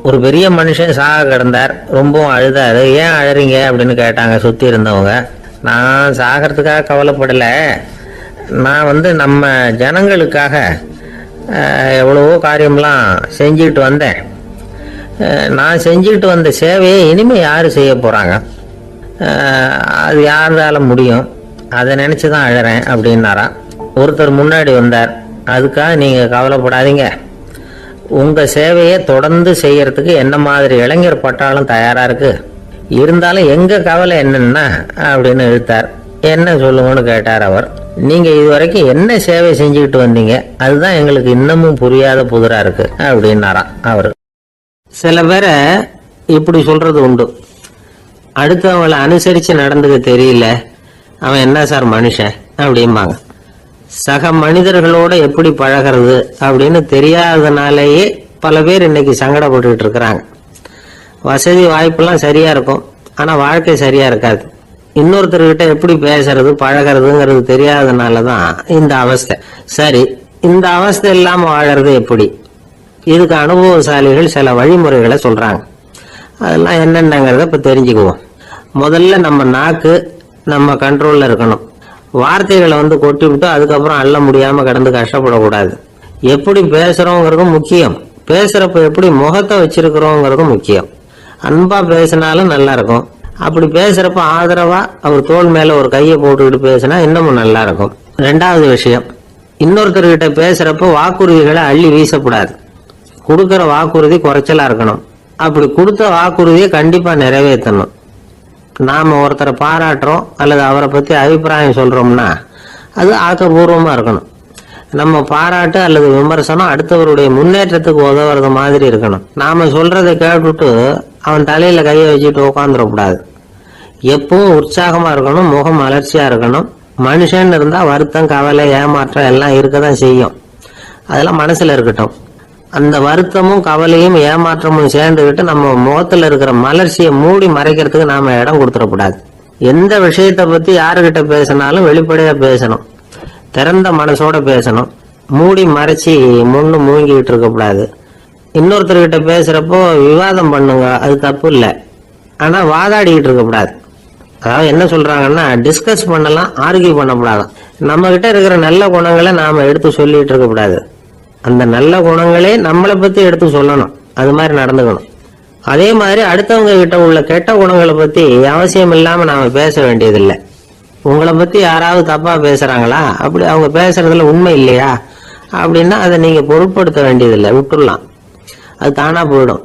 ஒரு பெரிய மனுஷன் சாக கிடந்தார், ரொம்பவும் அழுதாரு. ஏன் அழறீங்க அப்படின்னு கேட்டாங்க சுற்றி இருந்தவங்க. நான் சாகிறதுக்காக கவலைப்படலை, நான் நம்ம ஜனங்களுக்காக எவ்வளவோ காரியம்லாம் செஞ்சுக்கிட்டு வந்தேன். நான் செஞ்சுக்கிட்டு வந்த சேவையை இனிமேல் யார் செய்ய போகிறாங்க, அது யாரால முடியும், அதை நினச்சி தான் அழறேன் அப்படின்னாராம். ஒருத்தர் முன்னாடி வந்தார். அதுக்காக நீங்கள் கவலைப்படாதீங்க, உங்கள் சேவையை தொடர்ந்து செய்யறதுக்கு என்ன மாதிரி இளைஞர் பட்டாலும் தயாராக இருக்குது, இருந்தாலும் எங்கள் கவலை என்னன்னா அப்படின்னு இழுத்தார். என்ன சொல்லுங்கன்னு கேட்டார் அவர். நீங்கள் இதுவரைக்கும் என்ன சேவை செஞ்சுக்கிட்டு வந்தீங்க, அதுதான் எங்களுக்கு இன்னமும் புரியாத புதிராக இருக்குது அப்படின்னாராம் அவர். சில பேரை இப்படி சொல்கிறது உண்டு. அடுத்தவங்களை அனுசரித்து நடந்துக்க தெரியல, அவன் என்ன சார் மனுஷன் அப்படிம்பாங்க. சக மனிதர்களோடு எப்படி பழகிறது அப்படின்னு தெரியாதனாலேயே பல பேர் இன்னைக்கு சங்கடப்பட்டுக்கிட்டு இருக்கிறாங்க. வசதி வாய்ப்பெல்லாம் சரியாக இருக்கும், ஆனால் வாழ்க்கை சரியாக இருக்காது. இன்னொருத்தர்கிட்ட எப்படி பேசுறது பழகிறதுங்கிறது தெரியாதனால தான் இந்த அவஸ்தை. சரி, இந்த அவஸ்தை இல்லாமல் வாழறது எப்படி? இதுக்கு அனுபவசாலிகள் சில வழிமுறைகளை சொல்கிறாங்க. அதெல்லாம் என்னென்னங்கிறத இப்போ தெரிஞ்சுக்குவோம். முதல்ல நம்ம நாக்கு நம்ம கண்ட்ரோலில் இருக்கணும். வார்த்தைகளை கொட்டி விட்டு அதுக்கப்புறம் அள்ள முடியாமல் கிடந்து கஷ்டப்படக்கூடாது. எப்படி பேசுகிறோங்கிறதும் முக்கியம், பேசுகிறப்ப எப்படி முகத்தை வச்சிருக்கிறோங்கிறதும் முக்கியம். அன்பாக பேசினாலும் நல்லா இருக்கும். அப்படி பேசுகிறப்ப ஆதரவாக அவர் தோள் மேலே ஒரு கையை போட்டுக்கிட்டு பேசினா இன்னமும் நல்லா இருக்கும். ரெண்டாவது விஷயம், இன்னொருத்தர்கிட்ட பேசுறப்ப வாக்குறுதிகளை அள்ளி வீசக்கூடாது. கொடுக்கற வாக்குறுதி குறைச்சலா இருக்கணும். அப்படி கொடுத்த வாக்குறுதியை கண்டிப்பா நிறைவேற்றணும். நாம ஒருத்தரை பாராட்டுறோம் அல்லது அவரை பத்தி அபிப்பிராயம் சொல்றோம்னா அது ஆக்கப்பூர்வமா இருக்கணும். நம்ம பாராட்டு அல்லது விமர்சனம் அடுத்தவருடைய முன்னேற்றத்துக்கு உதவுறது மாதிரி இருக்கணும். நாம சொல்றதை கேட்டுட்டு அவன் தலையில கையை வச்சுட்டு உட்காந்துடக்கூடாது. எப்பவும் உற்சாகமா இருக்கணும், முகம் மலர்ச்சியா இருக்கணும். மனுஷன் இருந்தா வருத்தம், கவலை, ஏமாற்றம் எல்லாம் இருக்கதான் செய்யும். அதெல்லாம் மனசுல இருக்கட்டும். அந்த வருத்தமும் கவலையும் ஏமாற்றமும் சேர்ந்துக்கிட்டு நம்ம முகத்துல இருக்கிற மலர்ச்சியை மூடி மறைக்கிறதுக்கு நாம இடம் கொடுத்துடக்கூடாது. எந்த விஷயத்தை பத்தி யாருக்கிட்ட பேசினாலும் வெளிப்படையா பேசணும். திறந்த மனசோட பேசணும். மூடி மறைச்சி முன்னு மூங்கிக்கிட்டு இருக்கக்கூடாது. இன்னொருத்தர்கிட்ட பேசுறப்போ விவாதம் பண்ணுங்க, அது தப்பு இல்லை. ஆனா வாதாடிக்கிட்டு இருக்கக்கூடாது. அதாவது என்ன சொல்றாங்கன்னா, டிஸ்கஸ் பண்ணலாம், ஆர்கியூ பண்ணக்கூடாது. நம்ம கிட்ட இருக்கிற நல்ல குணங்களை நாம எடுத்து சொல்லிட்டு இருக்கக்கூடாது. அந்த நல்ல குணங்களே நம்மளை பத்தி எடுத்து சொல்லணும். அது மாதிரி நடந்துக்கணும். அதே மாதிரி அடுத்தவங்க கிட்ட உள்ள கெட்ட குணங்களை பத்தி அவசியம் இல்லாம நாம பேச வேண்டியதில்லை. உங்களை பத்தி யாராவது தப்பா பேசுறாங்களா, அப்படி அவங்க பேசுறதுல உண்மை இல்லையா அப்படின்னா அதை நீங்க பொருட்படுத்த வேண்டியதில்லை, விட்டுடலாம். அது தானா போயிடும்.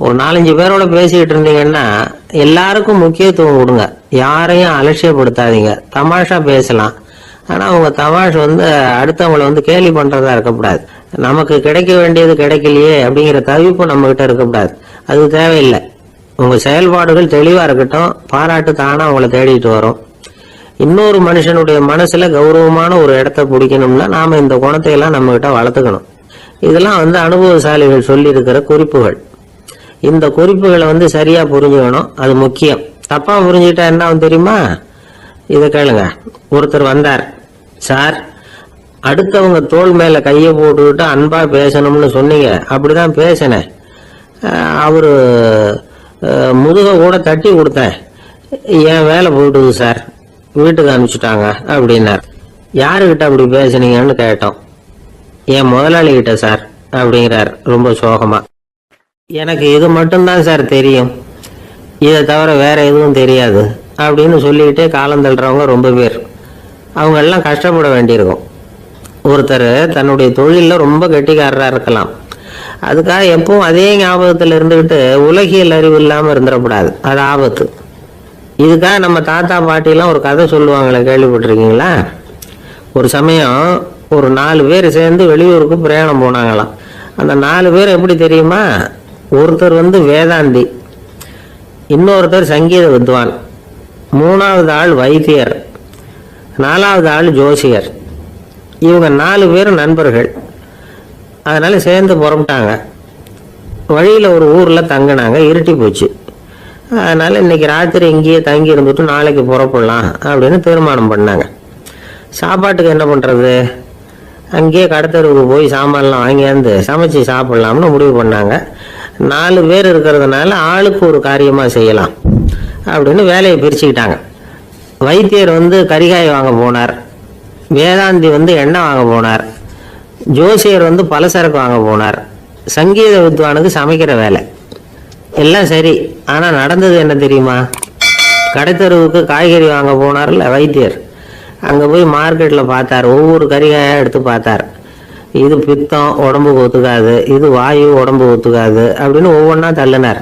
ஒரு 4-5 பேரோட பேசிக்கிட்டு இருந்தீங்கன்னா எல்லாருக்கும் முக்கியத்துவம் கொடுங்க. யாரையும் அலட்சியப்படுத்தாதீங்க. தமாஷா பேசலாம். ஆனா உங்க தமாஷ் அடுத்தவங்களை கேலி பண்றதா இருக்கக்கூடாது. நமக்கு கிடைக்க வேண்டியது கிடைக்கலையே அப்படிங்கிற தவிப்பு நம்ம கிட்ட இருக்கக்கூடாது. அது தேவையில்லை. உங்க செயல்பாடுகள் தெளிவா இருக்கட்டும். பாராட்டு தானா உங்களை தேடிட்டு வரும். இன்னொரு மனுஷனுடைய மனசுல கௌரவமான ஒரு இடத்த பிடிக்கணும்னா நாம இந்த குணத்தை எல்லாம் நம்ம கிட்ட வளர்த்துக்கணும். இதெல்லாம் அனுபவசாலிகள் சொல்லி இருக்கிற குறிப்புகள். இந்த குறிப்புகளை சரியா புரிஞ்சுக்கணும். அது முக்கியம். தப்பா புரிஞ்சுக்கிட்டா என்ன ஆகும் தெரியுமா? இதை கேளுங்க. ஒருத்தர் வந்தார். சார், அடுத்தவங்க தோள் மேல கையை போட்டுக்கிட்டு அன்பா பேசணும்னு சொன்னீங்க. அப்படிதான் பேசினேன். அவரு முதுக கூட தட்டி கொடுத்தேன். என் வேலை போயிட்டுது சார், வீட்டுக்கு அனுப்பிச்சுட்டாங்க அப்படின்னார். யாருக்கிட்ட அப்படி பேசுனீங்கன்னு கேட்டோம். என் முதலாளி கிட்ட சார் அப்படிங்கிறார் ரொம்ப சோகமா. எனக்கு இது மட்டும்தான் சார் தெரியும், இதை தவிர வேற எதுவும் தெரியாது அப்படின்னு சொல்லிக்கிட்டே காலம் தள்ளுறவங்க ரொம்ப பேர். அவங்க எல்லாம் கஷ்டப்பட வேண்டியிருக்கும். ஒருத்தர் தன்னுடைய தொழிலில் ரொம்ப கெட்டிக்காரராக இருக்கலாம். அதுக்காக எப்பவும் அதே ஞாபகத்தில் இருந்துக்கிட்டு உலகியல் அறிவு இல்லாமல் இருந்துடக்கூடாது. அது ஆபத்து. இதுக்காக நம்ம தாத்தா பாட்டிலாம் ஒரு கதை சொல்லுவாங்களே, கேள்விப்பட்டிருக்கீங்களா? ஒரு சமயம் ஒரு 4 பேர் சேர்ந்து வெளியூருக்கு பிரயாணம் போனாங்களாம். அந்த 4 பேர் எப்படி தெரியுமா? ஒருத்தர் வேதாந்தி, இன்னொருத்தர் சங்கீத வித்வான், 3வது ஆள் வைத்தியர், 4வது ஆள் ஜோசியர். இவங்க 4 பேரும் நண்பர்கள். அதனால சேர்ந்து புறப்பட்டாங்க. வழியில் ஒரு ஊரில் தங்கினாங்க. இருட்டி போச்சு. அதனால இன்னைக்கு ராத்திரி இங்கேயே தங்கி இருந்துட்டு நாளைக்கு புறப்படலாம் அப்படின்னு தீர்மானம் பண்ணாங்க. சாப்பாட்டுக்கு என்ன பண்ணுறது? அங்கேயே கடத்தெருவுக்கு போய் சாமான்லாம் வாங்கியாந்து சமைச்சு சாப்பிட்லாம்னு முடிவு பண்ணாங்க. 4 பேர் இருக்கிறதுனால ஆளுக்கு ஒரு காரியமாக செய்யலாம் அப்படின்னு வேலையை பிரிச்சுக்கிட்டாங்க. வைத்தியர் கரிகாய் வாங்க போனார். வேதாந்தி எண்ணெய் வாங்க போனார். ஜோசியர் பலசரக்கு வாங்க போனார். சங்கீத வித்வானுக்கு சமைக்கிற வேலை. எல்லாம் சரி. ஆனால் நடந்தது என்ன தெரியுமா? கடைத்தெருவுக்கு காய்கறி வாங்க போனார்ல வைத்தியர். அங்கே போய் மார்க்கெட்டில் பார்த்தார். ஒவ்வொரு கரிகாயாக எடுத்து பார்த்தார். இது பித்தம், உடம்புக்கு ஒத்துக்காது. இது வாயு, உடம்பு ஒத்துக்காது அப்படின்னு ஒவ்வொன்றா தள்ளினார்.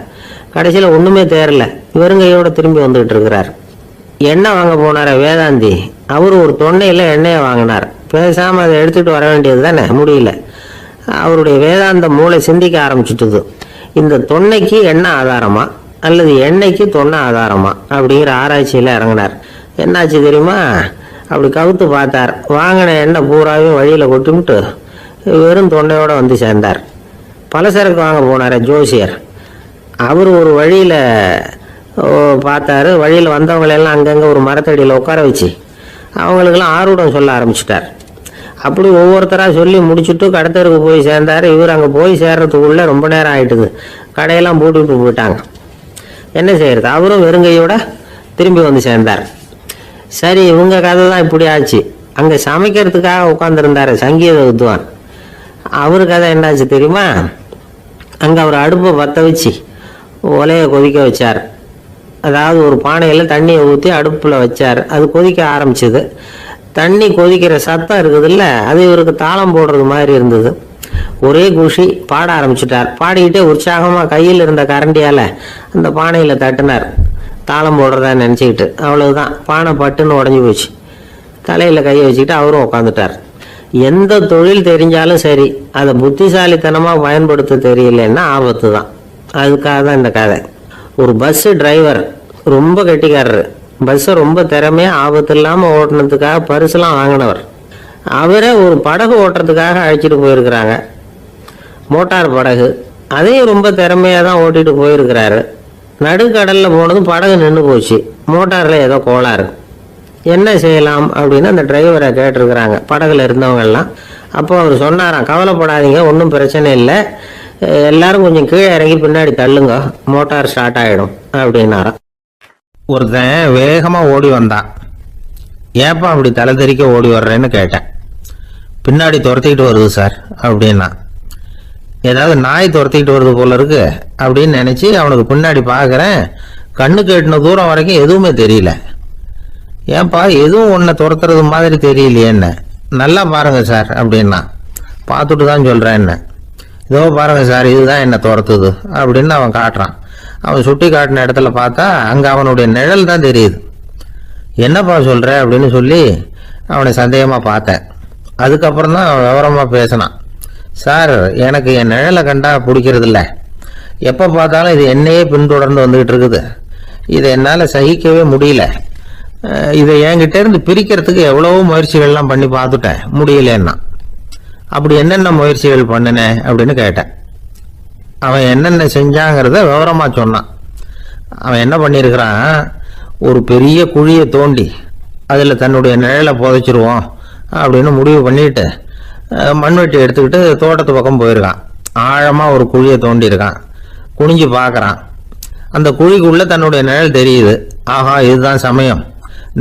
கடைசியில் ஒன்றுமே தேரல. வெறுங்கையோட திரும்பி வந்துகிட்டு இருக்கிறார். எண்ணெய் வாங்க போனார வேதாந்தி. அவர் ஒரு தொன்னையில் எண்ணெயை வாங்கினார். பேசாமல் அதை எடுத்துகிட்டு வர வேண்டியது தானே, முடியல. அவருடைய வேதாந்த மூளை சிந்திக்க ஆரம்பிச்சுட்டுது. இந்த தொன்னைக்கு எண்ணெய் ஆதாரமா அல்லது எண்ணெய்க்கு தொன்னை ஆதாரமா அப்படிங்கிற ஆராய்ச்சியில் இறங்கினார். என்னாச்சு தெரியுமா? அப்படி கவுத்து பார்த்தார். வாங்கின எண்ணெய் பூராவையும் வழியில் கொட்டிவிட்டு வெறும் தொண்டையோடு சேர்ந்தார். பலசரக்கு வாங்க போனார் ஜோசியர். அவர் ஒரு வழியில் பார்த்தாரு. வழியில் வந்தவங்களெல்லாம் அங்கங்கே ஒரு மரத்தடியில் உட்கார வச்சு அவங்களுக்கெல்லாம் ஆர்வம் சொல்ல ஆரம்பிச்சிட்டார். அப்படி ஒவ்வொருத்தராக சொல்லி முடிச்சுட்டு கடத்தருக்கு போய் சேர்ந்தார். இவர் அங்கே போய் சேர்றதுக்குள்ளே ரொம்ப நேரம் ஆகிட்டுது. கடையெல்லாம் பூட்டிவிட்டு போயிட்டாங்க. என்ன செய்யறது? அவரும் வெறுங்கையோட திரும்பி சேர்ந்தார். சரி, இவங்க கதை தான் இப்படி ஆச்சு. அங்கே சமைக்கிறதுக்காக உட்காந்துருந்தார் சங்கீத வித்வான். அவரு கதை என்னாச்சு தெரியுமா? அங்கே அவர் அடுப்பை பற்ற வச்சு ஒலையை கொதிக்க வச்சார். அதாவது ஒரு பானையில் தண்ணியை ஊற்றி அடுப்பில் வச்சார். அது கொதிக்க ஆரம்பிச்சது. தண்ணி கொதிக்கிற சத்தம் இருக்குதுல்ல, அது இவருக்கு தாளம் போடுறது மாதிரி இருந்தது. ஒரே குஷி, பாட ஆரம்பிச்சிட்டார். பாடிக்கிட்டே உற்சாகமாக கையில் இருந்த கரண்டியால் அந்த பானையில் தட்டினார், தாளம் போடுறதா நினச்சிக்கிட்டு. அவ்வளவுதான், பானை பட்டுன்னு உடஞ்சி போச்சு. தலையில் கையை வச்சுக்கிட்டு அவரும் உட்காந்துட்டார். எந்த தொழில் தெரிஞ்சாலும் சரி, அதை புத்திசாலித்தனமாக பயன்படுத்த தெரியலன்னா ஆபத்து தான். அதுக்காக தான் இந்த கதை. ஒரு பஸ்ஸு டிரைவர் ரொம்ப கெட்டிக்காரரு. பஸ்ஸை ரொம்ப திறமையாக ஆபத்து இல்லாமல் ஓட்டுனதுக்காக பரிசுலாம் வாங்கினவர். அவரை ஒரு படகு ஓட்டுறதுக்காக அழைச்சிட்டு போயிருக்கிறாங்க, மோட்டார் படகு. அதையும் ரொம்ப திறமையாக தான் ஓட்டிகிட்டு போயிருக்கிறாரு. நடுக்கடலில் போனதும் படகு நின்று போச்சு. மோட்டாரில் ஏதோ கோளாறு. என்ன செய்யலாம் அப்படின்னு அந்த டிரைவரை கேட்டிருக்கிறாங்க படகுல இருந்தவங்கெல்லாம். அப்போ அவர் சொன்னாராம், கவலைப்படாதீங்க, ஒன்றும் பிரச்சனை இல்லை, எல்லாரும் கொஞ்சம் கீழே இறங்கி பின்னாடி தள்ளுங்க, மோட்டார் ஸ்டார்ட் ஆகிடும் அப்படின்னாராம். ஒருத்தன் வேகமாக ஓடி வந்தான். ஏப்பா அப்படி தலை தெறிக்க ஓடி வர்றேன்னு கேட்டேன். பின்னாடி துரத்திக்கிட்டு வருது சார் அப்படின்னா. ஏதாவது நாய் துரத்திக்கிட்டு வருது போல இருக்கு அப்படின்னு நினச்சி அவனுக்கு பின்னாடி பார்க்குறேன். கண்ணுக்கு எட்டின தூரம் வரைக்கும் எதுவுமே தெரியல. ஏன்பா எதுவும் ஒன்றை துரத்துறது மாதிரி தெரியலையேன்னு. நல்லா பாருங்க சார் அப்படின்னா. பார்த்துட்டு தான் சொல்கிறேன் என்ன. இதோ பாருங்க சார், இதுதான் என்ன துரத்துது அப்படின்னு அவன் காட்டுறான். அவன் சுட்டி காட்டின இடத்துல பார்த்தா அங்கே அவனுடைய நிழல் தான் தெரியுது. என்னப்பா சொல்கிற அப்படின்னு சொல்லி அவனை சந்தேகமாக பார்த்தேன். அதுக்கப்புறம் தான் அவன் விவரமாக பேசினான். சார், எனக்கு என் நிழலை கண்டா பிடிக்கிறது இல்லை. எப்போ பார்த்தாலும் இது என்னையே பின்தொடர்ந்து வந்துக்கிட்டு இருக்குது. இதை என்னால் சகிக்கவே முடியல. இதை என்கிட்ட இருந்து பிரிக்கிறதுக்கு எவ்வளவோ முயற்சிகள்லாம் பண்ணி பார்த்துட்டேன், முடியலன்னா. அப்படி என்னென்ன முயற்சிகள் பண்ணினேன் அப்படின்னு கேட்டேன். அவன் என்னென்ன செஞ்சாங்கிறத விவரமாக சொன்னான். அவன் என்ன பண்ணியிருக்கிறான், ஒரு பெரிய குழியை தோண்டி அதில் தன்னுடைய நிழலை புதைச்சிருவோம் அப்படின்னு முடிவு பண்ணிட்டு மண்வெட்டி எடுத்துக்கிட்டு தோட்டத்து பக்கம் போயிருக்கான். ஆழமாக ஒரு குழியை தோண்டியிருக்கான். குனிஞ்சு பார்க்குறான். அந்த குழிக்குள்ளே தன்னுடைய நிழல் தெரியுது. ஆஹா, இதுதான் சமயம்,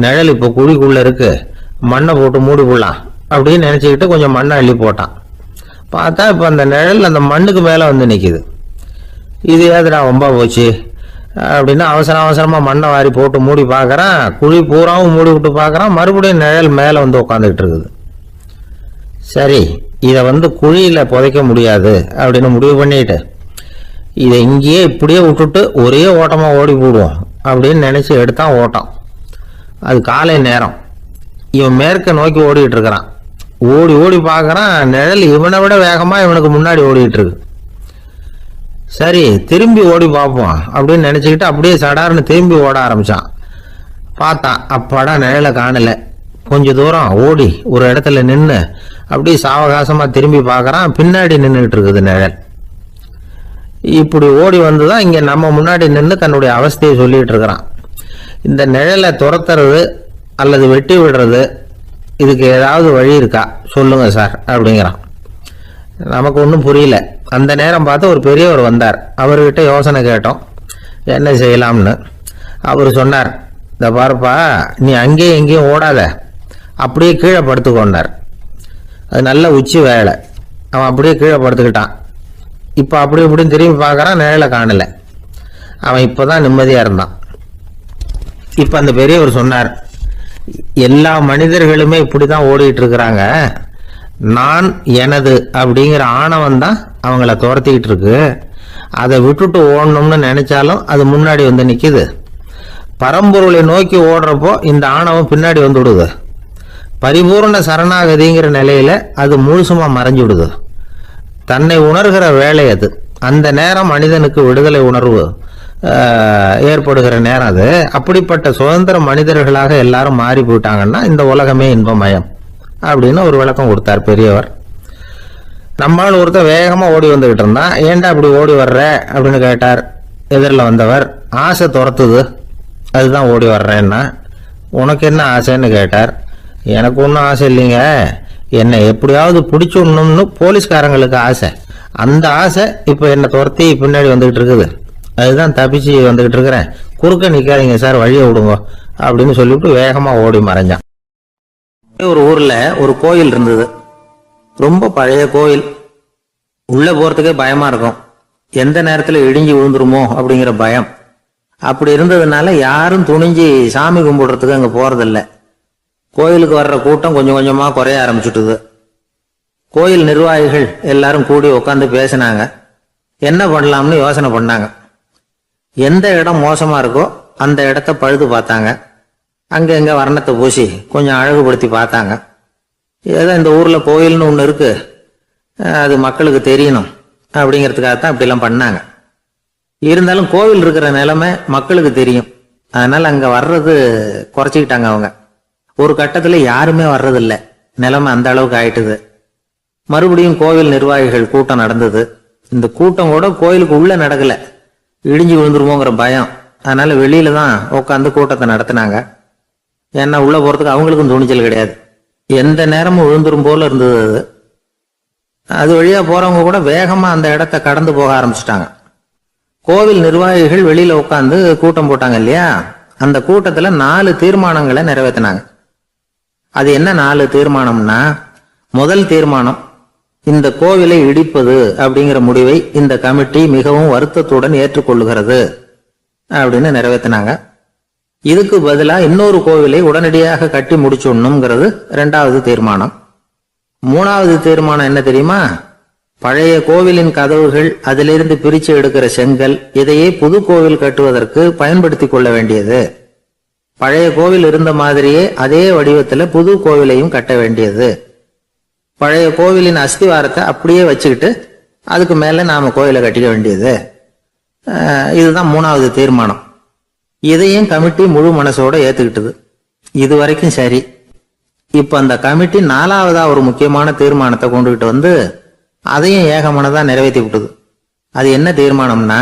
நிழல் இப்போ குழிக்குள்ளே இருக்கு, மண்ணை போட்டு மூடி போடலாம் அப்படின்னு நினச்சிக்கிட்டு கொஞ்சம் மண்ணை அள்ளி போட்டான். பார்த்தா இப்போ அந்த நிழல் அந்த மண்ணுக்கு மேலே வந்து நிற்கிது. இது ஏதுடா ரொம்ப போச்சு அப்படின்னு அவசரமாக மண்ணை வாரி போட்டு மூடி பார்க்குறான். குழி பூராவும் மூடி விட்டு பார்க்குறான். மறுபடியும் நிழல் மேலே வந்து உட்காந்துக்கிட்டு இருக்குது. சரி, இதை குழியில் புதைக்க முடியாது அப்படின்னு முடிவு பண்ணிட்டு இதை இங்கேயே இப்படியே விட்டுட்டு ஒரே ஓட்டமாக ஓடி போடுவோம் அப்படின்னு நினச்சி எடுத்தான் ஓட்டம். அது காலை நேரம். இவன் மேற்க நோக்கி ஓடிக்கிட்டு இருக்கிறான். ஓடி ஓடி பார்க்குறான், நிழல் இவனை விட வேகமாக இவனுக்கு முன்னாடி ஓடிக்கிட்டு இருக்கு. சரி, திரும்பி ஓடி பார்ப்போம் அப்படின்னு நினச்சிக்கிட்டு அப்படியே சடார்னு திரும்பி ஓட ஆரம்பித்தான். பார்த்தான், அப்பாடா நிழலை காணலை. கொஞ்சம் தூரம் ஓடி ஒரு இடத்துல நின்று அப்படியே சாவகாசமாக திரும்பி பார்க்குறான். பின்னாடி நின்றுக்கிட்டு இருக்குது நிழல். இப்படி ஓடி வந்து தான் இங்கே நம்ம முன்னாடி நின்று தன்னுடைய அவஸ்தையை சொல்லிகிட்டு இருக்கிறான். இந்த நிழலை துரத்துறது அல்லது வெட்டி விடுறது, இதுக்கு ஏதாவது வழி இருக்கா சொல்லுங்க சார் அப்படிங்கிறான். நமக்கு ஒன்றும் புரியல. அந்த நேரம் பார்த்து ஒரு பெரியவர் வந்தார். அவர்கிட்ட யோசனை கேட்டோம், என்ன செய்யலாம்னு. அவர் சொன்னார், இந்த பாருப்பா, நீ அங்கேயும் எங்கேயும் ஓடாத, அப்படியே கீழே படுத்துக்கொண்டார். அது நல்ல உச்சி வேலை. அவன் அப்படியே கீழே படுத்துக்கிட்டான். இப்போ அப்படி இப்படின்னு திரும்பி பார்க்குறான், நிழலை காணலை. அவன் இப்போ தான் நிம்மதியாக இருந்தான். இப்போ அந்த பெரியவர் சொன்னார், எல்லா மனிதர்களுமே இப்படி தான் ஓடிட்டு இருக்கிறாங்க. நான் எனது அப்படிங்கிற ஆணவம் தான் அவங்கள துரத்திக்கிட்டு இருக்கு. அதை விட்டுட்டு ஓடணும்னு நினைச்சாலும் அது முன்னாடி வந்து நிற்கிது. பரம்பொருளை நோக்கி ஓடுறப்போ இந்த ஆணவம் பின்னாடி வந்து விடுது. பரிபூர்ண சரணாகதிங்கிற நிலையில அது முழுசுமா மறைஞ்சு விடுது. தன்னை உணர்கிற வேலை அது. அந்த நேரம் மனிதனுக்கு விடுதலை உணர்வு ஏற்படுகிற நேரம் அது. அப்படிப்பட்ட சுதந்திர மனிதர்களாக எல்லாரும் மாறி போயிட்டாங்கன்னா இந்த உலகமே இன்பமயம் அப்படின்னு ஒரு விளக்கம் கொடுத்தார் பெரியவர். நம்மால் ஒருத்தர் வேகமாக ஓடி வந்துகிட்டு இருந்தான். ஏன்டா அப்படி ஓடி வர்ற அப்படின்னு கேட்டார் எதிரில் வந்தவர். ஆசை துரத்துது, அதுதான் ஓடி வர்றேன்னா. உனக்கு என்ன ஆசைன்னு கேட்டார். எனக்கு ஒன்றும் ஆசை இல்லைங்க, என்னை எப்படியாவது பிடிச்சுடணும்னு போலீஸ்காரங்களுக்கு ஆசை. அந்த ஆசை இப்போ என்னை துரத்தி பின்னாடி வந்துகிட்டு இருக்குது. அதுதான் தப்பிச்சு வந்துகிட்டு இருக்கிறேன். குறுக்க நிற்காதீங்க சார், வழியை விடுங்க அப்படின்னு சொல்லிவிட்டு வேகமாக ஓடி மறைஞ்சான். ஒரு ஊரில் ஒரு கோயில் இருந்தது. ரொம்ப பழைய கோயில். உள்ளே போகிறதுக்கே பயமாக இருக்கும். எந்த நேரத்தில் இடிஞ்சு விழுந்துருமோ அப்படிங்கிற பயம். அப்படி இருந்ததுனால யாரும் துணிஞ்சு சாமி கும்பிடுறதுக்கு அங்கே போகிறதில்ல. கோயிலுக்கு வர்ற கூட்டம் கொஞ்சம் கொஞ்சமா குறைய ஆரம்பிச்சுட்டுது. கோயில் நிர்வாகிகள் எல்லாரும் கூடி உட்காந்து பேசினாங்க. என்ன பண்ணலாம்னு யோசனை பண்ணாங்க. எந்த இடம் மோசமா இருக்கோ அந்த இடத்த பழுது பார்த்தாங்க. அங்க எங்க வர்ணத்தை பூசி கொஞ்சம் அழகுபடுத்தி பார்த்தாங்க. ஏதோ இந்த ஊர்ல கோயில்னு ஒண்ணு இருக்கு, அது மக்களுக்கு தெரியணும் அப்படிங்கிறதுக்காகத்தான் இப்படிலாம் பண்ணாங்க. இருந்தாலும் கோவில் இருக்கிற நிலைமை மக்களுக்கு தெரியும். அதனால அங்க வர்றது குறைச்சிக்கிட்டாங்க அவங்க. ஒரு கட்டத்துல யாருமே வர்றதில்லை. நிலைமை அந்த அளவுக்கு ஆயிட்டுது. மறுபடியும் கோவில் நிர்வாகிகள் கூட்டம் நடந்தது. இந்த கூட்டம் கூட கோயிலுக்கு உள்ள நடக்கல, இடிஞ்சு விழுந்துருமோங்கிற பயம். அதனால வெளியில தான் உட்காந்து கூட்டத்தை நடத்தினாங்க. ஏன்னா உள்ள போறதுக்கு அவங்களுக்கும் துணிச்சல் கிடையாது. எந்த நேரமும் விழுந்துரும் போல இருந்தது. அது வழியா போறவங்க கூட வேகமா அந்த இடத்த கடந்து போக ஆரம்பிச்சுட்டாங்க. கோவில் நிர்வாகிகள் வெளியில உட்காந்து கூட்டம் போட்டாங்க இல்லையா, அந்த கூட்டத்துல 4 தீர்மானங்களை நிறைவேற்றினாங்க. அது என்ன 4 தீர்மானம்னா, முதல் தீர்மானம், இந்த கோவிலை இடிப்பது அப்படிங்கிற முடிவை இந்த கமிட்டி மிகவும் வருத்தத்துடன் ஏற்றுக்கொள்ளுகிறது அப்படின்னு நிறைவேற்றினாங்க. இதுக்கு பதிலா இன்னொரு கோவிலை உடனடியாக கட்டி முடிச்சுடணுங்கிறது 2வது தீர்மானம். 3வது தீர்மானம் என்ன தெரியுமா? பழைய கோவிலின் கதவுகள், அதிலிருந்து பிரிச்சு எடுக்கிற செங்கல், இதையே புது கோவில் கட்டுவதற்கு பயன்படுத்தி கொள்ள வேண்டியது. பழைய கோவில் இருந்த மாதிரியே அதே வடிவத்துல புது கோவிலையும் கட்ட வேண்டியது. பழைய கோவிலின் அஸ்திவாரத்தை அப்படியே வச்சுக்கிட்டு அதுக்கு மேல நாம கோயிலை கட்டிக்க வேண்டியது. இதுதான் 3வது தீர்மானம். இதையும் கமிட்டி முழு மனசோட ஏத்துக்கிட்டது. இது வரைக்கும் சரி. இப்ப அந்த கமிட்டி 4வதா ஒரு முக்கியமான தீர்மானத்தை கொண்டுகிட்டு வந்து அதையும் ஏகமனதா நிறைவேற்றி விட்டது. அது என்ன தீர்மானம்னா,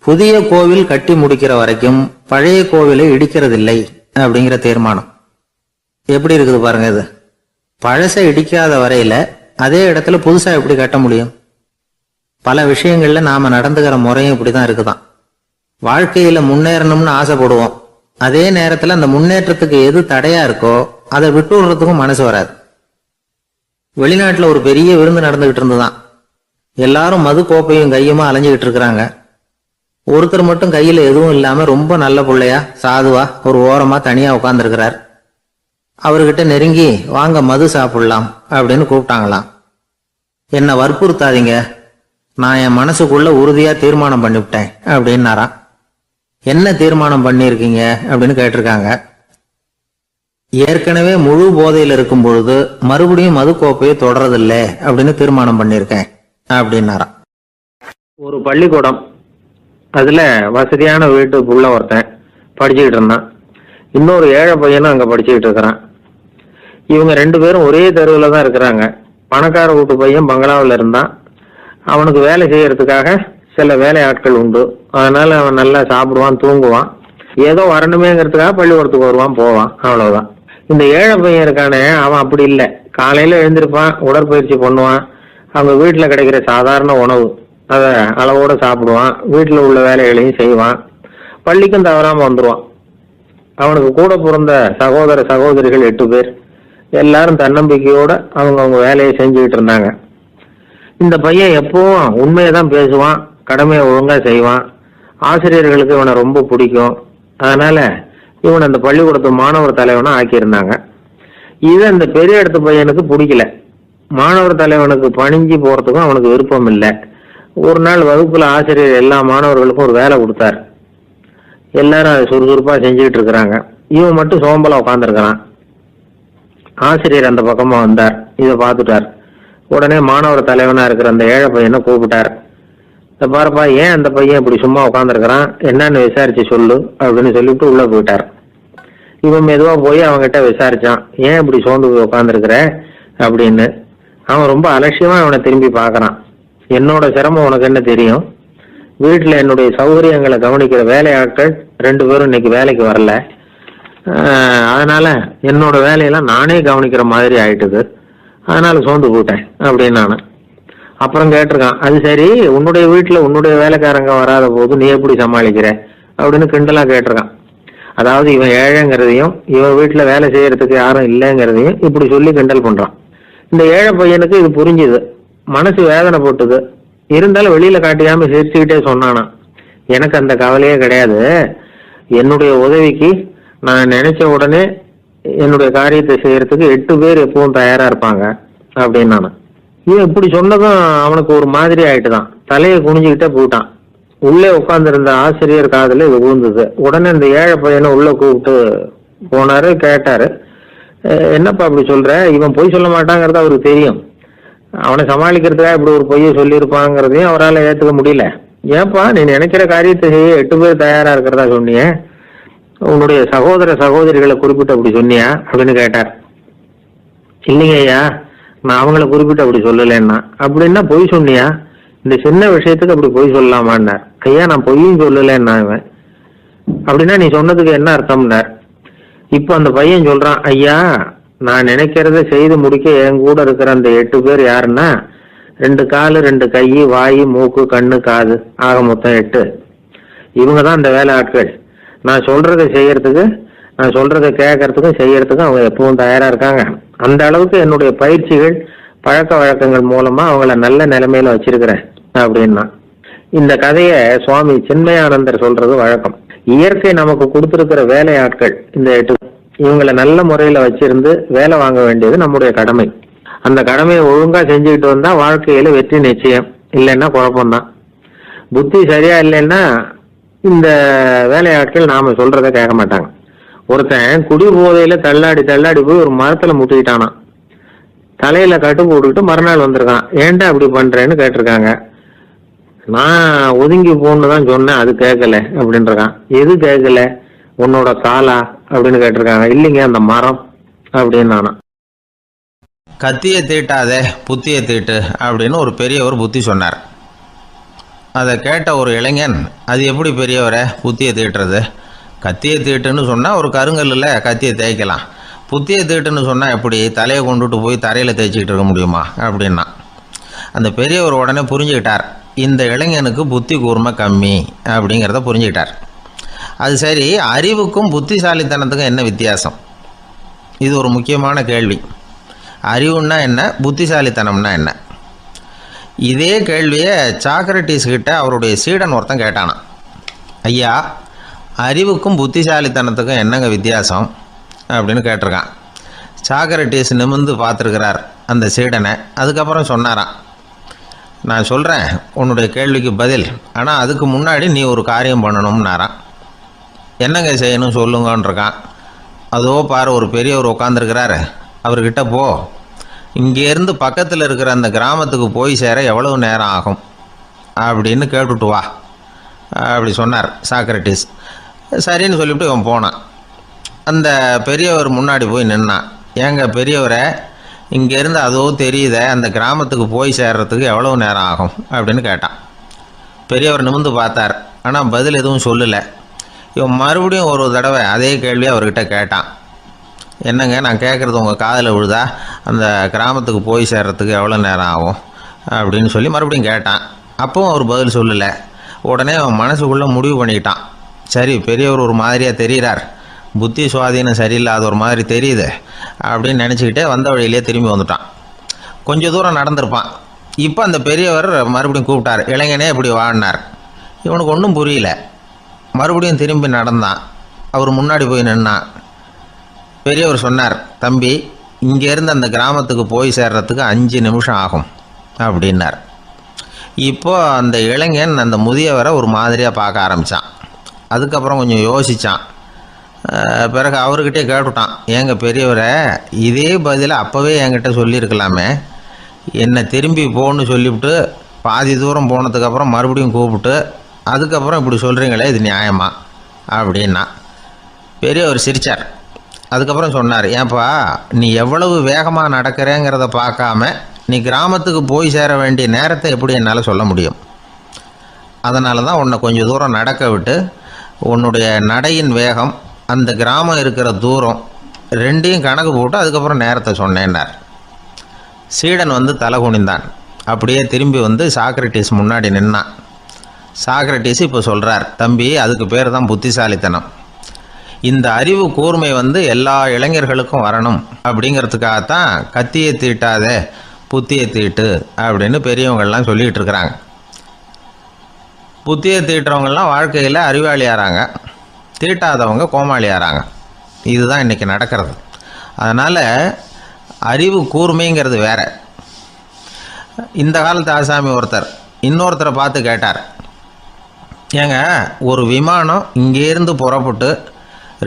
புதிய கோவில் கட்டி முடிக்கிற வரைக்கும் பழைய கோவிலை இடிக்கிறதில்லை அப்படிங்கிற தீர்மானம். எப்படி இருக்குது பாருங்க இது. பழசை இடிக்காத வரையில அதே இடத்துல புதுசா எப்படி கட்ட முடியும்? பல விஷயங்கள்ல நாம நடந்துகிற முறையும் இப்படிதான் இருக்குதான். வாழ்க்கையில முன்னேறணும்னு ஆசைப்படுவோம். அதே நேரத்துல அந்த முன்னேற்றத்துக்கு எது தடையா இருக்கோ அதை விட்டு விடுறதுக்கும் மனசு வராது. வெளிநாட்டுல ஒரு பெரிய விருந்து நடந்துகிட்டு இருந்துதான். எல்லாரும் மது கோப்பையும் கையுமா அலைஞ்சுகிட்டு இருக்கிறாங்க. ஒருத்தர் மட்டும் கையில எதுவும் இல்லாம ரொம்ப நல்ல பிள்ளையா சாதுவா ஒரு ஓரமா தனியா உட்கார்ந்துருக்கிறார். அவர்கிட்ட நெருங்கி வாங்க மது சாப்பிடலாம் அப்படின்னு கூப்பிட்டாங்களாம். என்ன வற்புறுத்தாதீங்க, நான் என் மனசுக்குள்ள உறுதியா தீர்மானம் பண்ணிவிட்டேன் அப்படின்னாராம். என்ன தீர்மானம் பண்ணிருக்கீங்க அப்படின்னு கேட்டிருக்காங்க. ஏற்கனவே முழு போதையில் இருக்கும் பொழுது மறுபடியும் மது கோப்பையை தொடறதில்லை அப்படின்னு தீர்மானம் பண்ணிருக்கேன் அப்படின்னாராம். ஒரு பள்ளிக்கூடம், அதுல வசதியான வீட்டுக்குள்ள ஒருத்தன் படிச்சுக்கிட்டு இருந்தான். இன்னொரு ஏழை பையனும் அங்க படிச்சுக்கிட்டு இருக்கிறான். இவங்க 2 பேரும் ஒரே தெருவில் தான் இருக்கிறாங்க. பணக்கார வீட்டு பையன் பங்களாவில் இருந்தான். அவனுக்கு வேலை செய்யறதுக்காக சில வேலை ஆட்கள் உண்டு. அதனால அவன் நல்லா சாப்பிடுவான், தூங்குவான். ஏதோ வரணுமேங்கிறதுக்காக பள்ளிக்கூடத்துக்கு வருவான், போவான், அவ்வளவுதான். இந்த ஏழை பையன் இருக்கானே, அவன் அப்படி இல்லை. காலையில எழுந்திருப்பான், உடற்பயிற்சி பண்ணுவான், அவங்க வீட்டுல கிடைக்கிற சாதாரண உணவு அதை அளவோட சாப்பிடுவான், வீட்டுல உள்ள வேலைகளையும் செய்வான், பள்ளிக்கும் தவறாம வந்துருவான். அவனுக்கு கூட பிறந்த சகோதர சகோதரிகள் 8 பேர். எல்லாரும் தன்னம்பிக்கையோட அவங்க வேலையை செஞ்சுக்கிட்டு இருந்தாங்க. இந்த பையன் எப்பவும் உண்மையதான் பேசுவான், கடமையை ஒழுங்கா செய்வான். ஆசிரியர்களுக்கு இவனை ரொம்ப பிடிக்கும். அதனால இவன் அந்த பள்ளிக்கூடத்து மாணவர் தலைவனா ஆக்கியிருந்தாங்க. இது அந்த பெரிய இடத்து பையனுக்கு பிடிக்கல. மாணவர் தலைவனுக்கு பணிஞ்சு போறதுக்கும் அவனுக்கு விருப்பம் இல்லை. ஒரு நாள் வகுப்புல ஆசிரியர் எல்லா மாணவர்களுக்கும் ஒரு வேலை கொடுத்தார். எல்லாரும் அதை சுறுசுறுப்பா செஞ்சுக்கிட்டு இருக்கிறாங்க. இவன் மட்டும் சோம்பலா உட்காந்துருக்கிறான். ஆசிரியர் அந்த பக்கமா வந்தார். இதை பார்த்துட்டார். உடனே மாணவர் தலைவனா இருக்கிற அந்த ஏழை பையனை கூப்பிட்டார். இந்த பாருப்பா, ஏன் அந்த பையன் இப்படி சும்மா உட்காந்துருக்கிறான், என்னன்னு விசாரிச்சு சொல்லு அப்படின்னு சொல்லிட்டு உள்ள போயிட்டார். இவன் மெதுவா போய் அவன்கிட்ட விசாரிச்சான், ஏன் இப்படி சோர்ந்து போய் உட்காந்துருக்கிற அப்படின்னு. அவன் ரொம்ப அலட்சியமா அவனை திரும்பி பார்க்கறான். என்னோட சிரமம் உனக்கு என்ன தெரியும்? வீட்டுல என்னுடைய சௌகரியங்களை கவனிக்கிற வேலையாட்கள் 2 பேரும் இன்னைக்கு வேலைக்கு வரல. அதனால என்னோட வேலையெல்லாம் நானே கவனிக்கிற மாதிரி ஆயிட்டுது. அதனால சோர்ந்து போயிட்டேன் அப்படின்னு நானு. அப்புறம் கேட்டிருக்கான், அது சரி, உன்னுடைய வீட்டுல உன்னுடைய வேலைக்காரங்க வராத போது நீ எப்படி சமாளிக்கிற அப்படின்னு கிண்டலா கேட்டிருக்கான். அதாவது இவன் ஏழைங்கிறதையும் இவன் வீட்டுல வேலை செய்யறதுக்கு யாரும் இல்லைங்கிறதையும் இப்படி சொல்லி கிண்டல் பண்றான். இந்த ஏழை பையனுக்கு இது புரிஞ்சுது. மனசு வேதனை போட்டுது. இருந்தாலும் வெளியில காட்டிக்காம சிரிச்சுக்கிட்டே சொன்னானா, எனக்கு அந்த கவலையே கிடையாது. என்னுடைய உதவிக்கு நான் நினைச்ச உடனே என்னுடைய காரியத்தை செய்யறதுக்கு 8 பேர் எப்பவும் தயாரா இருப்பாங்க அப்படின்னு நான். இவன் இப்படி சொன்னதும் அவனுக்கு ஒரு மாதிரி ஆயிட்டுதான். தலையை குனிஞ்சுக்கிட்டே போயிட்டான். உள்ளே உட்கார்ந்துருந்த ஆசிரியர் காதுல இது விழுந்தது. உடனே இந்த ஏழை பையனை உள்ள கூப்பிட்டு போனாரு, கேட்டாரு, என்னப்பா அப்படி சொல்ற? இவன் பொய் சொல்ல மாட்டாங்கிறது அவருக்கு தெரியும். அவனை சமாளிக்கிறதுக்காக இப்படி ஒரு பொய்யை சொல்லியிருப்பாங்கிறதையும் அவரால் ஏற்றுக்க முடியல. ஏன்பா நீ நினைக்கிற காரியத்தை செய்ய 8 பேர் தயாரா இருக்கிறதா சொன்னிய, உன்னுடைய சகோதர சகோதரிகளை குறிப்பிட்டு அப்படி சொன்னியா அப்படின்னு கேட்டார். இல்லைங்க ஐயா, நான் அவங்கள குறிப்பிட்டு அப்படி சொல்லலைன்னா. அப்படின்னா பொய் சொன்னியா? இந்த சின்ன விஷயத்துக்கு அப்படி பொய் சொல்லலாமான்னார். ஐயா நான் பொய்யும் சொல்லலைன்னா. இவன் அப்படின்னா நீ சொன்னதுக்கு என்ன அர்த்தம்னார். இப்ப அந்த பையன் சொல்றான், ஐயா நான் நினைக்கிறத செய்து முடிக்க என் கூட இருக்கிற அந்த 8 பேர் யாருன்னா 2 காலு 2 கை வாய் மூக்கு கண்ணு காது ஆக மொத்தம் 8. இவங்க தான் அந்த வேலை ஆட்கள். நான் சொல்றதை செய்யறதுக்கு, நான் சொல்றதை கேட்கறதுக்கும் செய்யறதுக்கும் அவங்க எப்பவும் தயாரா இருக்காங்க. அந்த அளவுக்கு என்னுடைய பயிற்சிகள் பழக்க வழக்கங்கள் மூலமா அவங்கள நல்ல நிலைமையில வச்சிருக்கிறேன் அப்படின்னா. இந்த கதையை சுவாமி சின்மயானந்தர் சொல்றது வழக்கம். இயற்கை நமக்கு கொடுத்திருக்கிற வேலை ஆட்கள் இந்த 8. இவங்களை நல்ல முறையில வச்சிருந்து வேலை வாங்க வேண்டியது நம்முடைய கடமை. அந்த கடமையை ஒழுங்கா செஞ்சுக்கிட்டு வந்தா வாழ்க்கையில வெற்றி நிச்சயம், இல்லைன்னா குழப்பம்தான். புத்தி சரியா இல்லைன்னா இந்த வேலையாட்கள் நாம சொல்றத கேட்க மாட்டாங்க. ஒருத்தன் குடி போதையில தள்ளாடி தள்ளாடி போய் ஒரு மரத்துல முட்டிக்கிட்டானா. தலையில கட்டு போட்டுக்கிட்டு மறுநாள் வந்திருக்கான். ஏன்டா அப்படி பண்றேன்னு கேட்டிருக்காங்க. நான் ஒதுங்கி போன்னு தான் சொன்னேன், அது கேட்கல அப்படின்றான். எது கேட்கல? உன்னோட காலா அப்படின்னு கேட்டிருக்காங்க. இல்லைங்க அந்த மரம் அப்படின்னு நானா. கத்தியை தீட்டாதே புத்தியை தீட்டு அப்படின்னு ஒரு பெரியவர் புத்தி சொன்னார். அதை கேட்ட ஒரு இளைஞன், அது எப்படி பெரியவரை புத்தியை தீட்டுறது? கத்தியை தீட்டுன்னு சொன்னால் ஒரு கருங்கல்லில் கத்தியை தேய்க்கலாம், புத்தியை தீட்டுன்னு சொன்னால் எப்படி தலையை கொண்டுட்டு போய் தரையில் தேய்ச்சிக்கிட்டு இருக்க முடியுமா அப்படின்னா. அந்த பெரியவர் உடனே புரிஞ்சுக்கிட்டார், இந்த இளைஞனுக்கு புத்தி கூர்மை கம்மி அப்படிங்கிறத புரிஞ்சுக்கிட்டார். அது சரி, அறிவுக்கும் புத்திசாலித்தனத்துக்கும் என்ன வித்தியாசம்? இது ஒரு முக்கியமான கேள்வி. அறிவுன்னா என்ன, புத்திசாலித்தனம்னா என்ன? இதே கேள்வியை சாக்ரட்டிஸ் கிட்ட அவருடைய சீடன் ஒருத்தன் கேட்டானான். ஐயா, அறிவுக்கும் புத்திசாலித்தனத்துக்கும் என்னங்க வித்தியாசம் அப்படின்னு கேட்டிருக்கான். சாக்ரட்டிஸ் நிமிர்ந்து பார்த்துருக்கிறார் அந்த சீடனை. அதுக்கப்புறம் சொன்னாராம், நான் சொல்கிறேன் உன்னுடைய கேள்விக்கு பதில், ஆனால் அதுக்கு முன்னாடி நீ ஒரு காரியம் பண்ணணும்னாரான். என்னங்க செய்யணும் சொல்லுங்கன்றிருக்கான். அதோ பாரு ஒரு பெரியவர் உட்காந்துருக்கிறாரு, அவர்கிட்ட போ, இங்கேருந்து பக்கத்தில் இருக்கிற அந்த கிராமத்துக்கு போய் சேர எவ்வளவு நேரம் ஆகும் அப்படின்னு கேட்டுட்டு வா அப்படி சொன்னார் சாக்ரட்டிஸ். சரின்னு சொல்லிவிட்டு இவன் போனான். அந்த பெரியவர் முன்னாடி போய் நின்னான். ஏங்க பெரியவரை, இங்கேருந்து அதோ தெரியுத அந்த கிராமத்துக்கு போய் சேர்றதுக்கு எவ்வளவு நேரம் ஆகும் அப்படின்னு கேட்டான். பெரியவர் நிமிர்ந்து பார்த்தார், ஆனால் பதில் எதுவும் சொல்லலை. இவன் மறுபடியும் ஒரு தடவை அதே கேள்வியை அவர்கிட்ட கேட்டான். என்னங்க நான் கேட்குறது உங்கள் காதில் விழுதா, அந்த கிராமத்துக்கு போய் சேர்றதுக்கு எவ்வளோ நேரம் ஆகும் அப்படின்னு சொல்லி மறுபடியும் கேட்டான். அப்பவும் அவர் பதில் சொல்லலை. உடனே அவன் மனசுக்குள்ளே முடிவு பண்ணிக்கிட்டான், சரி பெரியவர் ஒரு மாதிரியாக தெரிகிறார், புத்தி சுவாதீனம் சரியில்லாத ஒரு மாதிரி தெரியுது அப்படின்னு நினச்சிக்கிட்டே வந்த வழியிலே திரும்பி வந்துட்டான். கொஞ்சம் தூரம் நடந்திருப்பான். இப்போ அந்த பெரியவர் மறுபடியும் கூப்பிட்டார், இளைஞனே இப்படி வாழ்னார். இவனுக்கு ஒன்றும் புரியல. மறுபடியும் திரும்பி நடந்தான். அவர் முன்னாடி போய் நின்னான். பெரியவர் சொன்னார், தம்பி இங்கேருந்து அந்த கிராமத்துக்கு போய் சேர்றதுக்கு 5 நிமிஷம் ஆகும் அப்படின்னார். இப்போது அந்த இளைஞன் அந்த முதியவரை ஒரு மாதிரியாக பார்க்க ஆரம்பித்தான். அதுக்கப்புறம் கொஞ்சம் யோசித்தான். பிறகு அவர்கிட்டே கேட்டுட்டான், ஏங்க பெரியவரை, இதே பதிலை அப்போவே என்கிட்ட சொல்லியிருக்கலாமே, என்னை திரும்பி போன்னு சொல்லிவிட்டு பாதி தூரம் போனதுக்கப்புறம் மறுபடியும் கூப்பிட்டு அதுக்கப்புறம் இப்படி சொல்கிறீங்களே, இது நியாயமா அப்படின்னா. பெரியவர் சிரித்தார். அதுக்கப்புறம் சொன்னார், ஏன்பா நீ எவ்வளவு வேகமாக நடக்கிறேங்கிறத பார்க்காம நீ கிராமத்துக்கு போய் சேர வேண்டிய நேரத்தை எப்படி என்னால் சொல்ல முடியும்? அதனால தான் உன்னை கொஞ்சம் தூரம் நடக்க விட்டு உன்னுடைய நடையின் வேகம், அந்த கிராமம் இருக்கிற தூரம் ரெண்டையும் கணக்கு போட்டு அதுக்கப்புறம் நேரத்தை சொன்னேன்னார். சீடன் வந்து தலை குனிந்தான். அப்படியே திரும்பி வந்து சாக்ரட்டிஸ் முன்னாடி நின்னான். சாக்ரட்டிஸ் இப்போ சொல்கிறார், தம்பி அதுக்கு பேர் தான் புத்திசாலித்தனம். இந்த அறிவு கூர்மை வந்து எல்லா இளைஞர்களுக்கும் வரணும் அப்படிங்கிறதுக்காகத்தான் கத்தியை தீட்டாதே புத்தியை தீட்டு அப்படின்னு பெரியவங்கள்லாம் சொல்லிகிட்டு இருக்கிறாங்க. புத்தியை தீட்டுறவங்கெல்லாம் வாழ்க்கையில் அறிவாளியாகிறாங்க, தீட்டாதவங்க கோமாளியாகிறாங்க. இதுதான் இன்றைக்கி நடக்கிறது. அதனால் அறிவு கூர்மைங்கிறது வேற. இந்த காலத்து ஆசாமி ஒருத்தர் இன்னொருத்தரை பார்த்து கேட்டார், ஏங்க ஒரு விமானம் இங்கேருந்து புறப்பட்டு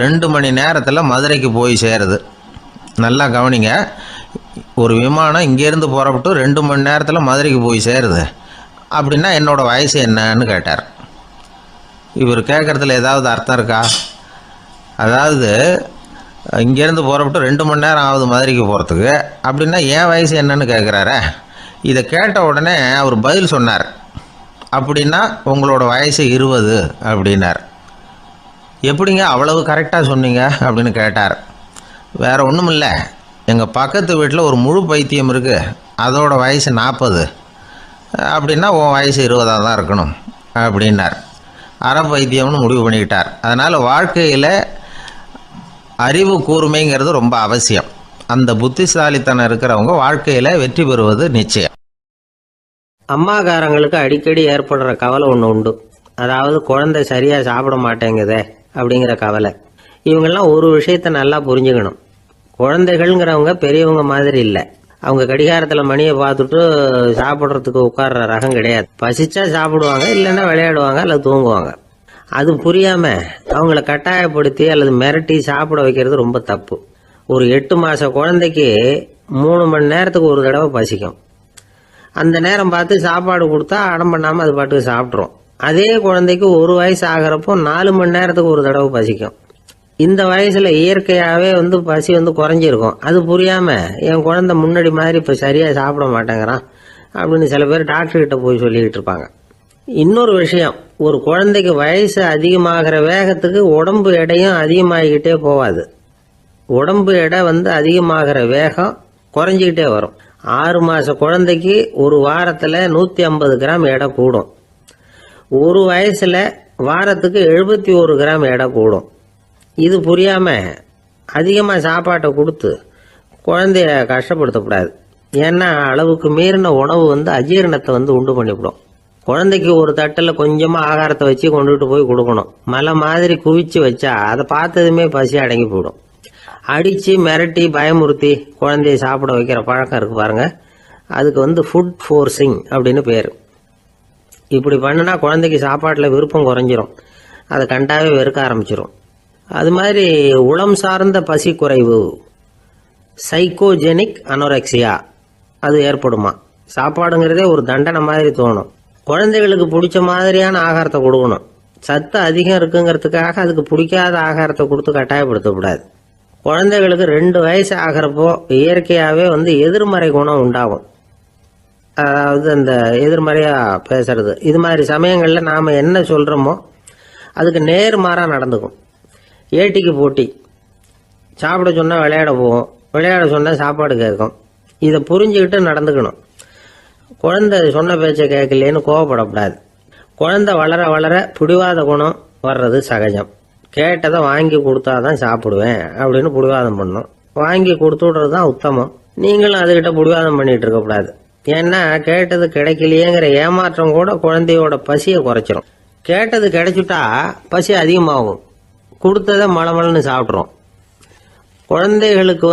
2 மணி நேரத்தில் மதுரைக்கு போய் சேருது. நல்லா கவனிங்க, ஒரு விமானம் இங்கேருந்து புறப்பட்டு 2 மணி நேரத்தில் மதுரைக்கு போய் சேருது அப்படின்னா என்னோடய வயசு என்னன்னு கேட்டார். இவர் கேட்குறதுல ஏதாவது அர்த்தம் இருக்கா? அதாவது இங்கேருந்து புறப்பட்டு 2 மணி நேரம் ஆகுது மதுரைக்கு போகிறதுக்கு, அப்படின்னா என் வயசு என்னன்னு கேட்குறாரே. இதை கேட்ட உடனே அவர் பதில் சொன்னார், அப்படின்னா உங்களோட வயசு 20 அப்படின்னார். எப்படிங்க அவ்வளவு கரெக்டாக சொன்னீங்க அப்படின்னு கேட்டார். வேறு ஒன்றும் இல்லை, எங்கள் பக்கத்து வீட்டில் ஒரு முழு பைத்தியம் இருக்குது, அதோட வயசு 40, அப்படின்னா உன் வயசு 20 தான் இருக்கணும் அப்படின்னார். அரை பைத்தியம்னு முடிவு பண்ணிக்கிட்டார். அதனால் வாழ்க்கையில் அறிவு கூர்மைங்கிறது ரொம்ப அவசியம். அந்த புத்திசாலித்தனம் இருக்கிறவங்க வாழ்க்கையில் வெற்றி பெறுவது நிச்சயம். அம்மாக்காரங்களுக்கு அடிக்கடி ஏற்படுற கவலை ஒன்று உண்டு. அதாவது குழந்தை சரியாக சாப்பிட மாட்டேங்குதே அப்படிங்கிற கவலை. இவங்கெல்லாம் ஒரு விஷயத்த நல்லா புரிஞ்சுக்கணும். குழந்தைகள்ங்கிறவங்க பெரியவங்க மாதிரி இல்லை. அவங்க கடிகாரத்தில் மணியை பார்த்துட்டு சாப்பிட்றதுக்கு உட்கார்ற ரகம் கிடையாது. பசிச்சா சாப்பிடுவாங்க, இல்லைன்னா விளையாடுவாங்க அல்லது தூங்குவாங்க. அது புரியாமல் அவங்கள கட்டாயப்படுத்தி அல்லது மிரட்டி சாப்பிட வைக்கிறது ரொம்ப தப்பு. ஒரு 8 மாத குழந்தைக்கு 3 மணி நேரத்துக்கு ஒரு தடவை பசிக்கும். அந்த நேரம் பார்த்து சாப்பாடு கொடுத்தா அடம் பண்ணாமல் அது பாட்டுக்கு சாப்பிட்றோம். அதே குழந்தைக்கு 1 வயசு ஆகிறப்போ 4 மணி நேரத்துக்கு ஒரு தடவை பசிக்கும். இந்த வயசுல இயற்கையாகவே பசி குறைஞ்சிருக்கும். அது புரியாமல் என் குழந்தை முன்னாடி மாதிரி இப்போ சரியாக சாப்பிட மாட்டேங்கிறான் அப்படின்னு சில பேர் டாக்டர்கிட்ட போய் சொல்லிக்கிட்டு இருப்பாங்க. இன்னொரு விஷயம், ஒரு குழந்தைக்கு வயசு அதிகமாகிற வேகத்துக்கு உடம்பு எடையும் அதிகமாகிக்கிட்டே போகாது. உடம்பு எடை அதிகமாகிற வேகம் குறைஞ்சிக்கிட்டே வரும். 6 மாத குழந்தைக்கு ஒரு வாரத்தில் 150 கிராம் எடை கூடும். ஒரு வயசில் வாரத்துக்கு 71 கிராம் எடை கூடும். இது புரியாமல் அதிகமாக சாப்பாட்டை கொடுத்து குழந்தைய கஷ்டப்படுத்தக்கூடாது. ஏன்னா அளவுக்கு மீறின உணவு அஜீரணத்தை உண்டு பண்ணிவிடும். குழந்தைக்கு ஒரு தட்டில் கொஞ்சமாக ஆகாரத்தை வச்சு கொண்டுகிட்டு போய் கொடுக்கணும். மலை மாதிரி குவிச்சு வச்சா அதை பார்த்ததுமே பசி அடங்கி போயிடும். அடித்து மிரட்டி பயமுறுத்தி குழந்தைய சாப்பிட வைக்கிற பழக்கம் இருக்குது பாருங்க, அதுக்கு ஃபுட் ஃபோர்ஸிங் அப்படின்னு பேர். இப்படி பண்ணினா குழந்தைக்கு சாப்பாட்டில் விருப்பம் குறைஞ்சிரும், அதை கண்டாவே வெறுக்க ஆரம்பிச்சிடும். அது மாதிரி உளம் சார்ந்த பசி குறைவு, சைக்கோஜெனிக் அனோரெக்சியா, அது ஏற்படுமா. சாப்பாடுங்கிறதே ஒரு தண்டனை மாதிரி தோணும். குழந்தைகளுக்கு பிடிச்ச மாதிரியான ஆகாரத்தை கொடுக்கணும். சத்து அதிகம் இருக்குங்கிறதுக்காக அதுக்கு பிடிக்காத ஆகாரத்தை கொடுத்து கட்டாயப்படுத்தக்கூடாது. குழந்தைகளுக்கு 2 வயசு ஆகிறப்போ இயற்கையாகவே எதிர்மறை குணம் உண்டாகும். அதாவது அந்த எதிர்மறையாக பேசுறது. இது மாதிரி சமயங்களில் நாம் என்ன சொல்கிறோமோ அதுக்கு நேர்மாறாக நடந்துக்கும். ஏட்டிக்கு போட்டி. சாப்பிட சொன்னால் விளையாட போவோம், விளையாட சொன்னால் சாப்பாடு கேட்கும். இதை புரிஞ்சுக்கிட்டு நடந்துக்கணும். குழந்தை சொன்ன பேச்சை கேட்கலேன்னு கோவப்படக்கூடாது. குழந்தை வளர வளர பிடிவாத குணம் வர்றது சகஜம். கேட்டதை வாங்கி கொடுத்தாதான் சாப்பிடுவேன் அப்படின்னு பிடிவாதம் பண்ணும். வாங்கி கொடுத்து விடுறது தான் உத்தமம். நீங்களும் அதுகிட்ட பிடிவாதம் பண்ணிட்டு இருக்கக்கூடாது. ஏன்னா கேட்டது கிடைக்கலையேங்கிற ஏமாற்றம் கூட குழந்தையோட பசியை குறைச்சிரும். கேட்டது கிடைச்சிட்டா பசி அதிகமாகும். கொடுத்ததை மளமளன்னு சாப்பிட்றோம். குழந்தைகளுக்கு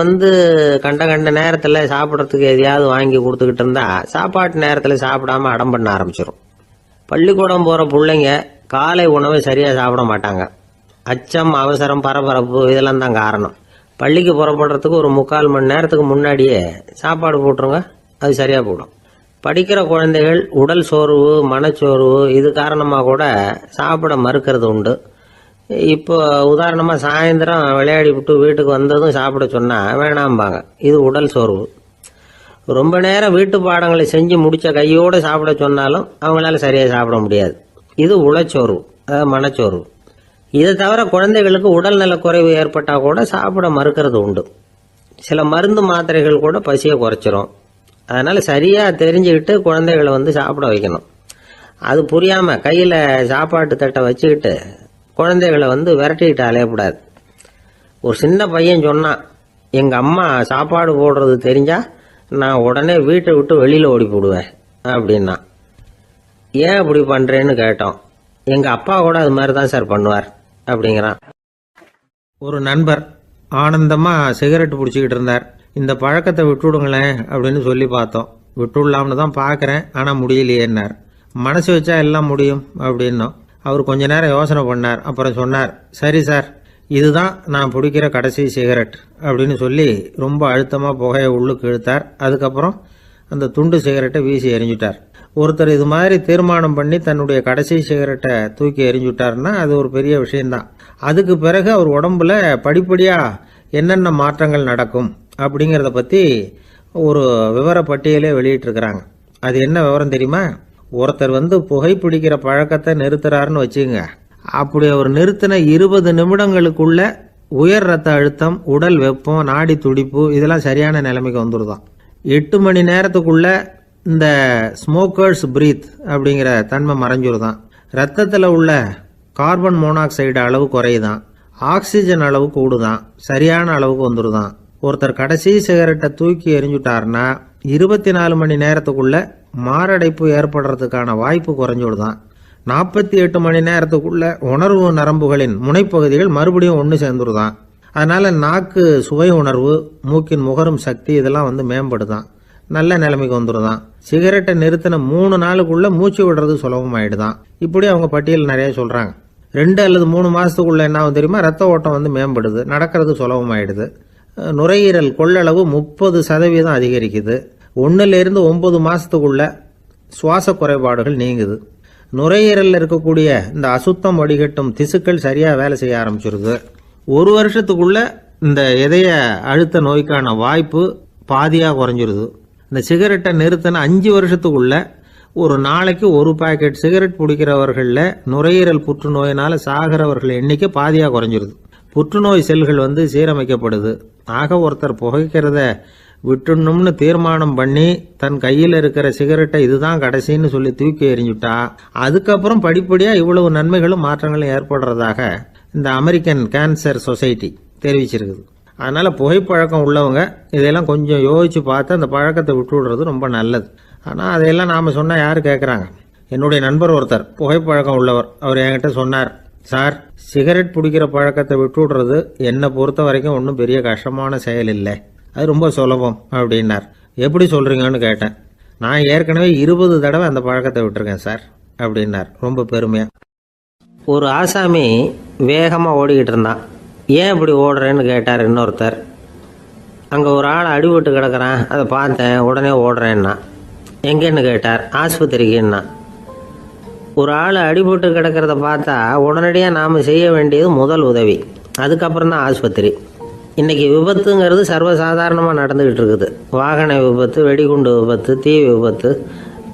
கண்ட கண்ட நேரத்தில் சாப்பிட்றதுக்கு எதையாவது வாங்கி கொடுத்துக்கிட்டு இருந்தா சாப்பாட்டு நேரத்தில் சாப்பிடாம அடம் பண்ண ஆரம்பிச்சிடும். பள்ளிக்கூடம் போகிற பிள்ளைங்க காலை உணவை சரியாக சாப்பிட மாட்டாங்க. அச்சம், அவசரம், பரபரப்பு இதெல்லாம் தான் காரணம். பள்ளிக்கு புறப்படுறதுக்கு ஒரு 3/4 மணி நேரத்துக்கு முன்னாடியே சாப்பாடு போட்டுருங்க, அது சரியாக போடும். படிக்கிற குழந்தைகள் உடல் சோர்வு, மனச்சோர்வு இது காரணமாக கூட சாப்பிட மறுக்கிறது உண்டு. இப்போ உதாரணமாக சாயந்தரம் விளையாடி விட்டு வீட்டுக்கு வந்ததும் சாப்பிட சொன்னால் வேணாம்பாங்க. இது உடல் சோர்வு. ரொம்ப நேரம் வீட்டு பாடங்களை செஞ்சு முடித்த கையோடு சாப்பிட சொன்னாலும் அவங்களால சரியாக சாப்பிட முடியாது. இது உளச்சோர்வு, அதாவது மனச்சோர்வு. இதை தவிர குழந்தைகளுக்கு உடல் நலக்குறைவு ஏற்பட்டால் கூட சாப்பிட மறுக்கிறது உண்டு. சில மருந்து மாத்திரைகள் கூட பசியை குறைச்சிரும். அதனால் சரியாக தெரிஞ்சுக்கிட்டு குழந்தைகளை சாப்பிட வைக்கணும். அது புரியாமல் கையில் சாப்பாட்டு தட்டை வச்சுக்கிட்டு குழந்தைகளை விரட்டிக்கிட்டு அலையக்கூடாது. ஒரு சின்ன பையன் சொன்னான், எங்கள் அம்மா சாப்பாடு போடுறது தெரிஞ்சால் நான் உடனே வீட்டை விட்டு வெளியில் ஓடி போடுவேன் அப்படின்னா. ஏன் அப்படி பண்ணுறேன்னு கேட்டோம். எங்கள் அப்பா கூட அது மாதிரி தான் சார் பண்ணுவார் அப்படிங்கிறான். ஒரு நண்பர் ஆனந்தமாக சிகரெட் பிடிச்சிக்கிட்டு இருந்தார். இந்த பழக்கத்தை விட்டுவிடுங்களேன் அப்படின்னு சொல்லி பார்த்தோம். விட்டுடலாம்னு தான் பார்க்குறேன், ஆனால் முடியலையேன்னார். மனசு வச்சா எல்லாம் முடியும் அப்படின்னோம். அவர் கொஞ்ச நேரம் யோசனை பண்ணார். அப்புறம் சொன்னார், சரி சார், இதுதான் நான் பிடிக்கிற கடைசி சிகரெட் அப்படின்னு சொல்லி ரொம்ப அழுத்தமாக புகையை உள்ளுக்கு இழுத்தார். அதுக்கப்புறம் அந்த துண்டு சிகரெட்டை வீசி எறிஞ்சுட்டார். ஒருத்தர் இது மாதிரி தீர்மானம் பண்ணி தன்னுடைய கடைசி சிகரெட்டை தூக்கி எறிஞ்சுட்டாருன்னா அது ஒரு பெரிய விஷயம்தான். அதுக்கு பிறகு அவர் உடம்புல படிப்படியாக என்னென்ன மாற்றங்கள் நடக்கும் அப்படிங்கிறத பற்றி ஒரு விவர பட்டியலே வெளியிட்டிருக்கிறாங்க. அது என்ன விவரம் தெரியுமா? ஒருத்தர் புகைப்பிடிக்கிற பழக்கத்தை நிறுத்துறாருன்னு வச்சுங்க. அப்படி அவர் நிறுத்தின 20 நிமிடங்களுக்குள்ள உயர் ரத்த அழுத்தம், உடல் வெப்பம், நாடி துடிப்பு இதெல்லாம் சரியான நிலைமைக்கு வந்துடுதான். 8 மணி நேரத்துக்குள்ள இந்த ஸ்மோக்கர்ஸ் பிரீத் அப்படிங்கிற தன்மை மறைஞ்சிருதான். ரத்தத்தில் உள்ள கார்பன் மோனாக்சைடு அளவு குறையுதான், ஆக்சிஜன் அளவு கூடுதான், சரியான அளவுக்கு வந்துடுதான். ஒருத்தர் கடைசி சிகரெட்டை தூக்கி எறிஞ்சுட்டாருன்னா 24 மணி நேரத்துக்குள்ள மாரடைப்பு ஏற்படுறதுக்கான வாய்ப்பு குறைஞ்சுடுதான். 48 மணி நேரத்துக்குள்ள உணர்வு நரம்புகளின் முனைப்பகுதிகள் மறுபடியும் ஒன்று சேர்ந்துருதான். அதனால நாக்கு சுவை உணர்வு, மூக்கின் முகரும் சக்தி இதெல்லாம் மேம்படுதான், நல்ல நிலைமைக்கு வந்துடுதான். சிகரெட்டை நிறுத்தின 3 நாளுக்குள்ள மூச்சு விடுறது சுலபமாயிடுதான். இப்படி அவங்க பட்டியல் நிறைய சொல்றாங்க. 2 அல்லது 3 மாசத்துக்குள்ள என்ன ஆகும் தெரியுமா? ரத்த ஓட்டம் மேம்படுது, நடக்கிறது சுலபமாயிடுது. நுரையீரல் கொள்ளளவு 30% அதிகரிக்குது. 1லிருந்து 9 மாசத்துக்குள்ள சுவாச குறைபாடுகள் நீங்குது. நுரையீரலில் இருக்கக்கூடிய இந்த அசுத்தம் வடிகட்டும் திசுக்கள் சரியா வேலை செய்ய ஆரம்பிச்சிருது. 1 வருஷத்துக்குள்ள இந்த இதய அழுத்த நோய்க்கான வாய்ப்பு பாதியாக குறைஞ்சிருது. இந்த சிகரெட்டை நிறுத்தின 5 வருஷத்துக்குள்ள ஒரு நாளைக்கு 1 பாக்கெட் சிகரெட் பிடிக்கிறவர்களில் நுரையீரல் புற்றுநோயினால சாகிறவர்கள் எண்ணிக்கை பாதியாக குறைஞ்சிருது. புற்றுநோய் செல்கள் சீரமைக்கப்படுது. ஆக ஒருத்தர் புகைக்கிறத விட்டுணும்னு தீர்மானம் பண்ணி தன் கையில் இருக்கிற சிகரெட்டை இதுதான் கடைசின்னு சொல்லி தூக்கி எறிஞ்சுட்டா அதுக்கப்புறம் படிப்படியாக இவ்வளவு நன்மைகளும் மாற்றங்களும் ஏற்படுறதாக இந்த அமெரிக்கன் கேன்சர் சொசைட்டி தெரிவிச்சிருக்குது. அதனால புகைப்பழக்கம் உள்ளவங்க இதையெல்லாம் கொஞ்சம் யோசிச்சு பார்த்து அந்த பழக்கத்தை விட்டு விடுறது ரொம்ப நல்லது. ஆனால் அதையெல்லாம் நாம் சொன்னால் யார் கேட்குறாங்க? என்னுடைய நண்பர் ஒருத்தர் புகைப்பழக்கம் உள்ளவர். அவர் என்கிட்ட சொன்னார், சார், சிகரெட் பிடிக்கிற பழக்கத்தை விட்டு விடுறது என்னை பொறுத்த வரைக்கும் ஒன்றும் பெரிய கஷ்டமான செயல் இல்லை, அது ரொம்ப சுலபம் அப்படின்னார். எப்படி சொல்கிறீங்கன்னு கேட்டேன். நான் ஏற்கனவே 20 தடவை அந்த பழக்கத்தை விட்டுருக்கேன் சார் அப்படின்னார் ரொம்ப பெருமையாக. ஒரு ஆசாமி வேகமாக ஓடிக்கிட்டு இருந்தான். ஏன் இப்படி ஓடுறேன்னு கேட்டார் இன்னொருத்தர். அங்கே ஒரு ஆள் அடிபட்டு கிடக்கிறான், அதை பார்த்தேன், உடனே ஓடுறேன்னா. எங்கேன்னு கேட்டார். ஆஸ்பத்திரிக்குன்னா. ஒரு ஆள் அடிபட்டு கிடக்கிறத பார்த்தா உடனடியாக நாம் செய்ய வேண்டியது முதல் உதவி, அதுக்கப்புறம் தான் ஆஸ்பத்திரி. இன்றைக்கி விபத்துங்கிறது சர்வசாதாரணமாக நடந்துக்கிட்டு இருக்குது. வாகன விபத்து, வெடிகுண்டு விபத்து, தீ விபத்து,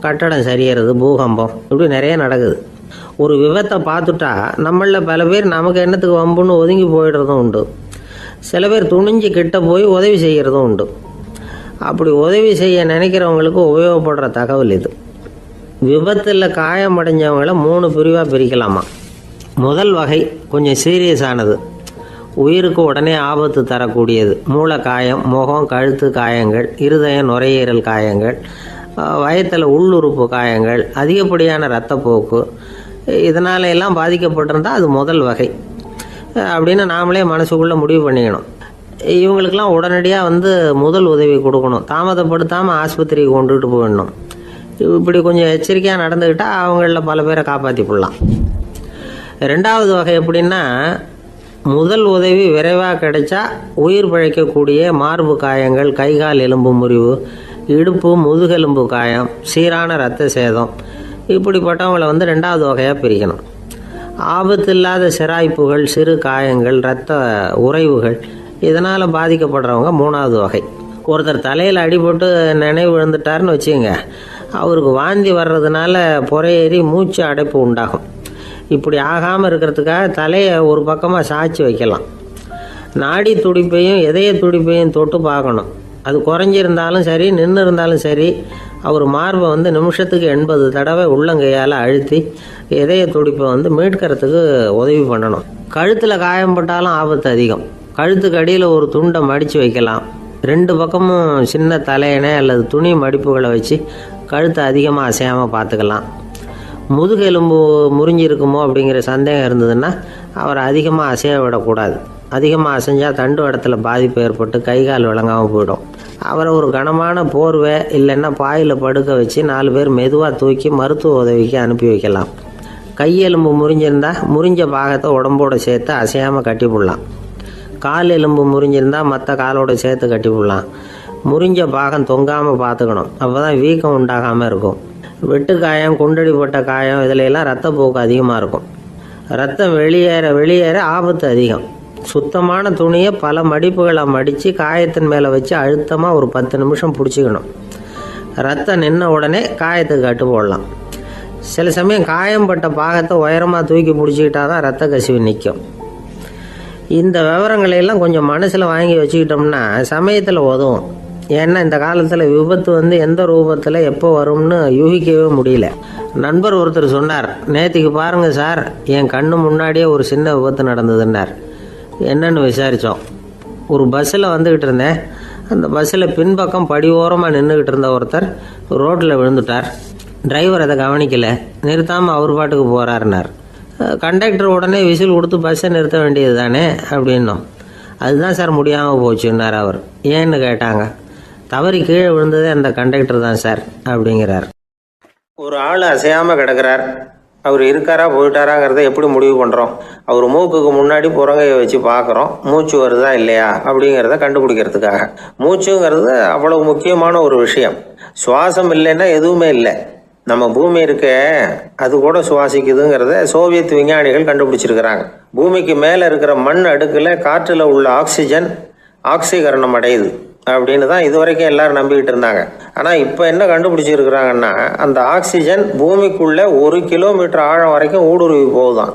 கட்டடம் சரியறது, பூகம்பம், இப்படி நிறைய நடக்குது. ஒரு விபத்தை பார்த்துட்டா நம்மளில் பல பேர் நமக்கு என்னத்துக்கு வம்புன்னு ஒதுங்கி போயிடுறதும் உண்டு. சில பேர் துணிஞ்சு கிட்ட போய் உதவி செய்கிறதும் உண்டு. அப்படி உதவி செய்ய நினைக்கிறவங்களுக்கு உபயோகப்படுற தகவல் இது. விபத்தில் காயமடைஞ்சவங்களை 3 பிரிவாக பிரிக்கலாமா. முதல் வகை கொஞ்சம் சீரியஸானது, உயிருக்கு உடனே ஆபத்து தரக்கூடியது. மூளை காயம், முகம், கழுத்து காயங்கள், இருதயம், நுரையீரல் காயங்கள், வயத்தில் உள்ளுறுப்பு காயங்கள், அதிகப்படியான இரத்தப்போக்கு, இதனால எல்லாம் பாதிக்கப்பட்டிருந்தால் அது முதல் வகை அப்படின்னு நாமளே மனசுக்குள்ளே முடிவு பண்ணிக்கணும். இவங்களுக்கெல்லாம் உடனடியாக முதல் உதவி கொடுக்கணும். தாமதப்படுத்தாமல் ஆஸ்பத்திரிக்கு கொண்டுகிட்டு போயிடணும். இப்படி கொஞ்சம் எச்சரிக்கையாக நடந்துக்கிட்டால் அவங்களில் பல பேரை காப்பாற்றி போடலாம். 2வது வகை எப்படின்னா, முதல் உதவி விரைவாக கிடைச்சா உயிர் பிழைக்கக்கூடிய மார்பு காயங்கள், கைகால் எலும்பு முறிவு, இடுப்பு முதுகெலும்பு காயம், சீரான இரத்த சேதம், இப்படிப்பட்டவங்களை 2வது வகையாக பிரிக்கணும். ஆபத்து இல்லாத சிராய்ப்புகள், சிறு காயங்கள், இரத்த உறைவுகள், இதனால் பாதிக்கப்படுறவங்க 3வது வகை. ஒருத்தர் தலையில் அடிபட்டு நினைவு விழுந்துட்டாருன்னு வச்சுங்க, அவருக்கு வாந்தி வர்றதுனால புறையேறி மூச்சு அடைப்பு உண்டாகும். இப்படி ஆகாமல் இருக்கிறதுக்காக தலையை ஒரு பக்கமாக சாய்ச்சி வைக்கலாம். நாடி துடிப்பையும் இதய துடிப்பையும் தொட்டு பார்க்கணும். அது குறைஞ்சிருந்தாலும் சரி, நின்று இருந்தாலும் சரி, அவர் மார்பை நிமிஷத்துக்கு 80 தடவை உள்ளங்கையால் அழுத்தி இதய துடிப்பை மீட்கிறதுக்கு உதவி பண்ணணும். கழுத்தில் காயம்பட்டாலும் ஆபத்து அதிகம். கழுத்துக்கு அடியில் ஒரு துண்டை மடித்து வைக்கலாம். 2 பக்கமும் சின்ன தலையணை அல்லது துணி மடிப்புகளை வச்சு கழுத்தை அதிகமாக அசையாமல் பார்த்துக்கலாம். முதுகெலும்பு முறிஞ்சிருக்குமோ அப்படிங்கிற சந்தேகம் இருந்ததுன்னா அவரை அதிகமாக அசைய விடக்கூடாது. அதிகமாக அசைஞ்சால் தண்டு இடத்துல பாதிப்பு ஏற்பட்டு கை கால் விளங்காமல் போயிடும். அவரை ஒரு கனமான போர்வை இல்லைன்னா பாயில் படுக்க வச்சு 4 பேர் மெதுவாக தூக்கி மருத்துவ உதவிக்கு அனுப்பி வைக்கலாம். கையெலும்பு முறிஞ்சிருந்தால் முறிஞ்ச பாகத்தை உடம்போடு சேர்த்து அசையாமல் கட்டி போடலாம். கால் எலும்பு முறிஞ்சிருந்தால் மற்ற காலோடு சேர்த்து கட்டி போடலாம். முறிஞ்ச பாகம் தொங்காமல் பார்த்துக்கணும், அப்போ தான் வீக்கம் உண்டாகாமல் இருக்கும். வெட்டு காயம், குண்டடிப்பட்ட காயம் இதிலெல்லாம் ரத்தப்போக்கு அதிகமாக இருக்கும். ரத்தம் வெளியேற ஆபத்து அதிகம். சுத்தமான துணியை பல மடிப்புகளை மடித்து காயத்தின் மேலே வச்சு அழுத்தமாக ஒரு 10 நிமிஷம் பிடிச்சிக்கணும். ரத்தம் நின்ன உடனே காயத்துக்கு கட்டு போடலாம். சில சமயம் காயம்பட்ட பாகத்தை உயரமாக தூக்கி பிடிச்சிக்கிட்டா தான் ரத்த கசிவு நிற்கும். இந்த விவரங்களையெல்லாம் கொஞ்சம் மனசில் வாங்கி வச்சுக்கிட்டோம்னா சமயத்தில் உதவும். ஏன்னா இந்த காலத்தில் விபத்து எந்த ரூபத்தில் எப்போ வரும்னு யூகிக்கவே முடியல. நண்பர் ஒருத்தர் சொன்னார், நேற்றுக்கு பாருங்கள் சார், என் கண்ணு முன்னாடியே ஒரு சின்ன விபத்து நடந்ததுன்னார். என்னன்னு விசாரித்தோம். ஒரு பஸ்ஸில் வந்துக்கிட்டு இருந்தேன். அந்த பஸ்ஸில் பின்பக்கம் படி ஓரமாக நின்றுக்கிட்டு இருந்த ஒருத்தர் ரோட்டில் விழுந்துட்டார். டிரைவர் அதை கவனிக்கலை, நிறுத்தாமல் அவர் பாட்டுக்கு போகிறாருனார். கண்டக்டர் உடனே விசில் கொடுத்து பஸ்ஸை நிறுத்த வேண்டியது தானே அப்படின்னோம். அதுதான் சார் முடியாமல் போச்சுன்னார் அவர். ஏன்னு கேட்டாங்க. தவறி கீழே விழுந்ததே அந்த கண்டக்டர் தான் சார் அப்படிங்கிறார். ஒரு ஆள் அசையாமல் கிடக்கிறார். அவர் இருக்காரா போயிட்டாராங்கிறத எப்படி முடிவு பண்ணுறோம்? அவர் மூக்குக்கு முன்னாடி புறங்கையை வச்சு பார்க்குறோம், மூச்சு வருதா இல்லையா அப்படிங்கிறத கண்டுபிடிக்கிறதுக்காக. மூச்சுங்கிறது அவ்வளவு முக்கியமான ஒரு விஷயம். சுவாசம் இல்லைன்னா எதுவுமே இல்லை. நம்ம பூமி இருக்க அது கூட சுவாசிக்குதுங்கிறத சோவியத் விஞ்ஞானிகள் கண்டுபிடிச்சிருக்கிறாங்க. பூமிக்கு மேலே இருக்கிற மண் அடுக்கில் காற்றில் உள்ள ஆக்சிஜன் ஆக்சிகரணம் அடையுது அப்படின்னு தான் இதுவரைக்கும் எல்லாரும் நம்பிக்கிட்டு இருந்தாங்க. ஆனால் இப்போ என்ன கண்டுபிடிச்சிருக்கிறாங்கன்னா, அந்த ஆக்சிஜன் பூமிக்குள்ளே 1 கிலோமீட்டர் ஆழம் வரைக்கும் ஊடுருவி போகுதான்.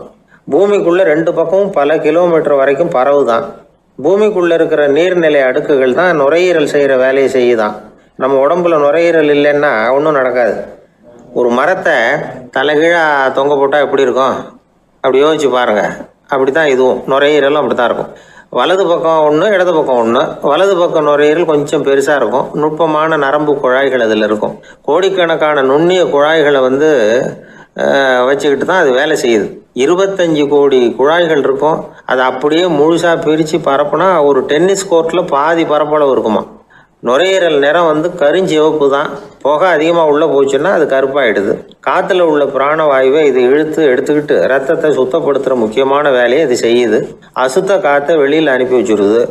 பூமிக்குள்ளே 2 பக்கமும் பல கிலோமீட்டர் வரைக்கும் பரவுதான். பூமிக்குள்ளே இருக்கிற நீர்நிலை அடுக்குகள் தான் நுரையீரல் செய்கிற வேலையை செய்யுதான். நம்ம உடம்புல நுரையீரல் இல்லைன்னா ஒன்றும் நடக்காது. ஒரு மரத்தை தலைகீழாக தொங்க போட்டால் எப்படி இருக்கும் அப்படி யோசிச்சு பாருங்கள். அப்படி தான் இதுவும் நுரையீரலும் அப்படி தான் இருக்கும். வலது பக்கம் ஒன்று, இடது பக்கம் ஒன்று. வலது பக்கம் நுரையீரல் கொஞ்சம் பெருசாக இருக்கும். நுட்பமான நரம்பு குழாய்கள் அதில் இருக்கும். கோடிக்கணக்கான நுண்ணிய குழாய்களை வச்சுக்கிட்டு தான் அது வேலை செய்யுது. 25 கோடி குழாய்கள் இருக்கும். அதை அப்படியே முழுசாக பிரித்து பரப்புனா ஒரு டென்னிஸ் கோர்ட்டில் பாதி பரப்பளவு இருக்குமா. நுரையீரல் நிறம் கருஞ்சிவப்பு தான். புகை அதிகமாக உள்ளே போச்சுன்னா அது கருப்பாயிடுது. காற்றுல உள்ள பிராணவாயுவை இது எடுத்துக்கிட்டு ரத்தத்தை சுத்தப்படுத்துகிற முக்கியமான வேலையை இது செய்யுது. அசுத்த காற்றை வெளியில் அனுப்பி வச்சுருது.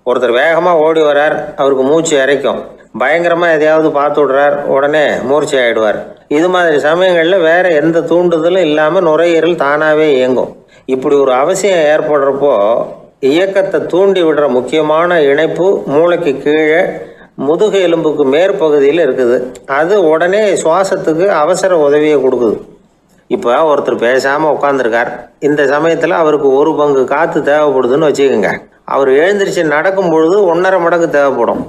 ஒருத்தர் வேகமாக ஓடி வரார், அவருக்கு மூச்சு இறைக்கும். பயங்கரமாக எதையாவது பார்த்து விடுறார், உடனே மூர்ச்சி ஆகிடுவார். இது மாதிரி சமயங்களில் வேற எந்த தூண்டுதலும் இல்லாமல் நுரையீரல் தானாகவே இயங்கும். இப்படி ஒரு அவசியம் ஏற்படுறப்போ இயக்கத்தை தூண்டி விடுற முக்கியமான இணைப்பு மூளைக்கு கீழே முதுகு எலும்புக்கு மேற்பகுதியில் இருக்குது. அது உடனே சுவாசத்துக்கு அவசர உதவியை கொடுக்குது. இப்போ ஒருத்தர் பேசாமல் உட்காந்துருக்கார். இந்த சமயத்தில் அவருக்கு 1 பங்கு காற்று தேவைப்படுதுன்னு வச்சுக்கோங்க. அவர் எழுந்திரிச்சு நடக்கும் பொழுது 1.5 மடங்கு தேவைப்படும்.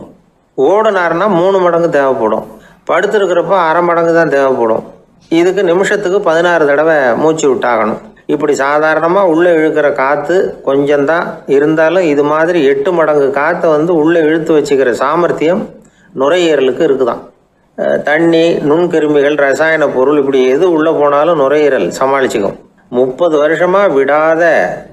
ஓடினார்னா 3 மடங்கு தேவைப்படும். படுத்துருக்கிறப்ப 1/2 மடங்கு தான் தேவைப்படும். இதுக்கு நிமிஷத்துக்கு 16 தடவை மூச்சு விட்டாகணும். இப்படி சாதாரணமாக உள்ளே இழுக்கிற காற்று கொஞ்சம்தான் இருந்தாலும் இது மாதிரி 8 மடங்கு காற்றை உள்ளே இழுத்து வச்சுக்கிற சாமர்த்தியம் நுரையீரலுக்கு இருக்குதான். தண்ணி, நுண்கிருமிகள், ரசாயன பொருள் இப்படி எது உள்ளே போனாலும் நுரையீரல் சமாளிச்சுக்கும். 30 வருஷமாக விடாத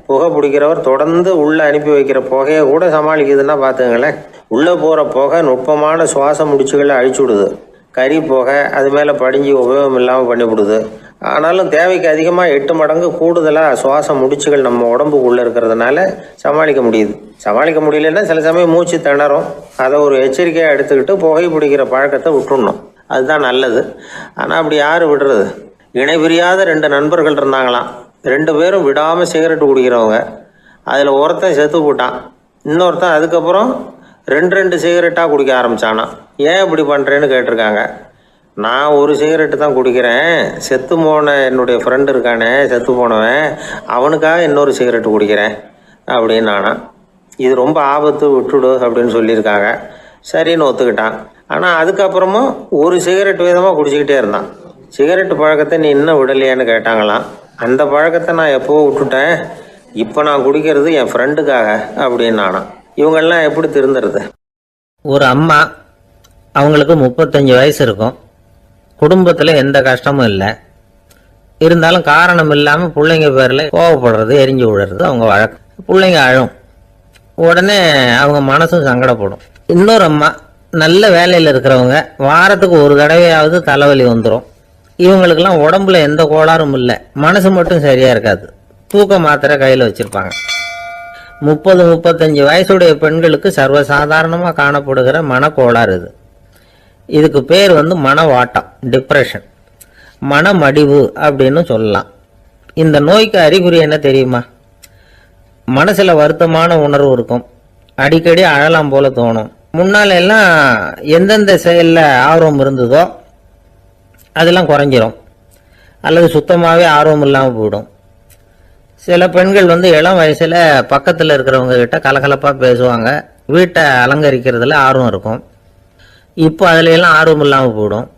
புகை பிடிக்கிறவர் தொடர்ந்து உள்ளே அனுப்பி வைக்கிற புகையை கூட சமாளிக்குதுன்னா பார்த்துங்களேன். உள்ளே போகிற புகை நுட்பமான சுவாச முடிச்சுகளை அழிச்சு விடுது. கறி புகை அது மேலே படிஞ்சு உபயோகம் இல்லாமல் பண்ணிவிடுது. ஆனாலும் தேவைக்கு அதிகமாக 8 மடங்கு கூடுதலாக சுவாச முடிச்சுகள் நம்ம உடம்புக்குள்ளே இருக்கிறதுனால சமாளிக்க முடியுது. சமாளிக்க முடியலன்னா சில சமயம் மூச்சு திணறும். அதை ஒரு எச்சரிக்கையாக எடுத்துக்கிட்டு புகை பிடிக்கிற பழக்கத்தை விட்டுடணும். அதுதான் நல்லது. ஆனால் அப்படி யார் விடுறது? இணை பிரியாத 2 நண்பர்கள் இருந்தாங்களாம். 2 பேரும் விடாமல் சிகரெட்டு குடிக்கிறவங்க. அதில் ஒருத்தன் செத்து போட்டான். இன்னொருத்தன் அதுக்கப்புறம் 2 சிகரெட்டாக குடிக்க ஆரம்பித்தானா. ஏன் இப்படி பண்ணுறேன்னு கேட்டிருக்காங்க. நான் 1 சிகரெட்டு தான் குடிக்கிறேன், செத்து போன என்னுடைய ஃப்ரெண்டு இருக்கானே செத்து போனவன், அவனுக்காக இன்னொரு சிகரெட்டு குடிக்கிறேன் அப்படின்னு நானா. இது ரொம்ப ஆபத்து, விட்டுடு அப்படின்னு சொல்லியிருக்காங்க. சரின்னு ஒத்துக்கிட்டான். ஆனால் அதுக்கப்புறமும் 1 சிகரெட் வீதமாக குடிச்சிக்கிட்டே இருந்தான். சிகரெட்டு பழக்கத்தை நீ இன்னும் விடலையான்னு கேட்டாங்களாம். அந்த பழக்கத்தை நான் எப்போவோ விட்டுட்டேன், இப்போ நான் குடிக்கிறது என் ஃப்ரெண்டுக்காக அப்படின்னு நானா. இவங்கெல்லாம் எப்படி திருந்துறது? ஒரு அம்மா, அவங்களுக்கு 35 வயசு இருக்கும். குடும்பத்தில் எந்த கஷ்டமும் இல்லை. இருந்தாலும் காரணம் இல்லாமல் பிள்ளைங்க பேரில் கோவப்படுறது, எரிஞ்சு விடுறது அவங்க வழக்கம். பிள்ளைங்க அழும். உடனே அவங்க மனசும் சங்கடப்படும். இன்னொரு அம்மா நல்ல வேலையில் இருக்கிறவங்க வாரத்துக்கு ஒரு தடவையாவது தலைவலி வந்துடும். இவங்களுக்கெல்லாம் உடம்புல எந்த கோளாறும் இல்லை, மனசு மட்டும் சரியாக இருக்காது. தூக்க மாத்திரை கையில் வச்சுருப்பாங்க. 30-35 வயசுடைய பெண்களுக்கு சர்வசாதாரணமாக காணப்படுகிற மனக்கோளாறு இது. இதுக்கு பேர் மனவாட்டம், டிப்ரெஷன், மனமடிவு அப்படின்னு சொல்லலாம். இந்த நோய்க்கு அறிகுறி என்ன தெரியுமா? மனசில் வருத்தமான உணர்வு இருக்கும், அடிக்கடி அழலாம் போல தோணும். முன்னால எல்லாம் எந்தெந்த செயலில் ஆர்வம் இருந்ததோ அதெல்லாம் குறைஞ்சிரும், அல்லது சுத்தமாகவே ஆர்வம் இல்லாமல் போயிடும். சில பெண்கள் இளம் வயசில் பக்கத்தில் இருக்கிறவங்க கிட்ட கலகலப்பாக பேசுவாங்க, வீட்டை அலங்கரிக்கிறதுல ஆர்வம் இருக்கும். இப்போ அதுல எல்லாம் ஆர்வம் இல்லாமல் போயிடும்.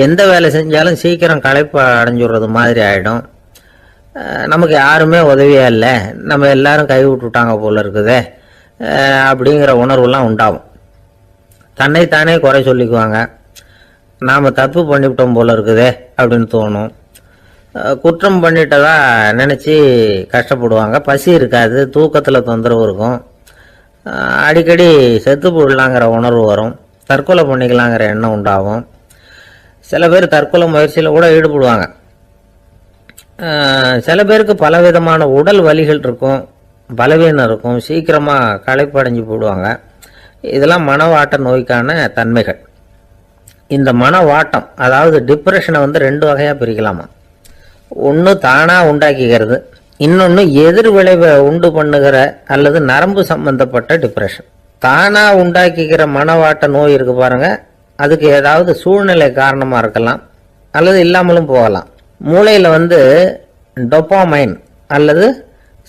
எந்த வேலை செஞ்சாலும் சீக்கிரம் களைப்பு அடைஞ்சுடுறது மாதிரி ஆகிடும். நமக்கு யாருமே உதவியாக இல்லை, நம்ம எல்லாரும் கை விட்டுட்டாங்க போல இருக்குதே அப்படிங்கிற உணர்வுலாம் உண்டாகும். தன்னைத்தானே குறை சொல்லிக்குவாங்க, நாம் தப்பு பண்ணிவிட்டோம் போல இருக்குதே அப்படின்னு தோணும். குற்றம் பண்ணிட்டதா நினச்சி கஷ்டப்படுவாங்க. பசி இருக்காது, தூக்கத்தில் தொந்தரவு இருக்கும், அடிக்கடி செத்து போடலாங்கிற உணர்வு வரும், தற்கொலை பண்ணிக்கலாங்கிற எண்ணம் உண்டாகும். சில பேர் தற்கொலை முயற்சியில் கூட ஈடுபடுவாங்க. சில பேருக்கு பலவிதமான உடல் வலிகள் இருக்கும், பலவீனம் இருக்கும், சீக்கிரமாக களைப்படைஞ்சு போடுவாங்க. இதெல்லாம் மனவாட்ட நோய்க்கான தன்மைகள். இந்த மனவாட்டம் அதாவது டிப்ரெஷனை 2 வகையாக பிரிக்கலாமா. ஒன்று தானாக உண்டாக்கிக்கிறது, இன்னொன்று எதிர் விளைவை உண்டு பண்ணுகிற அல்லது நரம்பு சம்பந்தப்பட்ட டிப்ரெஷன். தானாக உண்டாக்கிக்கிற மனவாட்ட நோய் இருக்கு பாருங்க, அதுக்கு ஏதாவது சூழ்நிலை காரணமாக இருக்கலாம் அல்லது இல்லாமலும் போகலாம். மூளையில் டொபாமைன் அல்லது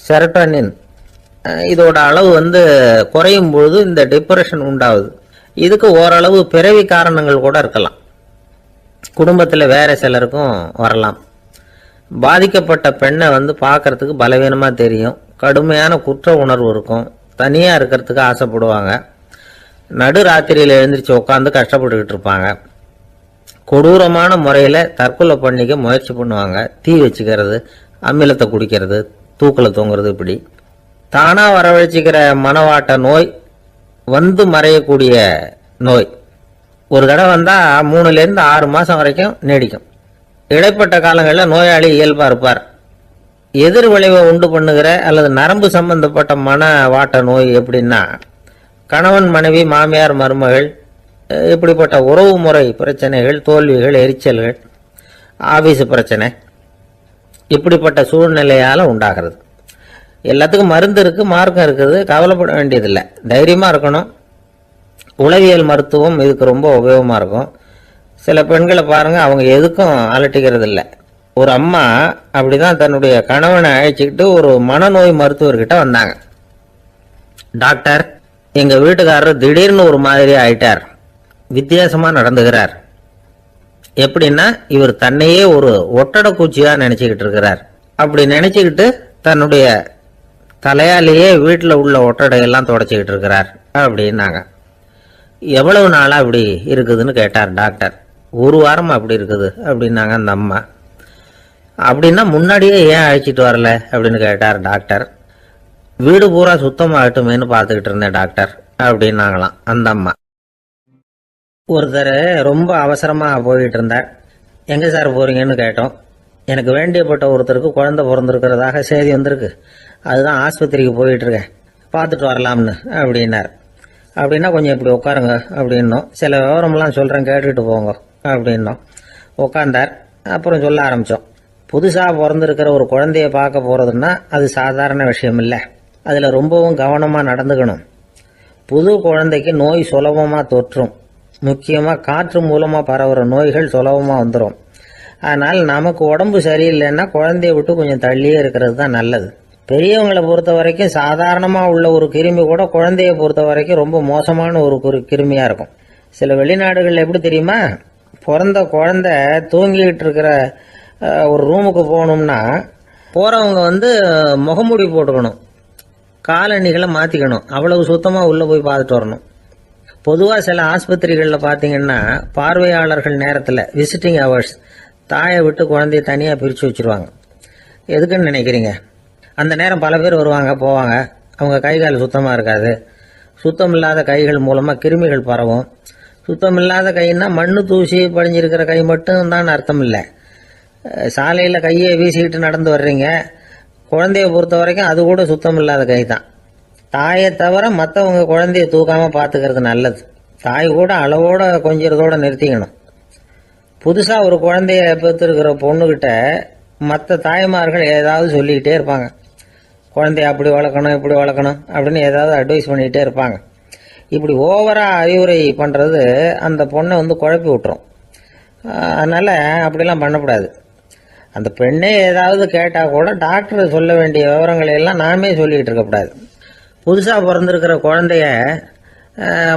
செரட்டோனின் இதோட அளவு குறையும் பொழுது இந்த டிப்ரெஷன் உண்டாகுது. இதுக்கு ஓரளவு பிறவி காரணங்கள் கூட இருக்கலாம், குடும்பத்தில் வேற சிலருக்கும் வரலாம். பாதிக்கப்பட்ட பெண்ணை பார்க்கறதுக்கு பலவீனமாக தெரியும், கடுமையான குற்ற உணர்வு இருக்கும், தனியாக இருக்கிறதுக்கு ஆசைப்படுவாங்க, நடு ராத்திரியில் எழுந்திரிச்சு உட்காந்து கஷ்டப்பட்டுக்கிட்டு இருப்பாங்க, கொடூரமான முறையில் தற்கொலை பண்ணிக்க முயற்சி பண்ணுவாங்க, தீ வச்சுக்கிறது, அமிலத்தை குடிக்கிறது, தூக்கில் தொங்குறது. இப்படி தானாக வரவழைச்சிக்கிற மனவாட்ட நோய் மறையக்கூடிய நோய். ஒரு தடவை வந்தால் 3லேருந்து 6 மாதம் வரைக்கும் நீடிக்கும். இடைப்பட்ட காலங்களில் நோயாளி இயல்பாக இருப்பார். எதிர் விளைவை உண்டு பண்ணுகிற அல்லது நரம்பு சம்பந்தப்பட்ட மனவாட்ட நோய் எப்படின்னா, கணவன் மனைவி மாமியார் மருமகள் இப்படிப்பட்ட உறவு முறை பிரச்சனைகள், தோல்விகள், எரிச்சல்கள், ஆபீஸ் பிரச்சனை, இப்படிப்பட்ட சூழ்நிலையால் உண்டாகிறது. எல்லாத்துக்கும் மருந்து இருக்குது, மார்க்கம் இருக்குது, கவலைப்பட வேண்டியதில்லை, தைரியமாக இருக்கணும். உளவியல் மருத்துவம் இதுக்கு ரொம்ப உபயோகமாக இருக்கும். சில பெண்களை பாருங்கள், அவங்க எதுக்கும் அலட்டிக்கிறது இல்லை. ஒரு அம்மா அப்படிதான் தன்னுடைய கணவனை அழைச்சிக்கிட்டு ஒரு மனநோய் மருத்துவர்கிட்ட வந்தாங்க. டாக்டர், எங்கள் வீட்டுக்காரர் திடீர்னு ஒரு மாதிரி ஆயிட்டார், வித்தியாசமாக நடந்துகிறார். எப்படின்னா, இவர் தன்னையே ஒரு ஒட்டடை பூச்சியாக நினச்சிக்கிட்டு இருக்கிறார். அப்படி நினச்சிக்கிட்டு தன்னுடைய தலையாலேயே வீட்டில் உள்ள ஒட்டடையெல்லாம் தொடச்சிக்கிட்டு இருக்கிறார் அப்படின்னாங்க. எவ்வளவு நாளாக அப்படி இருக்குதுன்னு கேட்டார் டாக்டர். 1 வாரம் அப்படி இருக்குது அப்படின்னாங்க அந்த அம்மா. அப்படின்னா முன்னாடியே ஏன் அழைச்சிட்டு வரல அப்படின்னு கேட்டார் டாக்டர். வீடு பூரா சுத்தமாகட்டுமேனு பார்த்துக்கிட்டு இருந்தேன் டாக்டர் அப்படின்னாங்களாம் அந்த அம்மா. ஒருத்தர் ரொம்ப அவசரமாக போயிட்டு இருந்தார். எங்கே சார் போகிறீங்கன்னு கேட்டோம். எனக்கு வேண்டியப்பட்ட ஒருத்தருக்கு குழந்தை பிறந்திருக்கிறதாக செய்தி வந்திருக்கு, அதுதான் ஆஸ்பத்திரிக்கு போயிட்டுருக்கேன், பார்த்துட்டு வரலாம்னு அப்படின்னார். அப்படின்னா கொஞ்சம் இப்படி உட்காருங்க அப்படின்னோம். சில விவரம்லாம் சொல்கிறேன், கேட்டுக்கிட்டு போங்க அப்படின்னோம். உட்காந்தார். அப்புறம் சொல்ல ஆரம்பித்தோம். புதுசாக பிறந்திருக்கிற ஒரு குழந்தைய பார்க்க போகிறதுன்னா அது சாதாரண விஷயம் இல்லை, அதில் ரொம்பவும் கவனமாக நடந்துக்கணும். புது குழந்தைக்கு நோய் சுலபமாக தொற்றும், முக்கியமாக காற்று மூலமாக பரவுகிற நோய்கள் சுலபமாக வந்துடும். அதனால் நமக்கு உடம்பு சரியில்லைன்னா குழந்தைய விட்டு கொஞ்சம் தள்ளியே இருக்கிறது தான் நல்லது. பெரியவங்களை பொறுத்த வரைக்கும் சாதாரணமாக உள்ள ஒரு கிருமி கூட குழந்தைய பொறுத்த வரைக்கும் ரொம்ப மோசமான ஒரு கிருமியாக இருக்கும். சில வெளிநாடுகளில் எப்படி தெரியுமா, பிறந்த குழந்தை தூங்கிக்கிட்டு இருக்கிற ஒரு ரூமுக்கு போகணும்னா போகிறவங்க முகமூடி போட்டுக்கணும், காலணிகளை மாற்றிக்கணும், அவ்வளவு சுத்தமாக உள்ளே போய் பார்த்துட்டு வரணும். பொதுவாக சில ஆஸ்பத்திரிகளில் பார்த்தீங்கன்னா பார்வையாளர்கள் நேரத்தில் விசிட்டிங் ஹவர்ஸ் தாயை விட்டு குழந்தைய தனியாக பிரித்து வச்சுருவாங்க. எதுக்குன்னு நினைக்கிறீங்க? அந்த நேரம் பல பேர் வருவாங்க போவாங்க, அவங்க கை கால் சுத்தமாக இருக்காது. சுத்தம் இல்லாத கைகள் மூலமாக கிருமிகள் பரவும். சுத்தம் இல்லாத கைன்னா மண்ணு தூசி படிஞ்சிருக்கிற கை மட்டும் தான் அர்த்தம் இல்லை. சாலையில் கையை வீசிக்கிட்டு நடந்து வர்றீங்க, குழந்தைய பொறுத்த வரைக்கும் அது கூட சுத்தம் இல்லாத கை தான். தாயை தவிர மற்றவங்க குழந்தைய தூக்காமல் பார்த்துக்கிறது நல்லது. தாய் கூட அளவோட கொஞ்சிறதோட நிறுத்திக்கணும். புதுசாக ஒரு குழந்தைய பெற்றிருக்கிற பொண்ணுக்கிட்ட மற்ற தாய்மார்கள் ஏதாவது சொல்லிக்கிட்டே இருப்பாங்க. குழந்தைய அப்படி வளர்க்கணும் இப்படி வளர்க்கணும் அப்படின்னு ஏதாவது அட்வைஸ் பண்ணிக்கிட்டே இருப்பாங்க. இப்படி ஓவராக அறிவுரை பண்ணுறது அந்த பொண்ணை குழப்பி விட்டுரும். அதனால் அப்படிலாம் பண்ணக்கூடாது. அந்த பெண்ணே ஏதாவது கேட்டால் கூட டாக்டர் சொல்ல வேண்டிய விவரங்களை எல்லாம் நாமே சொல்லிக்கிட்டு இருக்கக்கூடாது. புதுசாக பிறந்திருக்கிற குழந்தைய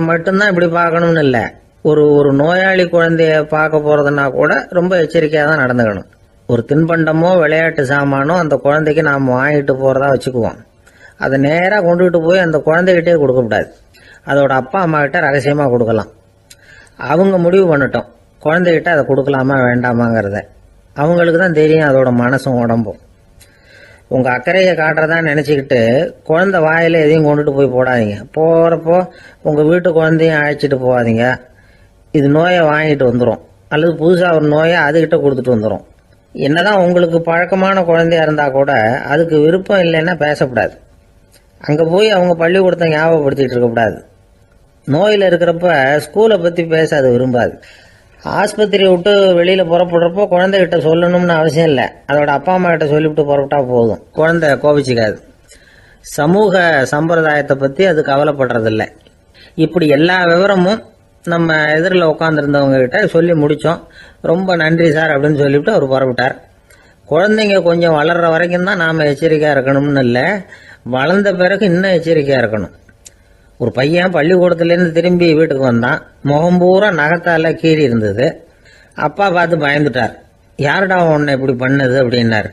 மட்டும்தான் இப்படி பார்க்கணும்னு இல்லை. ஒரு நோயாளி குழந்தைய பார்க்க போகிறதுனா கூட ரொம்ப எச்சரிக்கையாக தான் நடந்துக்கணும். ஒரு தின்பண்டமோ விளையாட்டு சாமானோ அந்த குழந்தைக்கு நாம் வாங்கிட்டு போகிறதா வச்சுக்குவோம். அதை நேராக கொண்டுகிட்டு போய் அந்த குழந்தைகிட்டே கொடுக்கக்கூடாது. அதோட அப்பா அம்மா கிட்ட ரகசியமாக கொடுக்கலாம். அவங்க முடிவு பண்ணட்டும் குழந்தைகிட்ட அதை கொடுக்கலாமா வேண்டாமாங்கிறத. அவங்களுக்கு தான் தெரியும் அதோட மனசும் உடம்பும். உங்கள் அக்கறையை காட்டுறதா நினச்சிக்கிட்டு குழந்தை வாயில் எதையும் கொண்டுட்டு போய் போடாதீங்க. போகிறப்போ உங்கள் வீட்டு குழந்தையும் அழைச்சிட்டு போகாதீங்க. இது நோயை வாங்கிட்டு வந்துடும், அல்லது புதுசாக ஒரு நோயை அதுக்கிட்ட கொடுத்துட்டு வந்துடும். என்னதான் உங்களுக்கு பழக்கமான குழந்தையா இருந்தால் கூட அதுக்கு விருப்பம் இல்லைன்னா பேசக்கூடாது. அங்கே போய் அவங்க பள்ளிக்கூடத்தை ஞாபகப்படுத்திகிட்டு இருக்கக்கூடாது. நோயில் இருக்கிறப்ப ஸ்கூலை பற்றி பேச அது விரும்பாது. ஆஸ்பத்திரியை விட்டு வெளியில் புறப்படுறப்போ குழந்தைகிட்ட சொல்லணும்னு அவசியம் இல்லை. அதோட அப்பா அம்மா கிட்ட சொல்லிவிட்டு புறப்பட்டா போதும். குழந்தை கோபிச்சிக்காது. சமூக சம்பிரதாயத்தை பற்றி அது கவலைப்படுறதில்லை. இப்படி எல்லா விவரமும் நம்ம எதிரில் உட்காந்துருந்தவங்க கிட்ட சொல்லி முடித்தோம். ரொம்ப நன்றி சார் அப்படின்னு சொல்லிவிட்டு அவர் புறப்பட்டார். குழந்தைங்க கொஞ்சம் வளர்கிற வரைக்கும் தான் நாம் எச்சரிக்கையாக இருக்கணும்னு இல்லை, வளர்ந்த பிறகு இன்னும் எச்சரிக்கையாக இருக்கணும். ஒரு பையன் பள்ளிக்கூடத்துலேருந்து திரும்பி வீட்டுக்கு வந்தான். முகம் பூரா நகத்தால் கீறி இருந்தது. அப்பா பார்த்து பயந்துட்டார். யாருடா உன்னை இப்படி பண்ணது அப்படின்னார்.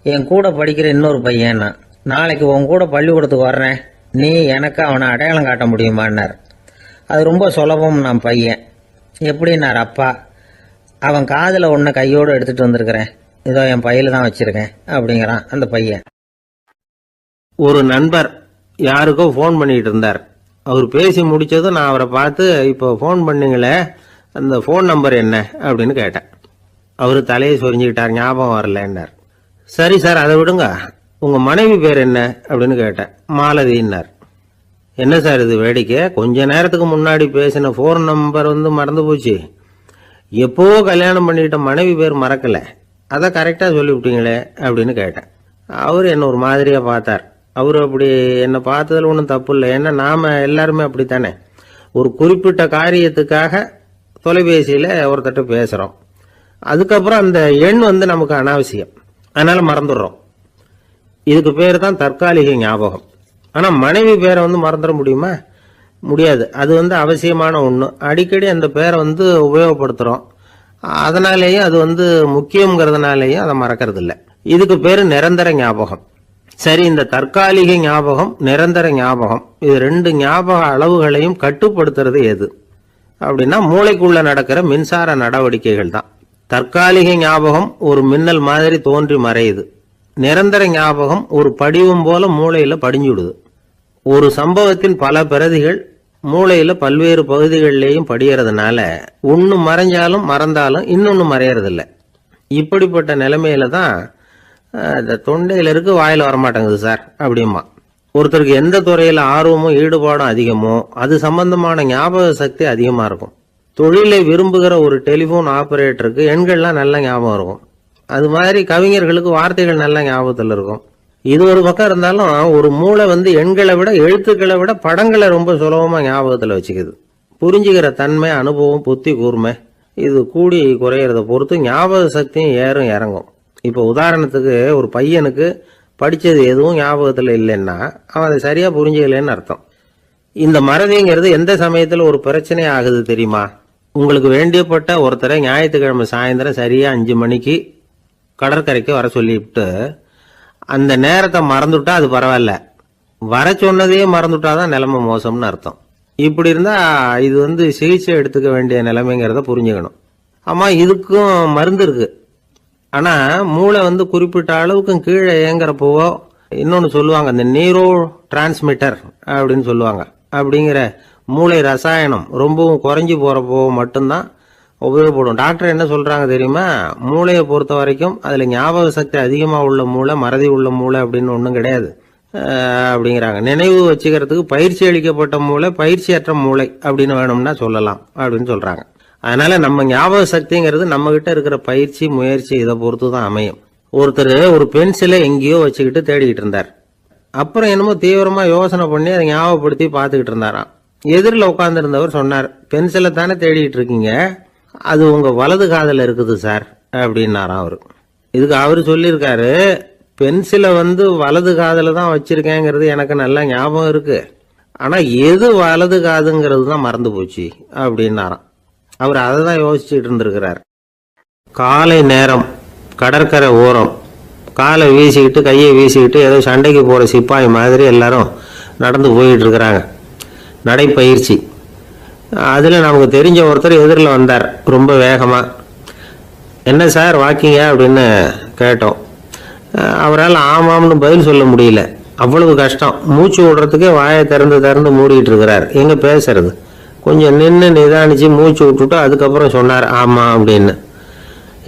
என் கூட படிக்கிற இன்னொரு பையன். நாளைக்கு உன் கூட பள்ளிக்கூடத்துக்கு வர்றேன், நீ எனக்கு அவனை அடையாளம் காட்ட முடியுமான்னார். அது ரொம்ப சுலபம் நான் பையன். எப்படின்னார் அப்பா. அவன் காதில் ஒன்றை கையோடு எடுத்துகிட்டு வந்திருக்கிறேன், இதோ என் பையில தான் வச்சுருக்கேன் அப்படிங்கிறான் அந்த பையன். ஒரு நண்பர் யாருக்கோ ஃபோன் பண்ணிட்டு இருந்தார். அவர் பேசி முடிச்சதும் நான் அவரை பார்த்து, இப்போ ஃபோன் பண்ணீங்களே அந்த ஃபோன் நம்பர் என்ன அப்படின்னு கேட்டேன். அவர் தலையை சொரிஞ்சுக்கிட்டார். ஞாபகம் வரலன்னார். சரி சார் அதை விடுங்க, உங்கள் மனைவி பேர் என்ன அப்படின்னு கேட்டேன். மாலதின்னார். என்ன சார் இது வேடிக்கை, கொஞ்ச நேரத்துக்கு முன்னாடி பேசின ஃபோன் நம்பர் மறந்து போச்சு. எப்போவோ கல்யாணம் பண்ணிக்கிட்ட மனைவி பேர் மறக்கல, அதை கரெக்டாக சொல்லிவிட்டீங்களே அப்படின்னு கேட்டேன். அவர் என்ன ஒரு மாதிரியாக பார்த்தார். அவர் அப்படி என்னை பார்த்ததில் ஒன்றும் தப்பு இல்லை, ஏன்னா நாம் எல்லாருமே அப்படித்தானே. ஒரு குறிப்பிட்ட காரியத்துக்காக தொலைபேசியில் ஒருத்தட்ட பேசுகிறோம், அதுக்கப்புறம் அந்த எண் நமக்கு அனாவசியம், அதனால் மறந்துடுறோம். இதுக்கு பேர் தான் தற்காலிக ஞாபகம். ஆனால் மனைவி பேரை மறந்துட முடியுமா? முடியாது. அது அவசியமான ஒன்று. அடிக்கடி அந்த பேரை உபயோகப்படுத்துகிறோம், அதனாலேயும் அது முக்கியங்கிறதுனாலேயும் அதை மறக்கிறது இல்லை. இதுக்கு பேர் நிரந்தர ஞாபகம். சரி, இந்த தற்காலிக ஞாபகம் நிரந்தர ஞாபகம் இது ரெண்டு ஞாபக அளவுகளையும் கட்டுப்படுத்துறது எது அப்படின்னா மூளைக்குள்ள நடக்கிற மின்சார நடவடிக்கைகள் தான். தற்காலிக ஞாபகம் ஒரு மின்னல் மாதிரி தோன்றி மறையுது. நிரந்தர ஞாபகம் ஒரு படிவம் போல மூளையில படிஞ்சுடுது. ஒரு சம்பவத்தின் பல பிரதிகள் மூளையில பல்வேறு பகுதிகளிலேயும் படியறதுனால ஒன்னு மறைஞ்சாலும் மறந்தாலும் இன்னொன்னு மறையறதில்லை. இப்படிப்பட்ட நிலைமையில தான் இந்த தொண்டையில இருக்கு வாயில வரமாட்டேங்குது சார் அப்படிமா. ஒருத்தருக்கு எந்த துறையில ஆர்வமும் ஈடுபாடும் அதிகமோ அது சம்பந்தமான ஞாபக சக்தி அதிகமா இருக்கும். தொழிலை விரும்புகிற ஒரு டெலிபோன் ஆபரேட்டருக்கு எண்கள்லாம் நல்ல ஞாபகம் இருக்கும். அது மாதிரி கவிஞர்களுக்கு வார்த்தைகள் நல்ல ஞாபகத்தில் இருக்கும். இது ஒரு பக்கம் இருந்தாலும் ஒரு மூளை எண்களை விட எழுத்துக்களை விட படங்களை ரொம்ப சுலபமா ஞாபகத்தில் வச்சுக்குது. புரிஞ்சுக்கிற தன்மை, அனுபவம், புத்தி கூர்மை இது கூடி குறையிறத பொறுத்து ஞாபக சக்தியும் ஏறும் இறங்கும். இப்போ உதாரணத்துக்கு ஒரு பையனுக்கு படித்தது எதுவும் ஞாபகத்தில் இல்லைன்னா அவன் அதை சரியாக புரிஞ்சுக்கலன்னு அர்த்தம். இந்த மறதிங்கிறது எந்த சமயத்தில் ஒரு பிரச்சனை ஆகுது தெரியுமா? உங்களுக்கு வேண்டியப்பட்ட ஒருத்தரை ஞாயிற்றுக்கிழமை சாயந்தரம் சரியாக 5 மணிக்கு கடற்கரைக்கு வர சொல்லிவிட்டு அந்த நேரத்தை மறந்துட்டா அது பரவாயில்ல, வர சொன்னதையே மறந்துட்டாதான் நிலைமை மோசம்னு அர்த்தம். இப்படி இருந்தால் இது சிகிச்சை எடுத்துக்க வேண்டிய நிலைமைங்கிறத புரிஞ்சுக்கணும். ஆமாம், இதுக்கும் மருந்து இருக்கு. ஆனால் மூளை குறிப்பிட்ட அளவுக்கும் கீழே இயங்குறப்போவோ இன்னொன்று சொல்லுவாங்க, இந்த நீரோ டிரான்ஸ்மிட்டர் அப்படின்னு சொல்லுவாங்க. அப்படிங்கிற மூளை ரசாயனம் ரொம்பவும் குறைஞ்சி போகிறப்போ மட்டும்தான் உபயோகப்படும். டாக்டர் என்ன சொல்கிறாங்க தெரியுமா, மூளையை பொறுத்த வரைக்கும் அதில் ஞாபக சக்தி அதிகமாக உள்ள மூளை, மறதி உள்ள மூளை அப்படின்னு ஒன்றும் கிடையாது அப்படிங்கிறாங்க. நினைவு வச்சுக்கிறதுக்கு பயிற்சி அளிக்கப்பட்ட மூளை, பயிற்சியற்ற மூளை அப்படின்னு வேணும்னா சொல்லலாம் அப்படின்னு சொல்கிறாங்க. அதனால நம்ம ஞாபக சக்திங்கிறது நம்ம கிட்ட இருக்கிற பயிற்சி, முயற்சி இதை பொறுத்து தான் அமையும். ஒருத்தர் ஒரு பென்சிலை எங்கேயோ வச்சுக்கிட்டு தேடிக்கிட்டு இருந்தார். அப்புறம் என்னமோ தீவிரமா யோசனை பண்ணி அதை ஞாபகப்படுத்தி பார்த்துக்கிட்டு இருந்தாராம். எதிரில் உட்காந்துருந்தவர் சொன்னார், பென்சிலை தானே தேடிட்டு இருக்கீங்க, அது உங்க வலது காதில் இருக்குது சார் அப்படின்னாராம் அவரு. இதுக்கு அவரு சொல்லியிருக்காரு, பென்சிலை வலது காதில் தான் வச்சிருக்கேங்கிறது எனக்கு நல்லா ஞாபகம் இருக்கு, ஆனா எது வலது காதுங்கிறது தான் மறந்து போச்சு அப்படின்னாராம். அவர் அதை தான் யோசிச்சுட்டு இருந்திருக்கிறார். காலை நேரம், கடற்கரை ஓரம், காலை வீசிக்கிட்டு கையை வீசிக்கிட்டு ஏதோ சண்டைக்கு போகிற சிப்பாய் மாதிரி எல்லாரும் நடந்து போயிட்டு இருக்கிறாங்க. நடைப்பயிற்சி. அதில் நமக்கு தெரிஞ்ச ஒருத்தர் எதிரில் வந்தார் ரொம்ப வேகமாக. என்ன சார் வாக்கிங்க அப்படின்னு கேட்டோம். அவரால் ஆமாம்னு பதில் சொல்ல முடியல, அவ்வளவு கஷ்டம். மூச்சு விடுறதுக்கே வாயை திறந்து மூடிட்டு இருக்கிறார். எங்கே பேசுறது? கொஞ்சம் நின்று நிதானிச்சு மூச்சு விட்டுட்டு அதுக்கப்புறம் சொன்னார் ஆமாம் அப்படின்னு.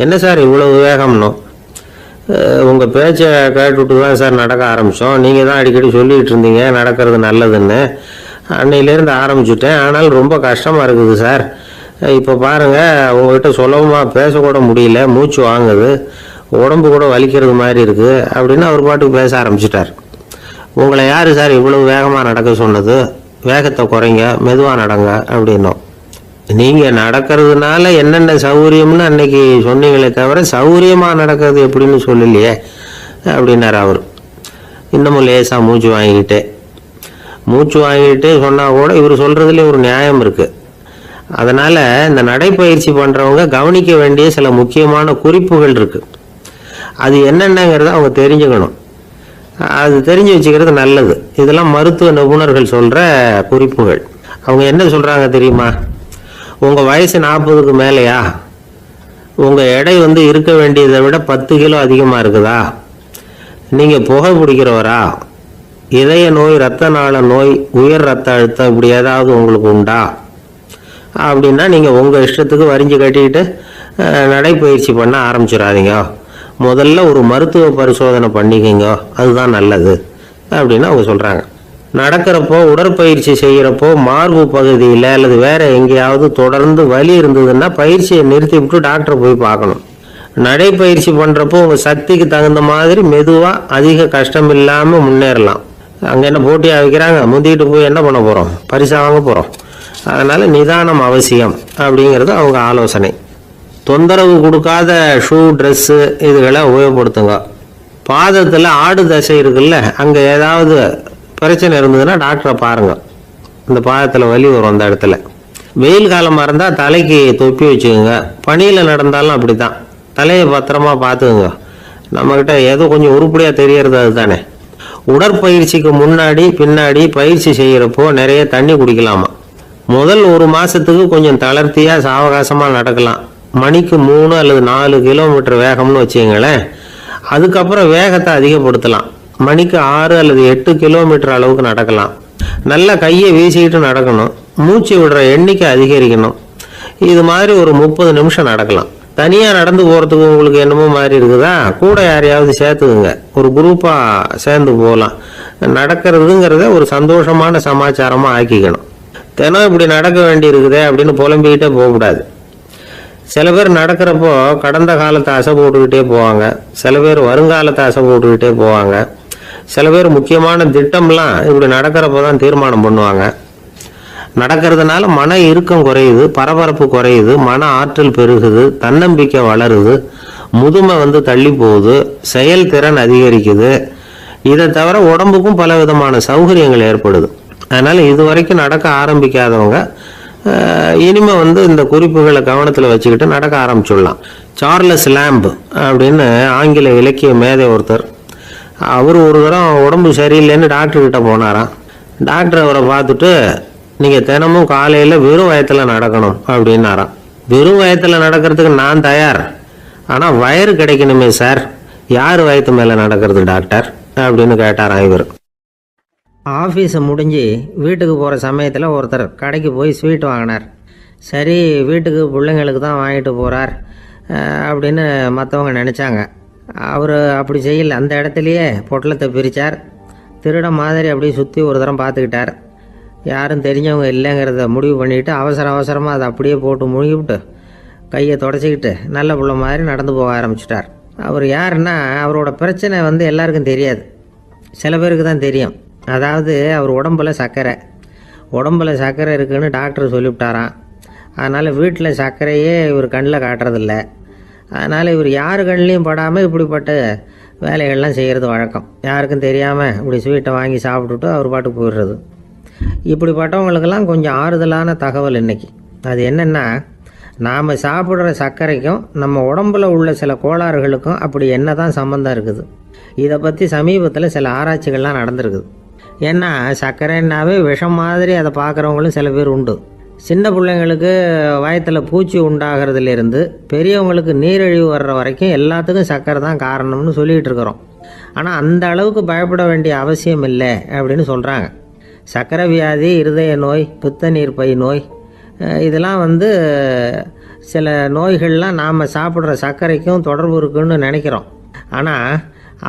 என்ன சார் இவ்வளவு வேகம்னோ? உங்கள் பேச்சை கேட்டுவிட்டு தான் சார் நடக்க ஆரம்பித்தோம். நீங்கள் தான் அடிக்கடி சொல்லிகிட்டு இருந்தீங்க நடக்கிறது நல்லதுன்னு. அன்னையிலேருந்து ஆரம்பிச்சுட்டேன், ஆனாலும் ரொம்ப கஷ்டமாக இருக்குது சார். இப்போ பாருங்கள், உங்கள்கிட்ட சுலபமாக பேசக்கூட முடியல, மூச்சு வாங்குது, உடம்பு கூட வலிக்கிறது மாதிரி இருக்குது அப்படின்னு அவர் பாட்டுக்கு பேச ஆரம்பிச்சிட்டார். உங்களை யார் சார் இவ்வளவு வேகமாக நடக்க சொன்னது? வேகத்தை குறைங்க, மெதுவாக நடங்க அப்படின்னோம். நீங்கள் நடக்கிறதுனால என்னென்ன சௌகரியம்னு அன்னைக்கு சொன்னீங்களே தவிர சௌகரியமாக நடக்கிறது எப்படின்னு சொல்லலையே அப்படின்னார் அவர். இன்னமும் லேசாக மூச்சு வாங்கிக்கிட்டே சொன்னால் கூட இவர் சொல்கிறதுல ஒரு நியாயம் இருக்குது. அதனால் இந்த நடைப்பயிற்சி பண்ணுறவங்க கவனிக்க வேண்டிய சில முக்கியமான குறிப்புகள் இருக்குது. அது என்னென்னங்கிறத அவங்க தெரிஞ்சுக்கணும். அது தெரிஞ்சு வச்சுக்கிறது நல்லது. இதெல்லாம் மருத்துவ நிபுணர்கள் சொல்கிற குறிப்புகள். அவங்க என்ன சொல்கிறாங்க தெரியுமா? உங்கள் வயசு 40க்கு மேலேயா? உங்கள் எடை இருக்க வேண்டியதை விட 10 கிலோ அதிகமாக இருக்குதா? நீங்கள் புகை பிடிக்கிறவரா? இதய நோய், இரத்த நாள நோய், உயர் ரத்த அழுத்தம் இப்படி ஏதாவது உங்களுக்கு உண்டா? அப்படின்னா நீங்கள் உங்கள் இஷ்டத்துக்கு வரிஞ்சு கட்டிக்கிட்டு நடைப்பயிற்சி பண்ண ஆரம்பிச்சிடாதீங்க. முதல்ல ஒரு மருத்துவ பரிசோதனை பண்ணிக்கங்க, அதுதான் நல்லது அப்படின்னு அவங்க சொல்கிறாங்க. நடக்கிறப்போ, உடற்பயிற்சி செய்கிறப்போ மார்பு பகுதியில் அல்லது வேற எங்கேயாவது தொடர்ந்து வலி இருந்ததுன்னா பயிற்சியை நிறுத்தி விட்டு டாக்டரை போய் பார்க்கணும். நடைப்பயிற்சி பண்ணுறப்போ உங்கள் சக்திக்கு தகுந்த மாதிரி மெதுவாக அதிக கஷ்டம் இல்லாமல் முன்னேறலாம். அங்கே என்ன போட்டியாக வைக்கிறாங்க, முந்திக்கிட்டு போய் என்ன பண்ண போகிறோம்? பரிசா வாங்க போகிறோம். அதனால் நிதானம் அவசியம் அப்படிங்கிறது அவங்க ஆலோசனை. தொந்தரவு கொடுக்காத ஷூ, ட்ரெஸ்ஸு இதுகளை உபயோகப்படுத்துங்க. பாதத்தில் ஆடு தசை இருக்குல்ல, அங்கே ஏதாவது பிரச்சனை இருந்ததுன்னா டாக்டரை பாருங்கள். இந்த பாதத்தில் வலி வரும் அந்த இடத்துல. வெயில் காலமாக இருந்தால் தலைக்கு தொப்பி வச்சுக்கோங்க. பனியில் நடந்தாலும் அப்படி தான், தலையை பத்திரமா பார்த்துக்குங்க. நம்மக்கிட்ட ஏதோ கொஞ்சம் உருப்படியாக தெரியறது அது தானே. உடற்பயிற்சிக்கு முன்னாடி பின்னாடி பயிற்சி செய்கிறப்போ நிறைய தண்ணி குடிக்கலாமா. முதல் 1 மாதத்துக்கு கொஞ்சம் தளர்த்தியாக சாவகாசமாக நடக்கலாம். மணிக்கு 3 அல்லது 4 கிலோமீட்டர் வேகம்னு வச்சுங்களேன். அதுக்கப்புறம் வேகத்தை அதிகப்படுத்தலாம். மணிக்கு 6 அல்லது 8 கிலோமீட்டர் அளவுக்கு நடக்கலாம். நல்லா கையை வீசிக்கிட்டு நடக்கணும். மூச்சு விடுற எண்ணிக்கை அதிகரிக்கணும். இது மாதிரி ஒரு 30 நிமிஷம் நடக்கலாம். தனியாக நடந்து போகிறதுக்கு உங்களுக்கு என்னமோ மாதிரி இருக்குதா, கூட யாரையாவது சேர்த்துக்குங்க. ஒரு குரூப்பாக சேர்ந்து போகலாம். நடக்கிறதுங்கிறத ஒரு சந்தோஷமான சமாச்சாரமாக ஆக்கிக்கணும். தினம் இப்படி நடக்க வேண்டி இருக்குதே அப்படின்னு புலம்பிக்கிட்டே போகக்கூடாது. சில பேர் நடக்கிறப்போ கடந்த காலத்தை அசை போட்டுக்கிட்டே போவாங்க. சில பேர் வருங்காலத்தை அசை போட்டுக்கிட்டே போவாங்க. சில பேர் முக்கியமான திட்டம்லாம் இப்படி நடக்கிறப்போ தான் தீர்மானம் பண்ணுவாங்க. நடக்கிறதுனால மன இறுக்கம் குறையுது, பரபரப்பு குறையுது, மன ஆற்றல் பெருகுது, தன்னம்பிக்கை வளருது, முதுமை தள்ளி போகுது, செயல்திறன் அதிகரிக்குது. இதை தவிர உடம்புக்கும் பல விதமான சௌகரியங்கள் ஏற்படுது. அதனால் இது வரைக்கும் நடக்க ஆரம்பிக்காதவங்க இனிமே இந்த குறிப்புகளை கவனத்தில் வச்சுக்கிட்டு நடக்க ஆரம்பிச்சுடலாம். சார்லஸ் லேம்ப் அப்படின்னு ஆங்கில இலக்கிய மேதை ஒருத்தர், அவர் ஒரு தரம் உடம்பு சரியில்லைன்னு டாக்டர்கிட்ட போனாராம். டாக்டர் அவரை பார்த்துட்டு, நீங்கள் தினமும் காலையில் வெறும் வயத்தில் நடக்கணும் அப்படின்னாராம். வெறும் வயத்தில் நடக்கிறதுக்கு நான் தயார், ஆனால் வயிறு கிடைக்கணுமே சார். யார் வயத்து மேலே நடக்கிறது டாக்டர் அப்படின்னு கேட்டாராம் இவர். ஆஃபீஸை முடிஞ்சு வீட்டுக்கு போகிற சமயத்தில் ஒருத்தர் கடைக்கு போய் ஸ்வீட் வாங்கினார். சரி, வீட்டுக்கு பிள்ளைங்களுக்கு தான் வாங்கிட்டு போகிறார் அப்படின்னு மற்றவங்க நினச்சாங்க. அவர் அப்படி செய்யல. அந்த இடத்துலையே பொட்டலத்தை பிரித்தார். திருட மாதிரி அப்படியே சுற்றி ஒரு தரம் பார்த்துக்கிட்டார். யாரும் தெரிஞ்சவங்க இல்லைங்கிறத முடிவு பண்ணிவிட்டு அவசரமாக அதை அப்படியே போட்டு முழுகிவிட்டு கையை தொடச்சிக்கிட்டு நல்ல புள்ள மாதிரி நடந்து போக ஆரம்பிச்சிட்டார். அவர் யாருன்னா, அவரோட பிரச்சனை எல்லாருக்கும் தெரியாது, சில பேருக்கு தான் தெரியும். அதாவது அவர் உடம்பில் சர்க்கரை இருக்குதுன்னு டாக்டர் சொல்லிவிட்டாராம். அதனால் வீட்டில் சர்க்கரையே இவர் கண்ணில் காட்டுறதில்ல. அதனால் இவர் யார் கண்ணிலையும் படாமல் இப்படிப்பட்ட வேலைகள்லாம் செய்கிறது வழக்கம். யாருக்கும் தெரியாமல் இப்படி ஸ்வீட்டை வாங்கி சாப்பிட்டுட்டு அவர் பாட்டுக்கு போயிடுறது. இப்படிப்பட்டவங்களுக்கெல்லாம் கொஞ்சம் ஆறுதலான தகவல் இன்றைக்கி. அது என்னென்னா, நாம் சாப்பிட்ற சர்க்கரைக்கும் நம்ம உடம்பில் உள்ள சில கோளாறுகளுக்கும் அப்படி என்ன தான் சம்மந்தம் இருக்குது. இதை பற்றி சமீபத்தில் சில ஆராய்ச்சிகள்லாம் நடந்திருக்குது. ஏன்னா சர்க்கரைன்னாவே விஷம் மாதிரி அதை பார்க்குறவங்களும் சில பேர் உண்டு. சின்ன பிள்ளைங்களுக்கு வயத்தில் பூச்சி உண்டாகிறதுலேருந்து பெரியவங்களுக்கு நீரிழிவு வர்ற வரைக்கும் எல்லாத்துக்கும் சர்க்கரை தான் காரணம்னு சொல்லிகிட்டு இருக்கிறோம். ஆனால் அந்த அளவுக்கு பயப்பட வேண்டிய அவசியம் இல்லை அப்படின்னு சொல்கிறாங்க. சர்க்கரை வியாதி, இருதய நோய், பித்த நீர் பை நோய், இதெல்லாம் சில நோய்கள்லாம் நாம் சாப்பிட்ற சர்க்கரைக்கும் தொடர்பு இருக்குன்னு நினைக்கிறோம். ஆனால்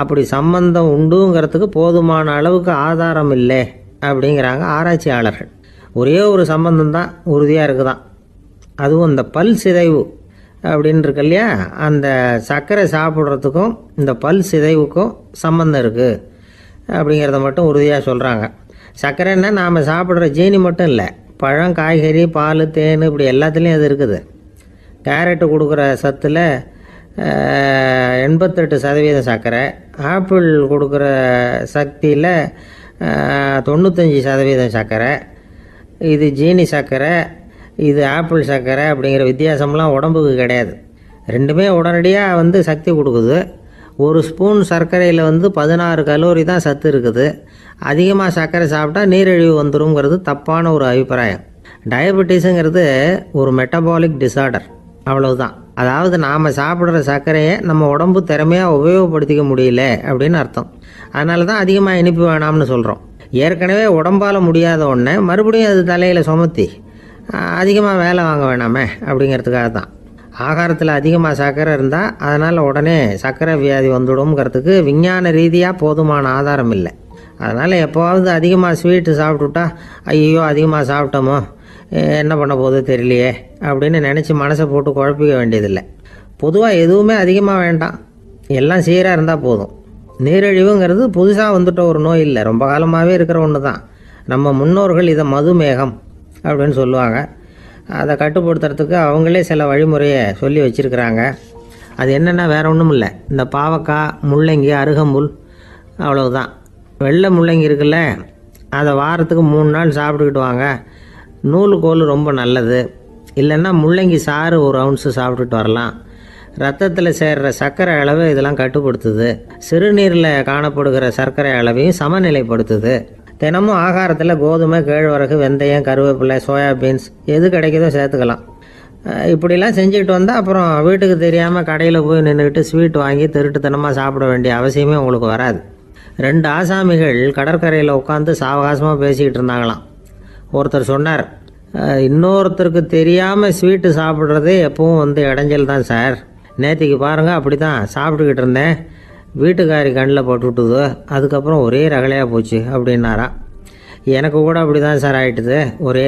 அப்படி சம்பந்தம் உண்டுங்கிறதுக்கு போதுமான அளவுக்கு ஆதாரம் இல்லை அப்படிங்கிறாங்க ஆராய்ச்சியாளர்கள். ஒரே ஒரு சம்பந்தம் தான் உறுதியாக இருக்குதான். அதுவும் இந்த பல் சிதைவு அப்படின்னு இருக்கு இல்லையா, அந்த சர்க்கரை சாப்பிட்றதுக்கும் இந்த பல் சிதைவுக்கும் சம்பந்தம் இருக்குது அப்படிங்கிறத மட்டும் உறுதியாக சொல்கிறாங்க. சர்க்கரைன்னா நாம் சாப்பிட்ற ஜீனி மட்டும் இல்லை, பழம், காய்கறி, பால், தேன், இப்படி எல்லாத்துலேயும் அது இருக்குது. கேரட்டு கொடுக்குற சத்தில் 88% சர்க்கரை, ஆப்பிள் கொடுக்குற சக்தியில் 95% சர்க்கரை. இது ஜீனி சர்க்கரை, இது ஆப்பிள் சர்க்கரை அப்படிங்கிற வித்தியாசம்லாம் உடம்புக்கு கிடையாது. ரெண்டுமே உடனடியாக சக்தி கொடுக்குது. ஒரு ஸ்பூன் சர்க்கரையில் 16 கலோரி தான் சத்து இருக்குது. அதிகமாக சர்க்கரை சாப்பிட்டா நீரிழிவு வந்துருங்கிறது தப்பான ஒரு அபிப்பிராயம். டயபெட்டிஸுங்கிறது ஒரு மெட்டபாலிக் டிசார்டர், அவ்வளவுதான். அதாவது நாம் சாப்பிட்ற சர்க்கரையை நம்ம உடம்பு திறமையாக உபயோகப்படுத்திக்க முடியல அப்படின்னு அர்த்தம். அதனால தான் அதிகமாக இனிப்பு வேணாம்னு சொல்கிறோம். ஏற்கனவே உடம்பால் முடியாத ஒன்றை மறுபடியும் அது தலையில் சுமத்தி அதிகமாக வேலை வாங்க வேணாமே அப்படிங்கிறதுக்காக தான். ஆகாரத்தில் அதிகமாக சர்க்கரை இருந்தால் அதனால் உடனே சர்க்கரை வியாதி வந்துடும்ங்கிறதுக்கு விஞ்ஞான ரீதியாக போதுமான ஆதாரம் இல்லை. அதனால் எப்போவாவது அதிகமாக ஸ்வீட்டு சாப்பிட்டுட்டா ஐயோ அதிகமாக சாப்பிட்டோமோ என்ன பண்ண போதோ தெரியலையே அப்படின்னு நினச்சி மனசை போட்டு குழப்பிக்க வேண்டியதில்லை. பொதுவாக எதுவுமே அதிகமாக வேண்டாம், எல்லாம் சீராக இருந்தால் போதும். நீரிழிவுங்கிறது புதுசாக வந்துட்ட ஒரு நோய் இல்லை, ரொம்ப காலமாகவே இருக்கிற ஒன்று தான். நம்ம முன்னோர்கள் இதை மதுமேகம் அப்படின்னு சொல்லுவாங்க. அதை கட்டுப்படுத்துறதுக்கு அவங்களே சில வழிமுறையை சொல்லி வச்சுருக்கிறாங்க. அது என்னென்னா வேறு ஒன்றும் இல்லை, இந்த பாவக்காய், முள்ளங்கி, அருகம்புல், அவ்வளவுதான். வெள்ளை முள்ளங்கி இருக்குல்ல, அதை வாரத்துக்கு 3 நாள் சாப்பிட்டுக்கிட்டு வாங்க. நூலுக்கோல் ரொம்ப நல்லது. இல்லைன்னா முள்ளங்கி சாறு 1 ounce சாப்பிட்டுட்டு வரலாம். ரத்தத்தில் சேர்கிற சர்க்கரை அளவை இதெல்லாம் கட்டுப்படுத்துது. சிறுநீரில் காணப்படுகிற சர்க்கரை அளவையும் சமநிலைப்படுத்துது. தினமும் ஆகாரத்தில் கோதுமை, கேழ்வரகு, வெந்தயம், கருவேப்பிலை, சோயாபீன்ஸ் எது கிடைக்குதோ சேர்த்துக்கலாம். இப்படிலாம் செஞ்சுக்கிட்டு வந்தால் அப்புறம் வீட்டுக்கு தெரியாமல் கடையில் போய் நின்றுக்கிட்டு ஸ்வீட் வாங்கி திருட்டுத்தனமாக சாப்பிட வேண்டிய அவசியமே உங்களுக்கு வராது. 2 ஆசாமிகள் கடற்கரையில் உட்காந்து சாவகாசமாக பேசிக்கிட்டு இருந்தாங்களாம். ஒருத்தர் சொன்னார், இன்னொருத்தருக்கு தெரியாமல் ஸ்வீட்டு சாப்பிட்றதே எப்பவும் இடைஞ்சல் தான் சார். நேற்றுக்கு பாருங்கள், அப்படி தான் சாப்பிட்டுக்கிட்டு இருந்தேன், வீட்டுக்காரி கண்ணில் போட்டுவிட்டுது, அதுக்கப்புறம் ஒரே ரகலையாக போச்சு அப்படின்னாரா. எனக்கு கூட அப்படி தான் சார் ஆகிட்டுது, ஒரே